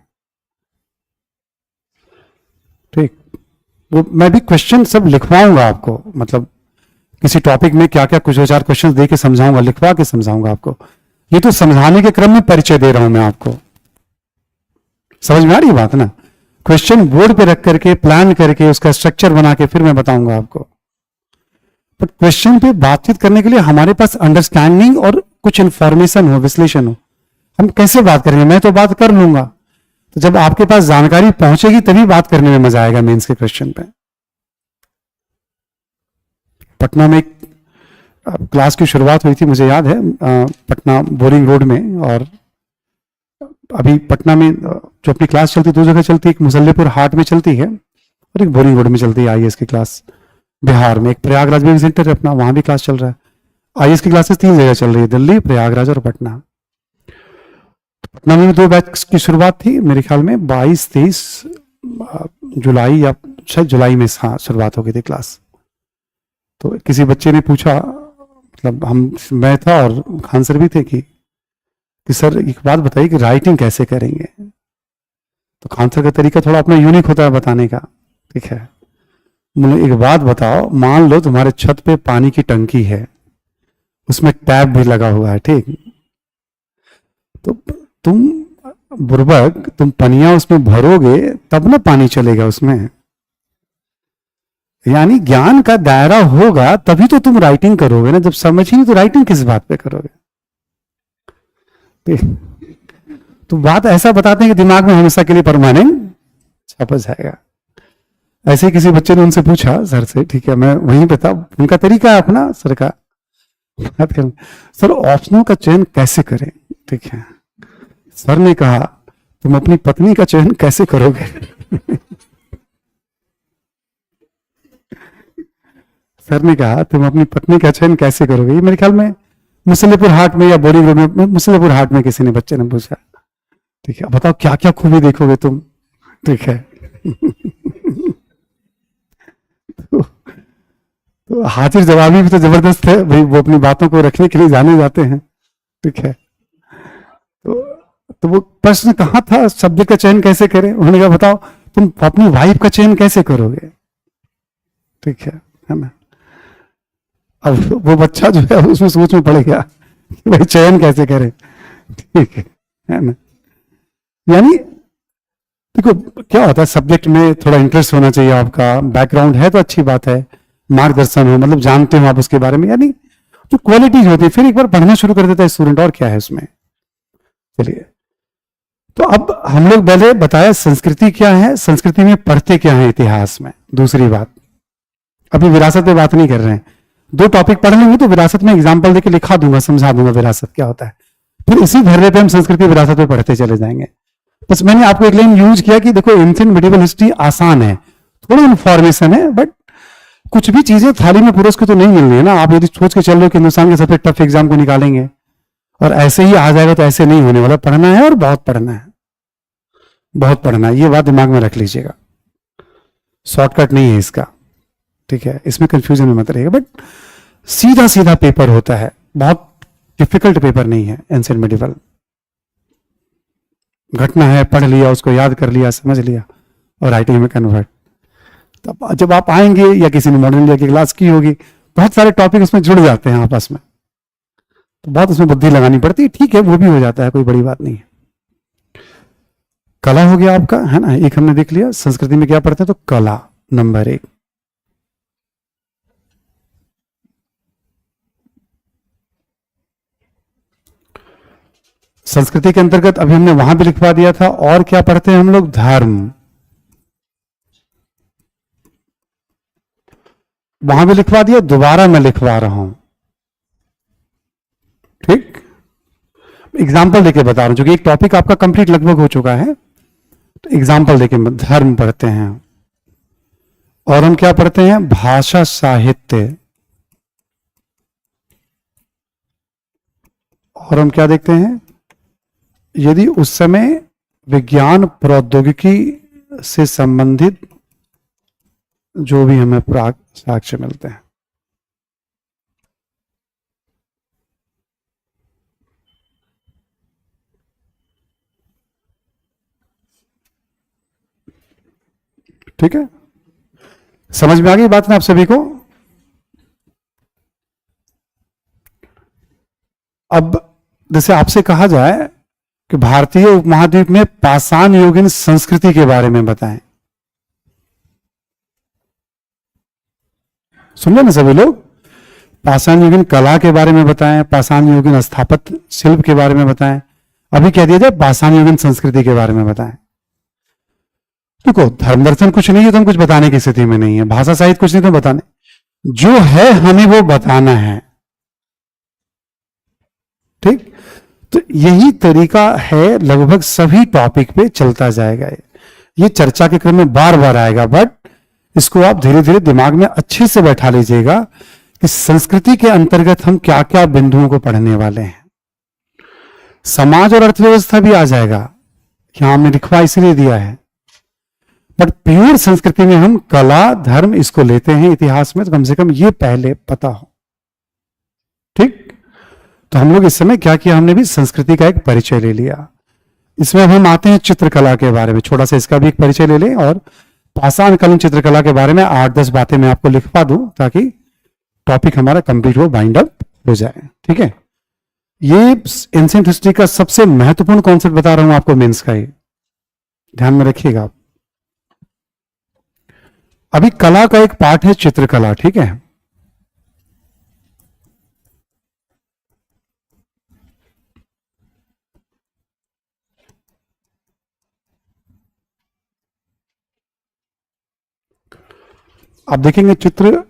ठीक, वो मैं भी क्वेश्चन सब लिखवाऊंगा आपको, मतलब किसी टॉपिक में क्या क्या कुछ 2-4 क्वेश्चन दे के समझाऊंगा, लिखवा के समझाऊंगा आपको। ये तो समझाने के क्रम में परिचय दे रहा हूं मैं आपको। समझ में आ रही बात ना? क्वेश्चन बोर्ड पे रख करके, प्लान करके, उसका स्ट्रक्चर बना के फिर मैं बताऊंगा आपको। बट क्वेश्चन पे बातचीत करने के लिए हमारे पास अंडरस्टैंडिंग और कुछ इंफॉर्मेशन हो, विश्लेषण हो। हम कैसे बात करेंगे? मैं तो बात कर लूंगा, तो जब आपके पास जानकारी पहुंचेगी तभी बात करने में मजा आएगा। मेंस के क्वेश्चन पे पटना में एक क्लास की शुरुआत हुई थी, मुझे याद है, पटना बोरिंग रोड में। और अभी पटना में जो अपनी क्लास चलती 2 जगह चलती है, एक मुसल्लेपुर हाट में चलती है और एक बोरिंग रोड में चलती है आईएएस की क्लास। बिहार में एक प्रयागराज में भी सेंटर है अपना, वहां भी क्लास चल रहा है। आईएएस की क्लासेस 3 जगह चल रही है, दिल्ली, प्रयागराज और पटना। पटना में 2 बैच की शुरुआत थी, मेरे ख्याल में 22-23 जुलाई या शायद जुलाई में, हाँ, शुरुआत हो गई थी क्लास। तो किसी बच्चे ने पूछा, मतलब मैं था और खान सर भी थे, कि सर एक बात बताइए कि राइटिंग कैसे करेंगे। तो खान सर का तरीका थोड़ा अपना यूनिक होता है बताने का। ठीक है, मुझे एक बात बताओ, मान लो तुम्हारे छत पे पानी की टंकी है, उसमें टैप भी लगा हुआ है, ठीक, तो तुम बुर्बक, तुम पनिया उसमें भरोगे तब ना पानी चलेगा उसमें। यानी ज्ञान का दायरा होगा तभी तो तुम राइटिंग करोगे ना। जब समझ ही नहीं तो राइटिंग किस बात पे करोगे? तो बात ऐसा बताते हैं कि दिमाग में हमेशा के लिए परमानेंट छप जाएगा। ऐसे ही किसी बच्चे ने उनसे पूछा सर से, ठीक है मैं वहीं पे था, उनका तरीका है अपना सर का, सर ऑप्शनों का चयन कैसे करें, ठीक है। सर ने कहा तुम अपनी पत्नी का चयन कैसे करोगे? सर ने कहा तुम अपनी पत्नी का चयन कैसे करोगे? ये मेरे ख्याल में मुसल्लेपुर हाट में या बॉलीवुड में, मुसल्लेपुर हाट में किसी ने बच्चे ने पूछा, ठीक है बताओ क्या क्या खूबी देखोगे तुम, ठीक है। तो हाजिर जवाबी भी तो जबरदस्त है भाई, वो अपनी बातों को रखने के लिए जाने जाते हैं, ठीक है। तो वो प्रश्न कहाँ था, शब्द का चयन कैसे करें, उन्होंने कहा बताओ तुम अपनी वाइफ का चयन कैसे करोगे, ठीक है ना। अब वो बच्चा जो है उसमें सोच में पड़ गया कि भाई चयन कैसे करें, ठीक है ना। यानी देखो क्या होता है, सब्जेक्ट में थोड़ा इंटरेस्ट होना चाहिए, आपका बैकग्राउंड है तो अच्छी बात है, मार्गदर्शन हो मतलब जानते हो आप उसके बारे में, यानी जो क्वालिटीज होती है, फिर एक बार पढ़ना शुरू कर देता है स्टूडेंट, और क्या है उसमें। चलिए तो अब हम लोग पहले बताया संस्कृति क्या है, संस्कृति में पढ़ते क्या है इतिहास में। दूसरी बात, अभी विरासत पे बात नहीं कर रहे हैं, दो टॉपिक पढ़ लेंगे तो विरासत में एग्जाम्पल देके लिखा दूंगा, समझा दूंगा विरासत क्या होता है, फिर इसी धरने पे हम संस्कृति विरासत पे पढ़ते चले जाएंगे। बस मैंने आपको एक लाइन यूज किया कि देखो एंशिएंट मेडिवल हिस्ट्री आसान है, थोड़ी इन्फॉर्मेशन है, बट कुछ भी चीजें थाली में पुरुष को तो नहीं मिल रही है ना। आप यदि सोच के चल रहे हो कि हिंदुस्तान के सबसे टफ एग्जाम को निकालेंगे और ऐसे ही आ जाएगा, तो ऐसे नहीं होने वाला। पढ़ना है और बहुत पढ़ना है, बहुत पढ़ना है, ये बात दिमाग में रख लीजिएगा। शॉर्टकट नहीं है इसका, ठीक है, इसमें कंफ्यूजन में मत रहिएगा, बट सीधा सीधा पेपर होता है, बहुत डिफिकल्ट पेपर नहीं है एंशिएंट मेडिवल। घटना है, पढ़ लिया, उसको याद कर लिया, समझ लिया और राइटिंग में कन्वर्ट। तब जब आप आएंगे या किसी ने मॉडर्न इंडिया की क्लास की होगी, बहुत सारे टॉपिक उसमें जुड़ जाते हैं आपस में, तो बहुत उसमें बुद्धि लगानी पड़ती है, ठीक है वो भी हो जाता है, कोई बड़ी बात नहीं है। कला हो गया आपका, है ना, एक हमने देख लिया। संस्कृति में क्या पढ़ते हैं, तो कला नंबर 1। संस्कृति के अंतर्गत अभी हमने वहां भी लिखवा दिया था, और क्या पढ़ते हैं हम लोग, धर्म, वहां भी लिखवा दिया, दोबारा मैं लिखवा रहा हूं, ठीक। एग्जाम्पल देके बता रहा हूं, क्योंकि एक टॉपिक आपका कंप्लीट लगभग हो चुका है, तो एग्जाम्पल देके धर्म पढ़ते हैं। और हम क्या पढ़ते हैं, भाषा साहित्य। और हम क्या देखते हैं, यदि उस समय विज्ञान प्रौद्योगिकी से संबंधित जो भी हमें साक्ष्य मिलते हैं। ठीक है, समझ में आ गई बात ना आप सभी को। अब जैसे आपसे कहा जाए कि भारतीय उपमहाद्वीप में पाषाण युगीन संस्कृति के बारे में बताएं, सुन रहे ना सभी लोग, पाषाण युगीन कला के बारे में बताएं, पाषाण युगीन स्थापत्य शिल्प के बारे में बताएं। अभी कह दिया जाए पाषाण युगीन संस्कृति के बारे में बताएं। देखो धर्म दर्शन कुछ नहीं है तो हम कुछ बताने की स्थिति में नहीं है, भाषा साहित्य कुछ नहीं तो बताने, जो है हमें वो बताना है, ठीक। तो यही तरीका है, लगभग सभी टॉपिक पे चलता जाएगा, ये चर्चा के क्रम में बार बार आएगा, बट इसको आप धीरे धीरे दिमाग में अच्छे से बैठा लीजिएगा कि संस्कृति के अंतर्गत हम क्या क्या बिंदुओं को पढ़ने वाले हैं। समाज और अर्थव्यवस्था भी आ जाएगा, यहां हमने लिखवा इसलिए दिया है, बट प्योर संस्कृति में हम कला धर्म इसको लेते हैं इतिहास में, तो कम से कम ये पहले पता हो, ठीक। तो हम लोग इस समय क्या किया, हमने भी संस्कृति का एक परिचय ले लिया। इसमें अब हम आते हैं चित्रकला के बारे में, छोटा सा इसका भी एक परिचय ले लें, और पाषाण कालीन चित्रकला के बारे में 8-10 बातें मैं आपको लिखवा दूं ताकि टॉपिक हमारा कंप्लीट हो, बाइंड अप हो जाए, ठीक है। ये एंशिएंट हिस्ट्री का सबसे महत्वपूर्ण कॉन्सेप्ट बता रहा हूं आपको, मेंस का, ये ध्यान में रखिएगा आप। अभी कला का एक पार्ट है चित्रकला, ठीक है। आप देखेंगे चित्र,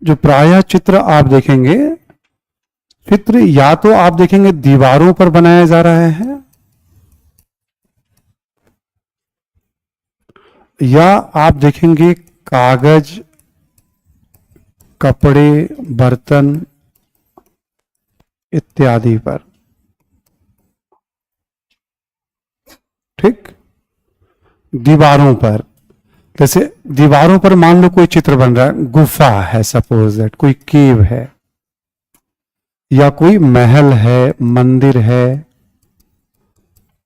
जो प्रायः चित्र आप देखेंगे, चित्र या तो आप देखेंगे दीवारों पर बनाया जा रहा है, या आप देखेंगे कागज, कपड़े, बर्तन इत्यादि पर। ठीक, दीवारों पर, जैसे दीवारों पर मान लो कोई चित्र बन रहा है, गुफा है सपोज दैट, कोई केव है, या कोई महल है, मंदिर है,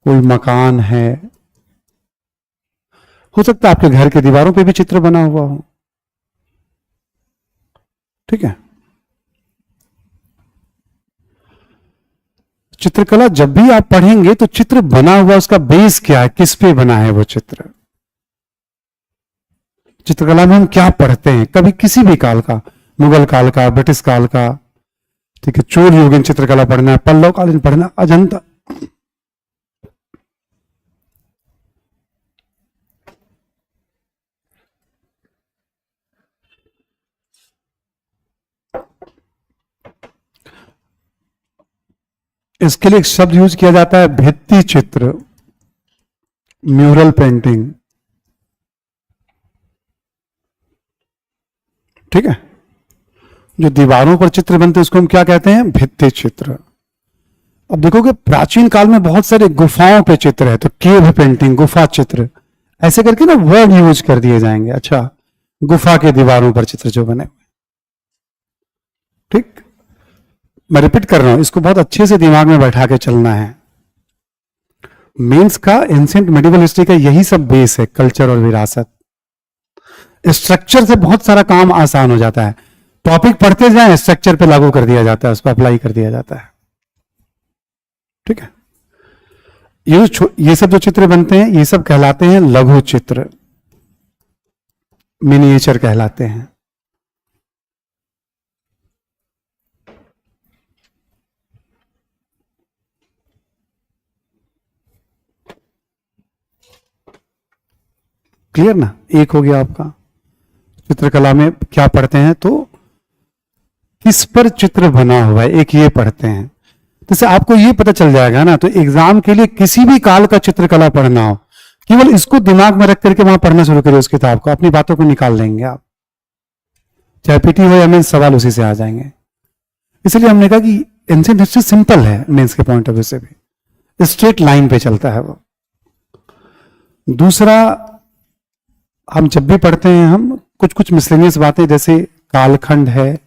कोई मकान है, हो सकता है आपके घर के दीवारों पे भी चित्र बना हुआ हो। ठीक है, चित्रकला जब भी आप पढ़ेंगे तो चित्र बना हुआ उसका बेस क्या है, किस पे बना है वो चित्र। चित्रकला में हम क्या पढ़ते हैं, कभी किसी भी काल का, मुगल काल का, ब्रिटिश काल का, ठीक है, चोल युगीन चित्रकला पढ़ना है, पल्लव कालीन पढ़ना, अजंता, इसके लिए एक शब्द यूज किया जाता है भित्ति चित्र, म्यूरल पेंटिंग। ठीक है, जो दीवारों पर चित्र बनते हैं उसको हम क्या कहते हैं, भित्ति चित्र। अब देखोगे प्राचीन काल में बहुत सारे गुफाओं पे चित्र है, तो केव पेंटिंग, गुफा चित्र, ऐसे करके ना वर्ड यूज कर दिए जाएंगे। अच्छा, गुफा के दीवारों पर चित्र जो बने हुए। ठीक, मैं रिपीट कर रहा हूं, इसको बहुत अच्छे से दिमाग में बैठा के चलना है। मेंस का, एंशिएंट मेडिवल हिस्ट्री का यही सब बेस है, कल्चर और विरासत। स्ट्रक्चर से बहुत सारा काम आसान हो जाता है, टॉपिक पढ़ते जाएं, स्ट्रक्चर पे लागू कर दिया जाता है, उसको अप्लाई कर दिया जाता है। ठीक है, ये सब जो चित्र बनते हैं ये सब कहलाते हैं लघु चित्र, मिनिएचर कहलाते हैं। क्लियर ना, एक हो गया आपका। चित्रकला में क्या पढ़ते हैं, तो किस पर चित्र बना हुआ है, एक ये पढ़ते हैं। जैसे आपको ये पता चल जाएगा ना, तो एग्जाम के लिए किसी भी काल का चित्रकला पढ़ना हो, केवल इसको दिमाग में रख करके वहां पढ़ना शुरू करिए उस किताब को, अपनी बातों को निकाल लेंगे आप, चाहे पीटी हो या मेंस, सवाल उसी से आ जाएंगे। इसलिए हमने कहा कि एंशिएंट हिस्ट्री सिंपल है, मेंस के पॉइंट ऑफ व्यू से भी स्ट्रेट लाइन पे चलता है वो। दूसरा, हम जब भी पढ़ते हैं हम कुछ कुछ मिसलेनियस बातें, जैसे कालखंड है,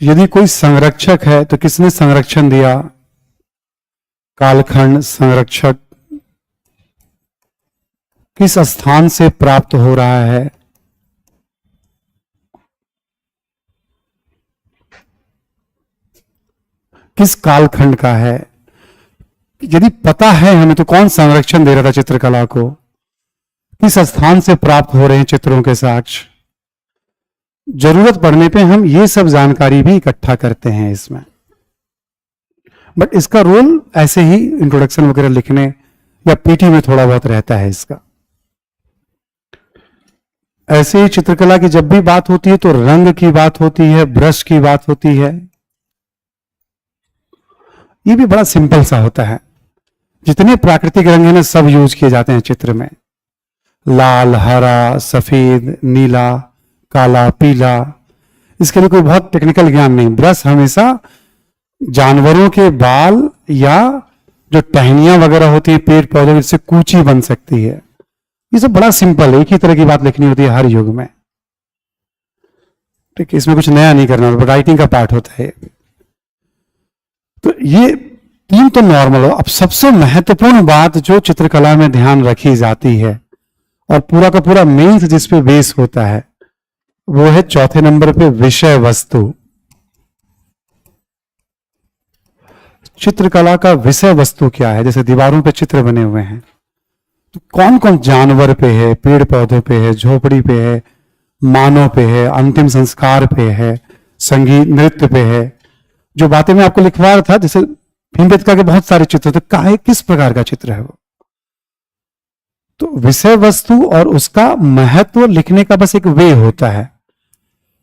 यदि कोई संरक्षक है तो किसने संरक्षण दिया, कालखंड, संरक्षक किस स्थान से प्राप्त हो रहा है, किस कालखंड का है, यदि पता है हमें तो कौन संरक्षण दे रहा था चित्रकला को, किस स्थान से प्राप्त हो रहे हैं चित्रों के साक्ष्य। जरूरत पड़ने पे हम ये सब जानकारी भी इकट्ठा करते हैं इसमें, बट इसका रोल ऐसे ही इंट्रोडक्शन वगैरह लिखने या पीटी में थोड़ा बहुत रहता है इसका। ऐसे ही चित्रकला की जब भी बात होती है तो रंग की बात होती है, ब्रश की बात होती है। ये भी बड़ा सिंपल सा होता है, जितने प्राकृतिक रंग हैं ना सब यूज किए जाते हैं चित्र में, लाल, हरा, सफेद, नीला, काला, पीला। इसके लिए कोई बहुत टेक्निकल ज्ञान नहीं। ब्रश हमेशा जानवरों के बाल या जो टहनियां वगैरह होती है पेड़ पौधे, इससे कूची बन सकती है। ये सब बड़ा सिंपल है, एक ही तरह की बात लिखनी होती है हर युग में। ठीक है, इसमें कुछ नया नहीं करना, राइटिंग का पार्ट होता है। तो ये तीन तो नॉर्मल हो। अब सबसे महत्वपूर्ण बात जो चित्रकला में ध्यान रखी जाती है और पूरा का पूरा मेंस जिस पे बेस होता है, वो है चौथे नंबर पे विषय वस्तु। चित्रकला का विषय वस्तु क्या है? जैसे दीवारों पे चित्र बने हुए हैं तो कौन कौन जानवर पे है, पेड़ पौधों पे है, झोपड़ी पे है, मानव पे है, अंतिम संस्कार पे है, संगीत नृत्य पे है। जो बातें मैं आपको लिखवा रहा था, जैसे भीमबेटका के बहुत सारे चित्र थे, काहे किस प्रकार का चित्र है वो, तो विषय वस्तु और उसका महत्व लिखने का बस एक वे होता है,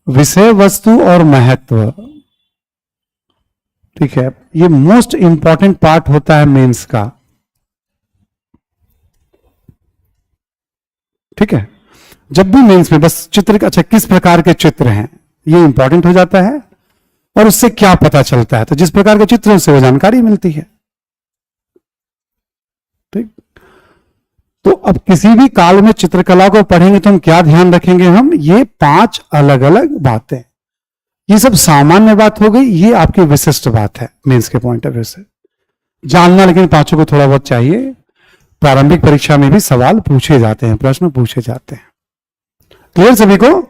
विषय वस्तु और महत्व, ठीक है, ये मोस्ट इंपॉर्टेंट पार्ट होता है मेंस का, ठीक है। जब भी मेंस में बस चित्र, अच्छा किस प्रकार के चित्र हैं ये इंपॉर्टेंट हो जाता है, और उससे क्या पता चलता है, तो जिस प्रकार के चित्र उससे वो जानकारी मिलती है, ठीक। तो अब किसी भी काल में चित्रकला को पढ़ेंगे तो हम क्या ध्यान रखेंगे, हम ये 5 अलग अलग बातें, ये सब सामान्य बात हो गई, ये आपकी विशिष्ट बात है मेंस के पॉइंट ऑफ व्यू से जानना, लेकिन पांचों को थोड़ा बहुत चाहिए, प्रारंभिक परीक्षा में भी सवाल पूछे जाते हैं, प्रश्न पूछे जाते हैं। क्लियर सभी को?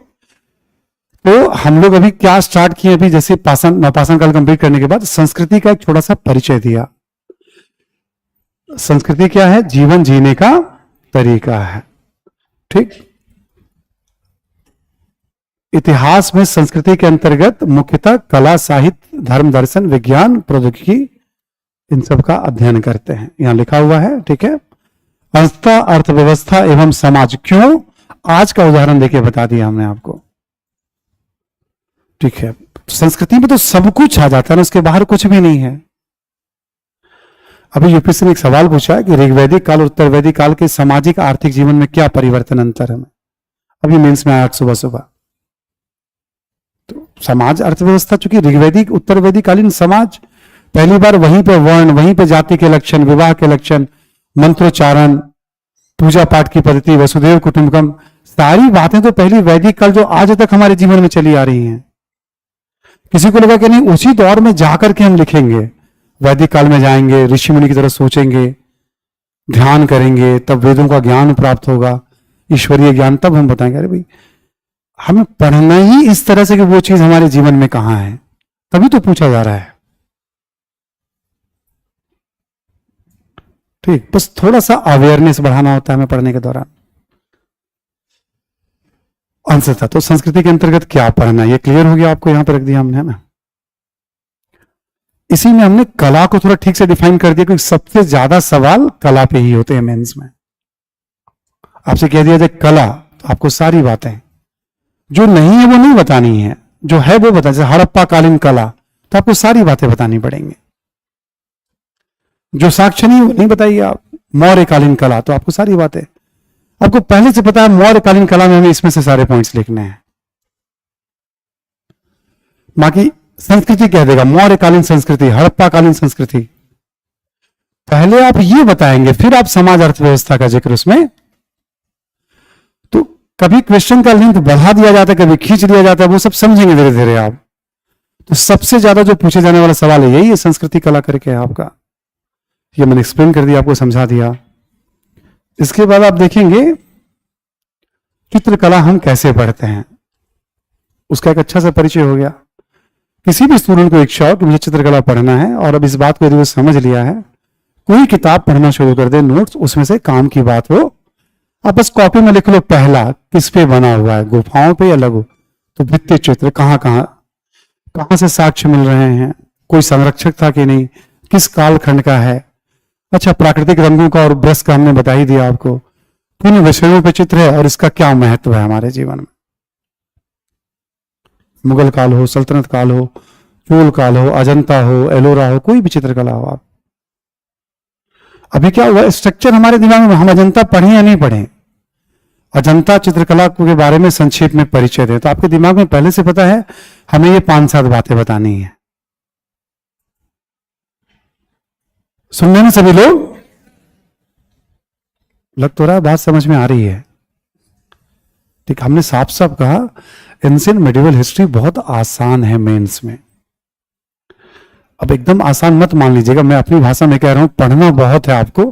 तो हम लोग अभी क्या स्टार्ट किए, अभी जैसे नवपाषाण काल कंप्लीट करने के बाद संस्कृति का एक छोटा सा परिचय दिया। संस्कृति क्या है? जीवन जीने का तरीका है, ठीक। इतिहास में संस्कृति के अंतर्गत मुख्यतः कला, साहित्य, धर्म, दर्शन, विज्ञान, प्रौद्योगिकी, इन सब का अध्ययन करते हैं, यहां लिखा हुआ है, ठीक है। अंततः अर्थव्यवस्था एवं समाज, क्यों? आज का उदाहरण देके बता दिया हमने आपको, ठीक है। संस्कृति में तो सब कुछ आ जाता है ना, उसके बाहर कुछ भी नहीं है। अभी यूपीएससी ने एक सवाल पूछा है कि ऋग्वैदिक काल और उत्तर वैदिक काल के सामाजिक आर्थिक जीवन में क्या परिवर्तन अंतर है। अभी मेंस में आया सुबह सुबह, तो समाज अर्थव्यवस्था, चूंकि ऋग्वैदिक उत्तर वैदिक कालीन समाज, पहली बार वहीं पे वर्ण, वहीं पे जाति के लक्षण, विवाह के लक्षण, मंत्रोच्चारण, पूजा पाठ की पद्धति, वसुदेव कुटुंबकम, सारी बातें तो पहली वैदिक काल जो आज तक हमारे जीवन में चली आ रही हैं। किसी को लगा कि नहीं उसी दौर में जाकर के हम लिखेंगे, वैदिक काल में जाएंगे, ऋषि मुनि की तरह सोचेंगे, ध्यान करेंगे, तब वेदों का ज्ञान प्राप्त होगा, ईश्वरीय ज्ञान, तब हम बताएंगे अरे भाई हमें पढ़ना ही इस तरह से कि वो चीज हमारे जीवन में कहां है, तभी तो पूछा जा रहा है, ठीक। बस थोड़ा सा अवेयरनेस बढ़ाना होता है हमें पढ़ने के दौरान। आंसर था, तो संस्कृति के अंतर्गत क्या पढ़ना, ये क्लियर हो गया आपको, यहां पर रख दिया हमने, है ना। इसी में हमने कला को थोड़ा ठीक से डिफाइन कर दिया, क्योंकि सबसे ज्यादा सवाल कला पे ही होते हैं मेंस में। आपसे कह दिया जाए कला, तो आपको सारी बातें जो नहीं है वो नहीं बतानी है, जो है वो बता, जैसे हड़प्पा कालीन कला, तो आपको सारी बातें बतानी पड़ेंगी। जो साक्ष्य नहीं वो नहीं बताइए आप। मौर्य कालीन कला, तो आपको सारी बातें, आपको पहले से पता है मौर्य कालीन कला में हमें इसमें से सारे पॉइंट्स लिखने हैं। बाकी संस्कृति कह देगा मौर्यकालीन संस्कृति, हड़प्पाकालीन संस्कृति, पहले आप ये बताएंगे, फिर आप समाज अर्थव्यवस्था का जिक्र उसमें। तो कभी क्वेश्चन का लेंथ बढ़ा दिया जाता है, कभी खींच दिया जाता है, वो सब समझेंगे धीरे धीरे आप। तो सबसे ज्यादा जो पूछे जाने वाला सवाल है यही है, संस्कृति कला करके है आपका। ये मैंने एक्सप्लेन कर दिया, आपको समझा दिया। इसके बाद आप देखेंगे चित्रकला हम कैसे पढ़ते हैं, उसका एक अच्छा सा परिचय हो गया। किसी भी स्टूडेंट को इच्छा हो कि मुझे चित्रकला पढ़ना है, और अब इस बात को यदि वो समझ लिया है, कोई किताब पढ़ना शुरू कर दे, नोट्स उसमें से काम की बात हो, आप बस कॉपी में लिख लो पहला किस पे बना हुआ है, गुफाओं पे या लघु, तो भित्ति चित्र कहां से साक्ष्य मिल रहे हैं, कोई संरक्षक था कि नहीं, किस कालखंड का है। अच्छा, प्राकृतिक रंगों का और ब्रश का हमने बता ही दिया आपको। किन विषयों पे चित्र है और इसका क्या महत्व है हमारे जीवन में। मुगल काल हो, सल्तनत काल हो, चोल काल हो, अजंता हो, एलोरा हो, कोई भी चित्रकला हो आप। अभी क्या हुआ, स्ट्रक्चर हमारे दिमाग में, हम अजंता पढ़ें या नहीं पढ़ें, अजंता चित्रकला के बारे में संक्षेप में परिचय दें, तो आपके दिमाग में पहले से पता है हमें ये 5-7 बातें बतानी है। सुन रहे ना सभी लोग? लग तो रहा है बात समझ में आ रही है, ठीक। हमने साफ साफ कहा एंशिएंट मेडिवल हिस्ट्री बहुत आसान है मेंस में। अब एकदम आसान मत मान लीजिएगा, मैं अपनी भाषा में कह रहा हूं, पढ़ना बहुत है आपको,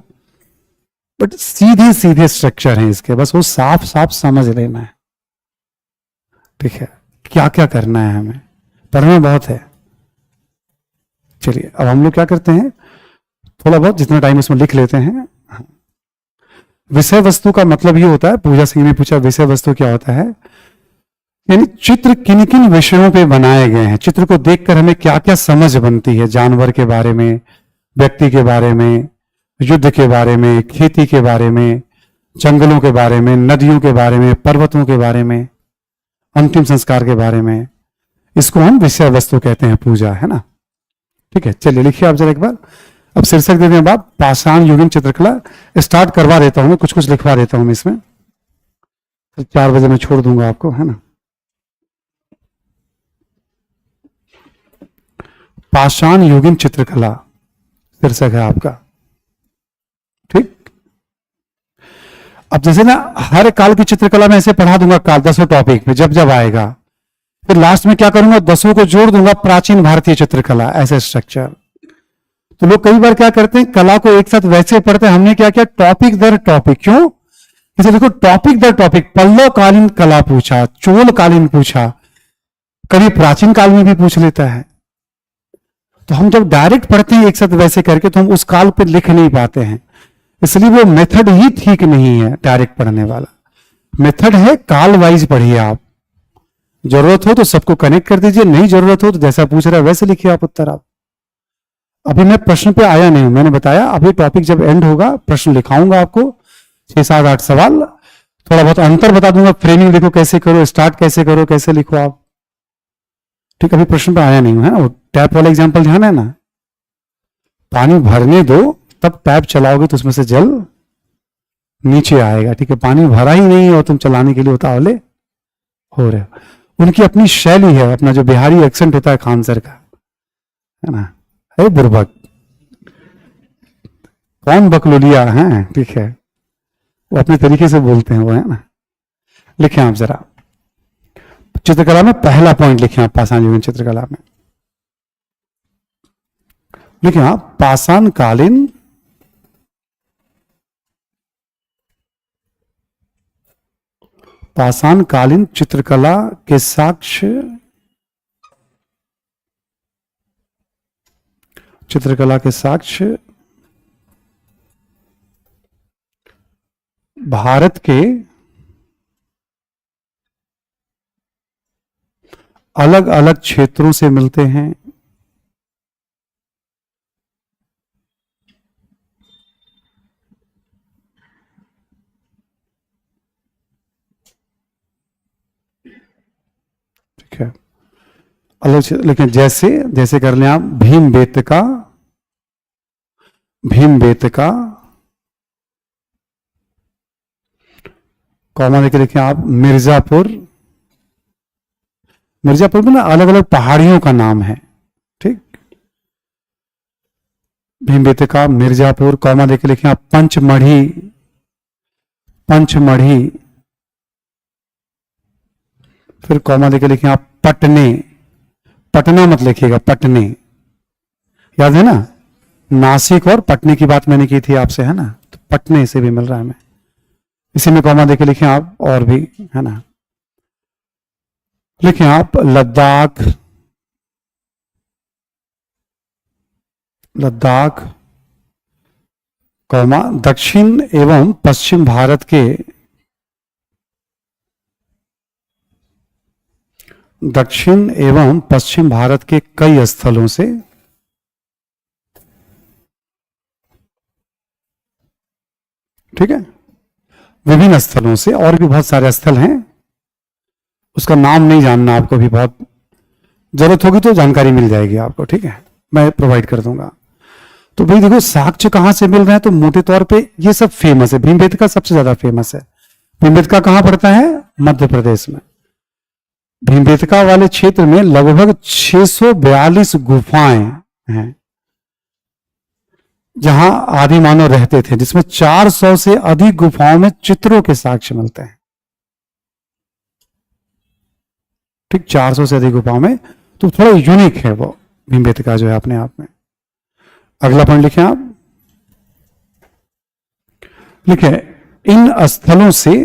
बट सीधे सीधे स्ट्रक्चर है इसके, बस वो साफ साफ समझ लेना है, ठीक है। क्या क्या करना है हमें, पढ़ना बहुत है। चलिए अब हम लोग क्या करते हैं, थोड़ा बहुत जितना टाइम उसमें लिख लेते हैं। विषय वस्तु का मतलब ये होता है, पूजा सिंह ने पूछा विषय वस्तु क्या होता है, यानी चित्र किन किन विषयों पे बनाए गए हैं, चित्र को देखकर हमें क्या क्या समझ बनती है, जानवर के बारे में, व्यक्ति के बारे में, युद्ध के बारे में, खेती के बारे में, जंगलों के बारे में, नदियों के बारे में, पर्वतों के बारे में, अंतिम संस्कार के बारे में। इसको हम विषय वस्तु कहते हैं, पूजा, है ना। ठीक है, चलिए लिखिए आप जरा एक बार। अब शीर्षक दे दें आप, पाषाण युगीन चित्रकला। स्टार्ट करवा देता हूं मैं, कुछ कुछ लिखवा देता हूं मैं इसमें, 4 बजे मैं छोड़ दूंगा आपको, है ना। पाषाण युगीन चित्रकला शीर्षक है आपका। ठीक, अब जैसे ना हर काल की चित्रकला में ऐसे पढ़ा दूंगा काल 10 टॉपिक में, जब जब आएगा, फिर लास्ट में क्या करूंगा, 10 को जोड़ दूंगा, प्राचीन भारतीय चित्रकला, ऐसे स्ट्रक्चर। तो लोग कई बार क्या करते हैं, कला को एक साथ वैसे पढ़ते हैं, हमने क्या किया, टॉपिक दर टॉपिक। क्यों? जैसे देखो, टॉपिक दर टॉपिक, पल्लव कालीन कला पूछा, चोल कालीन पूछा, कभी प्राचीन काल में भी पूछ लेता है। तो हम जब डायरेक्ट पढ़ते हैं एक साथ वैसे करके, तो हम उस काल पे लिख नहीं पाते हैं, इसलिए वो मेथड ही ठीक नहीं है डायरेक्ट पढ़ने वाला। मेथड है काल वाइज पढ़िए आप, जरूरत हो तो सबको कनेक्ट कर दीजिए, नहीं जरूरत हो तो जैसा पूछ रहा है वैसे लिखिए आप उत्तर। आप अभी मैं प्रश्न पे आया नहीं हूं, मैंने बताया अभी टॉपिक जब एंड होगा प्रश्न लिखाऊंगा आपको, 6, 7, 8 सवाल, थोड़ा बहुत अंतर बता दूंगा, फ्रेमिंग देखो कैसे करो, स्टार्ट कैसे करो, कैसे लिखो आप। ठीक, अभी प्रश्न पे आया नहीं हूं, है ना। वो टैप वाला एग्जाम्पल ध्यान है ना, पानी भरने दो, तब टैप चलाओगे तो उसमें से जल नीचे आएगा। ठीक है, पानी भरा ही नहीं है और तुम चलाने के लिए उतावले हो रहे हो। उनकी अपनी शैली है, अपना जो बिहारी एक्सेंट होता है खान सर का, है ना। अरे बुर्बक, कौन बकलोलिया है, ठीक है, वो अपने तरीके से बोलते हैं वो, है ना। लिखें आप जरा चित्रकला में पहला पॉइंट लिखें आप, पाषाण युगीन चित्रकला में लिखें आप, पाषाण कालीन पाषाण कालीन चित्रकला के साक्ष्य, चित्रकला के साक्ष्य भारत के अलग अलग क्षेत्रों से मिलते हैं। ठीक है, अलग, लेकिन जैसे जैसे कर लें आप, भीमबेटका, भीमबेटका, कॉमा लेके लिखें आप, मिर्जापुर। मिर्जापुर में ना अलग अलग पहाड़ियों का नाम है। ठीक, भीमबेटका, मिर्जापुर, कॉमा लेके लिखें आप, पंचमढ़ी, पंचमढ़ी, फिर कॉमा लेके लिखें आप, पटने, पटना मत लिखिएगा, पटने, याद है ना, नासिक और पटने की बात मैंने की थी आपसे, है ना, तो पटने से भी मिल रहा है हमें, इसी में कॉमा देके लिखें आप, और भी, है ना। लिखें आप, लद्दाख, लद्दाख, कॉमा, दक्षिण एवं पश्चिम भारत के, दक्षिण एवं पश्चिम भारत के कई स्थलों से, ठीक है, विभिन्न स्थलों से, और भी बहुत सारे स्थल हैं, उसका नाम नहीं जानना आपको, भी बहुत जरूरत होगी तो जानकारी मिल जाएगी आपको, ठीक है, मैं प्रोवाइड कर दूंगा। तो भाई देखो, साक्ष्य कहां से मिल रहे हैं, तो मोटे तौर पे ये सब फेमस है, भीमबेटका सबसे ज्यादा फेमस है। भीमबेटका कहां पड़ता है, मध्य प्रदेश में। भीमबेटका वाले क्षेत्र में लगभग 642 गुफाएं हैं जहां आदि मानव रहते थे, जिसमें 400 से अधिक गुफाओं में चित्रों के साक्ष्य मिलते हैं। ठीक, 400 से अधिक गुफाओं में, तो थोड़ा यूनिक है वो भीमबेटका जो है अपने आप में। अगला पॉइंट लिखें आप, लिखें, इन स्थलों से,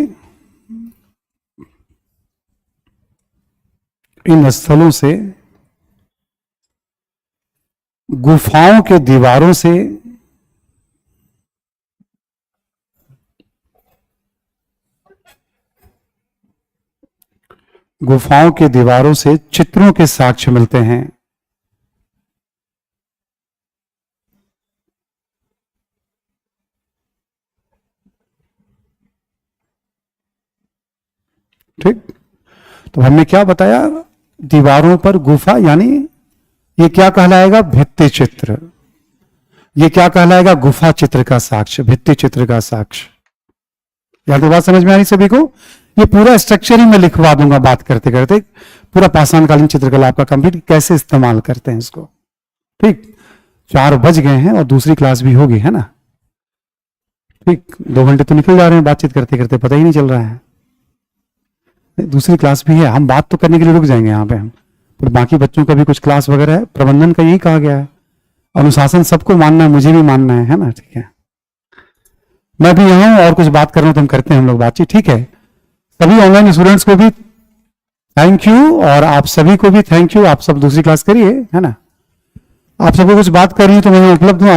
इन स्थलों से गुफाओं के दीवारों से गुफाओं के दीवारों से चित्रों के साक्ष्य मिलते हैं। ठीक। तो हमने क्या बताया, दीवारों पर गुफा, यानी ये क्या कहलाएगा, भित्ति चित्र। ये क्या कहलाएगा, गुफा चित्र का साक्ष्य, भित्ति चित्र का साक्ष्य। यहां तो बात समझ में आ रही सभी को। ये पूरा स्ट्रक्चर ही मैं लिखवा दूंगा बात करते करते, पूरा पाषाणकालीन चित्रकला आपका कंप्लीट, कैसे इस्तेमाल करते हैं इसको। ठीक, 4 बज गए हैं और दूसरी क्लास भी होगी, है ना। ठीक, 2 घंटे तो निकल जा रहे हैं बातचीत करते करते, पता ही नहीं चल रहा है। दूसरी क्लास भी है, हम बात तो करने के लिए रुक जाएंगे यहाँ पे हम, फिर बाकी बच्चों का भी कुछ क्लास वगैरह है। प्रबंधन का यही कहा गया है, अनुशासन सबको मानना है, मुझे भी मानना है ना। ठीक है, मैं भी यहाँ हूं और कुछ बात कर रहा हूं तो हम करते हैं हम लोग बातचीत। ठीक है, सभी ऑनलाइन स्टूडेंट्स को भी थैंक यू और आप सभी को भी थैंक यू। आप सब दूसरी क्लास करिए, है ना। आप सबको कुछ बात करनी है तो मैं उपलब्ध हूँ।